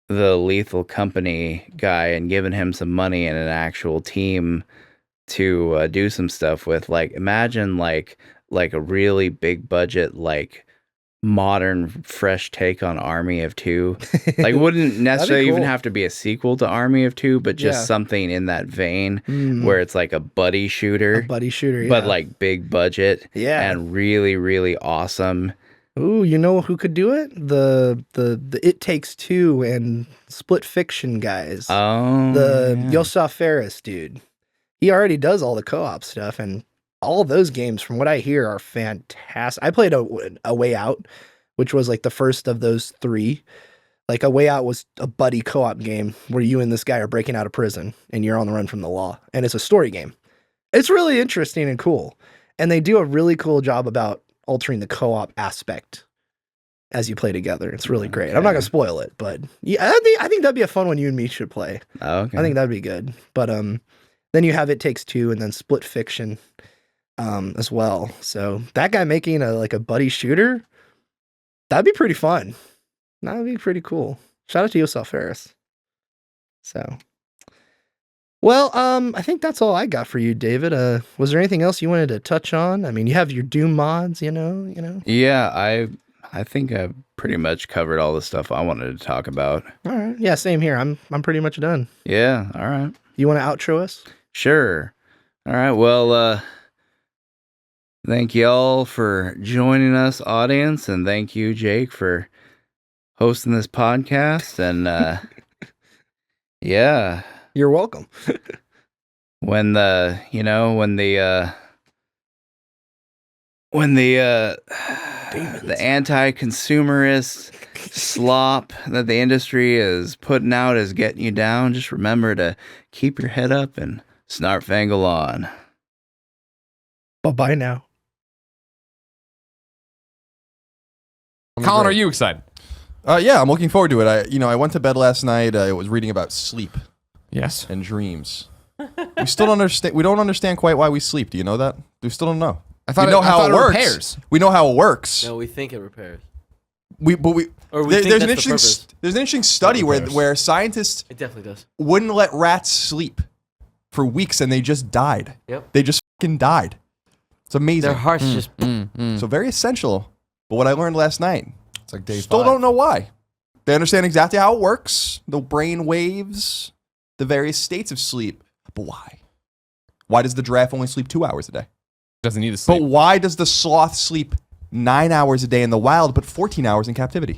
Lethal Company guy and giving him some money and an actual team to do some stuff with. Like, imagine like a really big budget, like modern, fresh take on Army of Two. Like, wouldn't necessarily even have to be a sequel to Army of Two, but just something in that vein where it's like a buddy shooter. But like big budget. Yeah. And really, really awesome. Ooh, you know who could do it? The It Takes Two and Split Fiction guys. Oh. Ubisoft Ferris dude. He already does all the co-op stuff, and all those games, from what I hear, are fantastic. I played a Way Out, which was like the first of those three. Like, A Way Out was a buddy co-op game where you and this guy are breaking out of prison and you're on the run from the law. And it's a story game. It's really interesting and cool. And they do a really cool job about altering the co-op aspect as you play together. It's really great. I'm not going to spoil it, but yeah, I think that'd be a fun one you and me should play. Okay. I think that'd be good. But then you have It Takes Two and then Split Fiction as well. So that guy making a buddy shooter, that'd be pretty fun. That'd be pretty cool. Shout out to Ubisoft Ferris. So, well, I think that's all I got for you, David. Was there anything else you wanted to touch on? I mean, you have your Doom mods, you know. Yeah, I think I've pretty much covered all the stuff I wanted to talk about. All right. Yeah, same here. I'm pretty much done. Yeah. All right. You want to outro us? Sure. All right. Well, thank y'all for joining us, audience, and thank you, Jake, for hosting this podcast. And yeah, you're welcome. When the anti-consumerist slop that the industry is putting out is getting you down, just remember to keep your head up and Snarp Fangle on. Bye now. Colin, are you excited? Yeah, I'm looking forward to it. I went to bed last night. I was reading about sleep. Yes. And dreams. We still don't understand. We don't understand quite why we sleep. Do you know that? We still don't know. I thought we know I how thought it works. repairs. We know how it works. No, we think it repairs. Or think there's an that's the purpose. there's an interesting study repairs. where scientists It definitely does. wouldn't let rats sleep for weeks and they just died. Yep. They just fucking died. It's amazing. Their hearts just. So very essential. But what I learned last night, It's like day still 5. don't know why. They understand exactly how it works, the brain waves, the various states of sleep. But why? Why does the giraffe only sleep 2 hours a day? Doesn't need to sleep. But why does the sloth sleep 9 hours a day in the wild, but 14 hours in captivity?